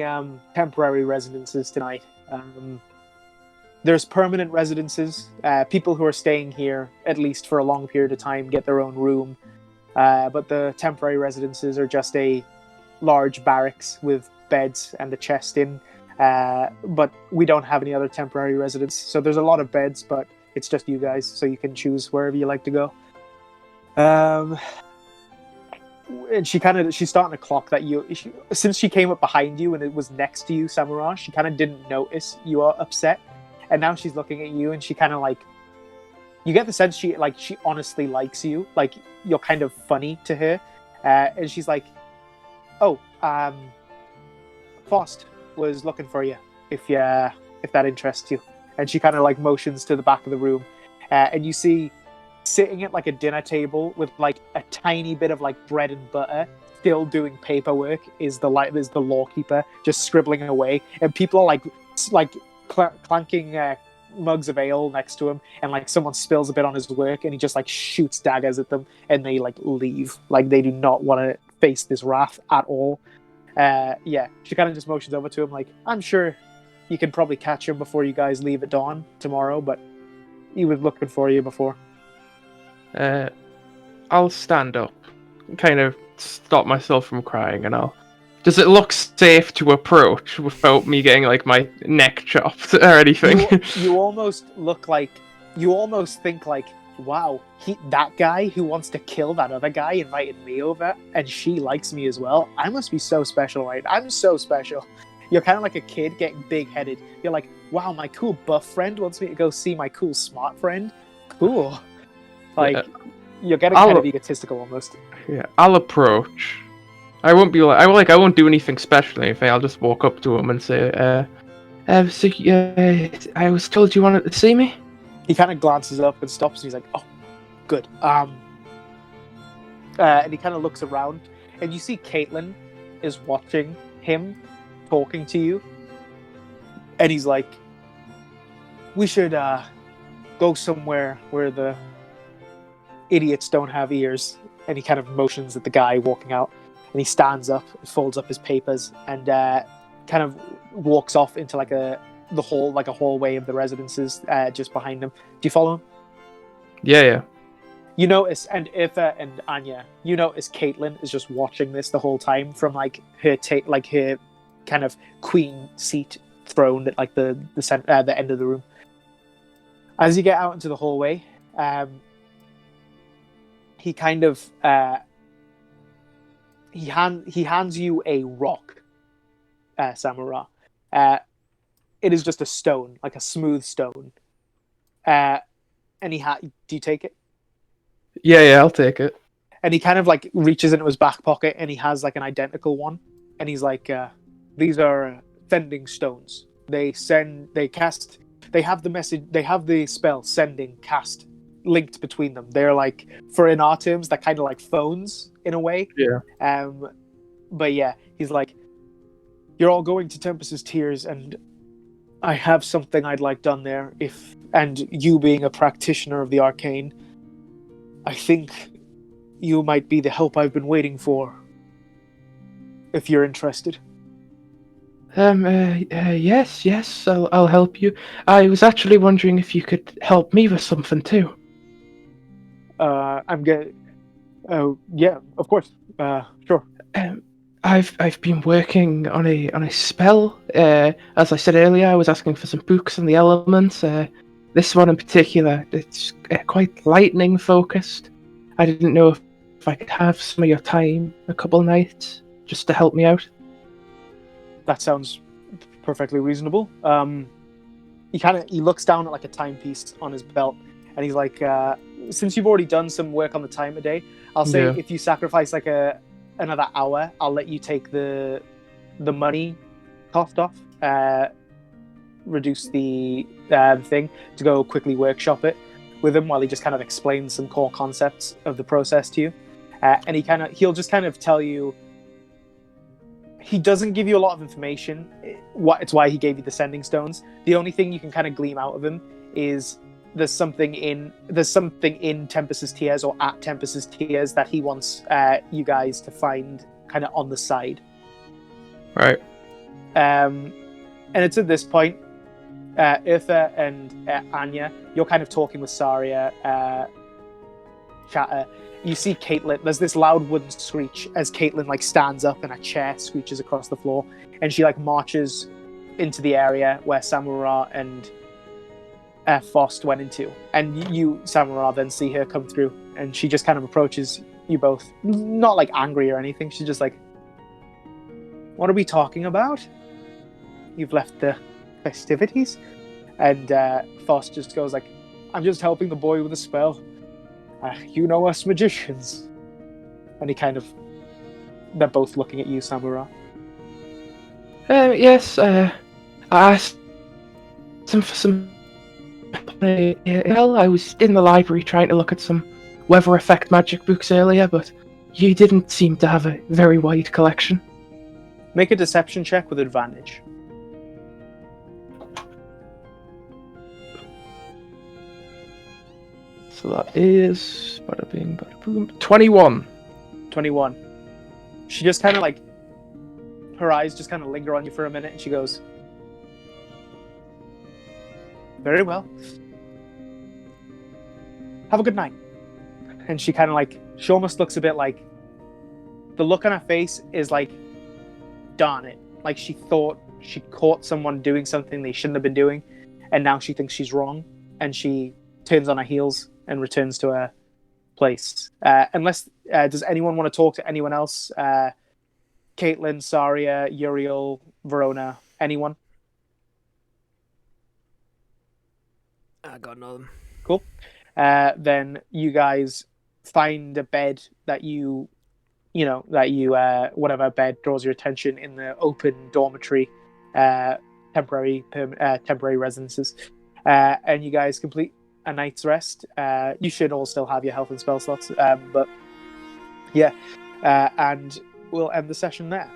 temporary residences tonight. There's permanent residences. People who are staying here, at least for a long period of time, get their own room. But the temporary residences are just a large barracks with beds and a chest in. But we don't have any other temporary residence. So there's a lot of beds, but it's just you guys, so you can choose wherever you like to go." And she's starting to clock that since she came up behind you and it was next to you, Samura, she kind of didn't notice you are upset. And now she's looking at you, and she kind of you get the sense she honestly likes you. Like, you're kind of funny to her. And she's like, "Oh, Faust was looking for you, if that interests you." And she kind of motions to the back of the room. And you see, sitting at a dinner table with a tiny bit of bread and butter, still doing paperwork, is the lawkeeper, just scribbling away. And people are clanking mugs of ale next to him, and like someone spills a bit on his work, and he just like shoots daggers at them, and they like leave. Like they do not want to face this wrath at all. She kind of just motions over to him, like, I'm sure you can probably catch him before you guys leave at dawn tomorrow, but he was looking for you before. I'll stand up, kind of stop myself from crying, and does it look safe to approach without me getting like my neck chopped or anything? You almost think like, wow, that guy who wants to kill that other guy invited me over, and she likes me as well. I must be so special, right? I'm so special. You're kind of like a kid getting big-headed. You're like, wow, my cool buff friend wants me to go see my cool smart friend. Cool. Like, you're getting kind of egotistical almost. Yeah, I'll approach. I won't be I won't do anything special or anything. I'll just walk up to him and say, I was told you wanted to see me? He kind of glances up and stops, and he's like, oh, good. And he kind of looks around, and you see Caitlin is watching him talking to you, and he's like, we should go somewhere where the idiots don't have ears. And he kind of motions at the guy walking out, and he stands up, folds up his papers, and kind of walks off into like a hallway of the residences just behind him. Do you follow him? Yeah. You notice, and Irtha and Anya, you notice Caitlin is just watching this the whole time from like her her kind of queen seat throne at like the end of the room. As you get out into the hallway, he kind of he hands you a rock, Samura. It is just a stone, like a smooth stone. And do you take it? Yeah, I'll take it. And he kind of like reaches into his back pocket, and he has like an identical one. And he's like, these are sending stones. They have the spell sending cast linked between them. They're like, for in our terms, they're kind of like phones in a way. Yeah. But yeah, he's like, you're all going to Tempest's Tears, and I have something I'd like done there. And you being a practitioner of the arcane, I think you might be the help I've been waiting for. If you're interested. Yes, I'll help you. I was actually wondering if you could help me with something too. Yeah, of course. Sure. I've been working on a spell. As I said earlier, I was asking for some books on the elements. This one in particular, it's quite lightning focused. I didn't know if I could have some of your time, a couple nights, just to help me out. That sounds perfectly reasonable. He looks down at like a timepiece on his belt, and he's like, since you've already done some work on the time today, I'll say if you sacrifice like another hour, I'll let you take the money cost off, reduce the thing to go quickly workshop it with him while he just kind of explains some core concepts of the process to you. And he'll just kind of tell you. He doesn't give you a lot of information. It's why he gave you the sending stones. The only thing you can kind of glean out of him is there's something in Tempest's Tears or at Tempest's Tears that he wants you guys to find kind of on the side. Right. And it's at this point, Irtha and Anya, you're kind of talking with Saria, Chatter. You see Caitlin, there's this loud wooden screech as Caitlin like stands up and a chair screeches across the floor, and she like marches into the area where Samura and Fost went into. And you, Samura, then see her come through, and she just kind of approaches you both. Not like angry or anything, she's just like, what are we talking about? You've left the festivities? And Fost just goes like, I'm just helping the boy with a spell. You know us magicians. And they're both looking at you, Samura. Yes, I asked him for some... I was in the library trying to look at some weather effect magic books earlier, but you didn't seem to have a very wide collection. Make a deception check with advantage. So that is bada bing, bada boom. 21. 21. She just kind of like, her eyes just kind of linger on you for a minute, and she goes, very well. Have a good night. And she kind of like, she almost looks a bit like, the look on her face is like, darn it. Like she thought she caught someone doing something they shouldn't have been doing, and now she thinks she's wrong, and she turns on her heels and returns to her place. Unless, does anyone want to talk to anyone else? Caitlin, Saria, Uriel, Verona, anyone? I got nothing. Cool. Then you guys find a bed that you whatever bed draws your attention in the open dormitory, temporary residences, and you guys complete a night's rest. You should all still have your health and spell slots, but yeah, and we'll end the session there.